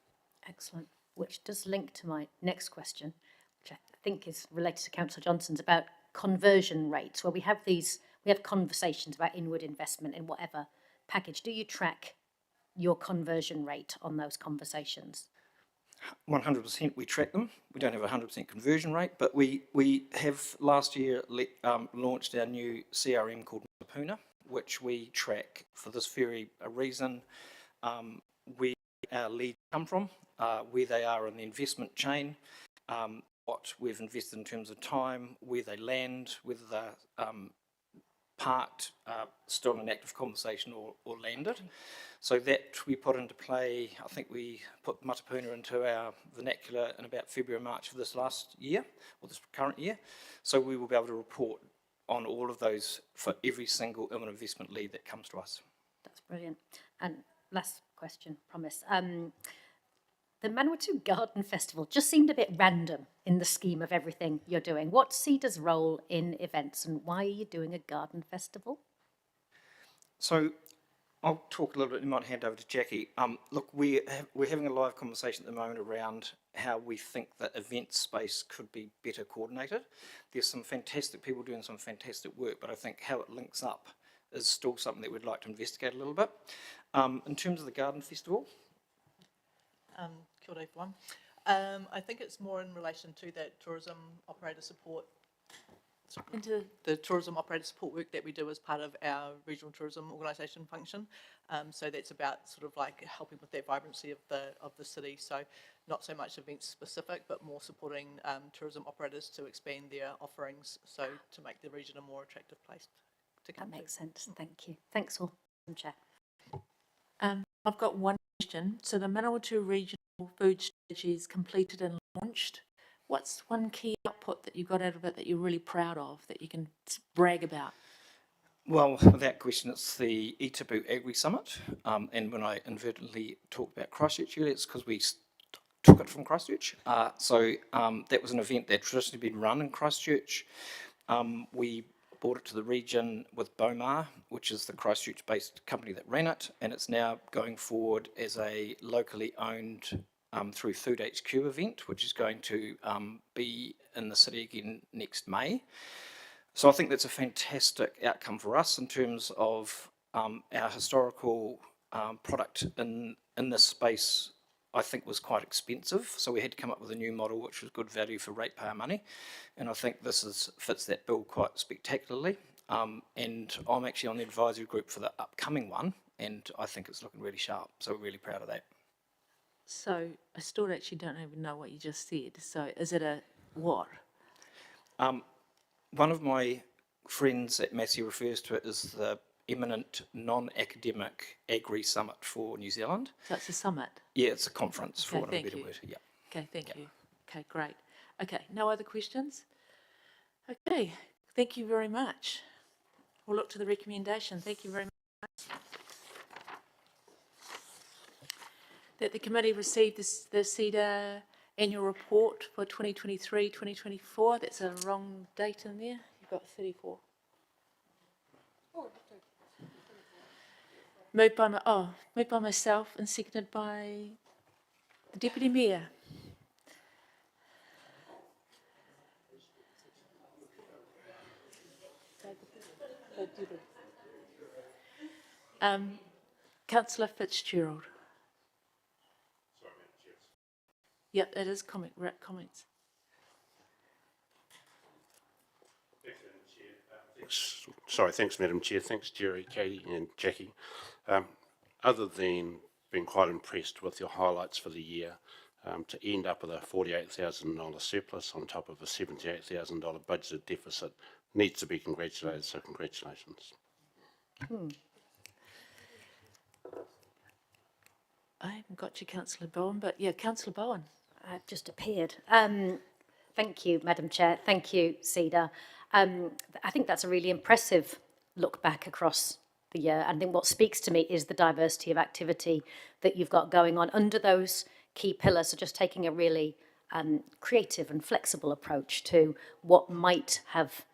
Excellent. Which does link to my next question, which I think is related to Councillor Johnson's, about conversion rates, where we have conversations about inward investment in whatever package. Do you track your conversion rate on those conversations? 100% we track them. We don't have a 100% conversion rate, but we have last year launched our new CRM called Matapuna, which we track for this very reason, where our leads come from, where they are in the investment chain, what we've invested in terms of time, where they land, whether they're parked, still in an active conversation or landed. So that we put into play. I think we put Matapuna into our vernacular in about February, March of this last year, or this current year. So we will be able to report on all of those for every single imminent investment lead that comes to us. That's brilliant. And last question, promise. The Manawatu Garden Festival just seemed a bit random in the scheme of everything you're doing. What's CEDA's role in events, and why are you doing a garden festival? So I'll talk a little bit, you might hand over to Jackie. Look, we're having a live conversation at the moment around how we think that event space could be better coordinated. There's some fantastic people doing some fantastic work, but I think how it links up is still something that we'd like to investigate a little bit. In terms of the garden festival, Kia ora everyone. I think it's more in relation to that tourism operator support, into the tourism operator support work that we do as part of our regional tourism organisation function. So that's about sort of like helping with that vibrancy of the city. So not so much event specific, but more supporting tourism operators to expand their offerings, so to make the region a more attractive place to come to. That makes sense. Thank you. Thanks all, Madam Chair. I've got one question. So the Manawatu Regional Food Strategy is completed in launched. What's one key output that you got out of it that you're really proud of, that you can brag about? Well, without question, it's the Itabu Agri Summit. And when I inadvertently talked about Christchurch earlier, it's because we took it from Christchurch. That was an event that traditionally been run in Christchurch. We brought it to the region with Bomar, which is the Christchurch-based company that ran it, and it's now going forward as a locally owned through Food HQ event, which is going to be in the city again next May. So I think that's a fantastic outcome for us in terms of our historical product in this space. I think was quite expensive, so we had to come up with a new model which was good value for ratepayer money, and I think this fits that bill quite spectacularly. And I'm actually on the advisory group for the upcoming one, and I think it's looking really sharp, so we're really proud of that. So I still actually don't even know what you just said. So is it a what? One of my friends at Massey refers to it as the eminent non-academic Agri Summit for New Zealand. So it's a summit? Yeah, it's a conference, for Okay, want of a thank better you. word. Yeah. Okay, thank you. Okay, great. Okay, no other questions? Okay, thank you very much. We'll look to the recommendation. Thank you very much. That the committee received the CEDA annual report for 2023-2024. That's a wrong date in there. You've got 34. Moved by myself and seconded by the Deputy Mayor. Councillor Fitzgerald. Yep, it is comments. Thanks, Madam Chair. Thanks, Jerry, Katie and Jackie. Other than being quite impressed with your highlights for the year, to end up with a $48,000 surplus on top of a $78,000 budgeted deficit needs to be congratulated, so congratulations. I haven't got you, Councillor Bowen, but yeah, Councillor Bowen. I've just appeared. Thank you, Madam Chair. Thank you, CEDA. I think that's a really impressive look back across the year. I think what speaks to me is the diversity of activity that you've got going on under those key pillars. So just taking a really creative and flexible approach to what might have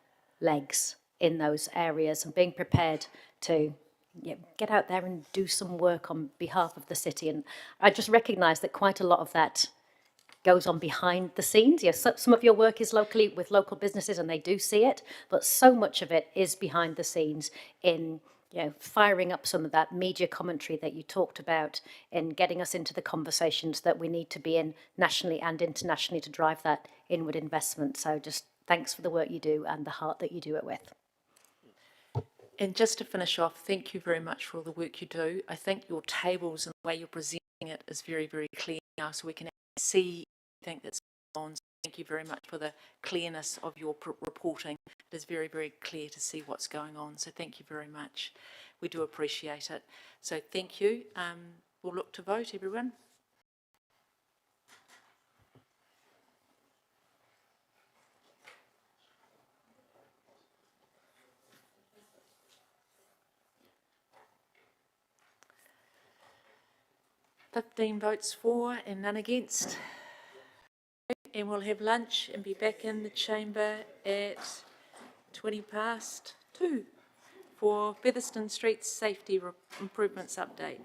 legs in those areas and being prepared to get out there and do some work on behalf of the city. And I just recognise that quite a lot of that goes on behind the scenes. Yes, some of your work is locally with local businesses and they do see it, but so much of it is behind the scenes in firing up some of that media commentary that you talked about and getting us into the conversations that we need to be in nationally and internationally to drive that inward investment. So just thanks for the work you do and the heart that you do it with. And just to finish off, thank you very much for all the work you do. I think your tables and the way you're presenting it is very, very clear now, so we can see everything that's going on. So thank you very much for the clearness of your reporting. It is very, very clear to see what's going on. So thank you very much. We do appreciate it. So thank you. We'll look to vote, everyone. $15 votes for and none against. And we'll have lunch and be back in the chamber at 2:20 for Featherston Street Safety Improvements Update.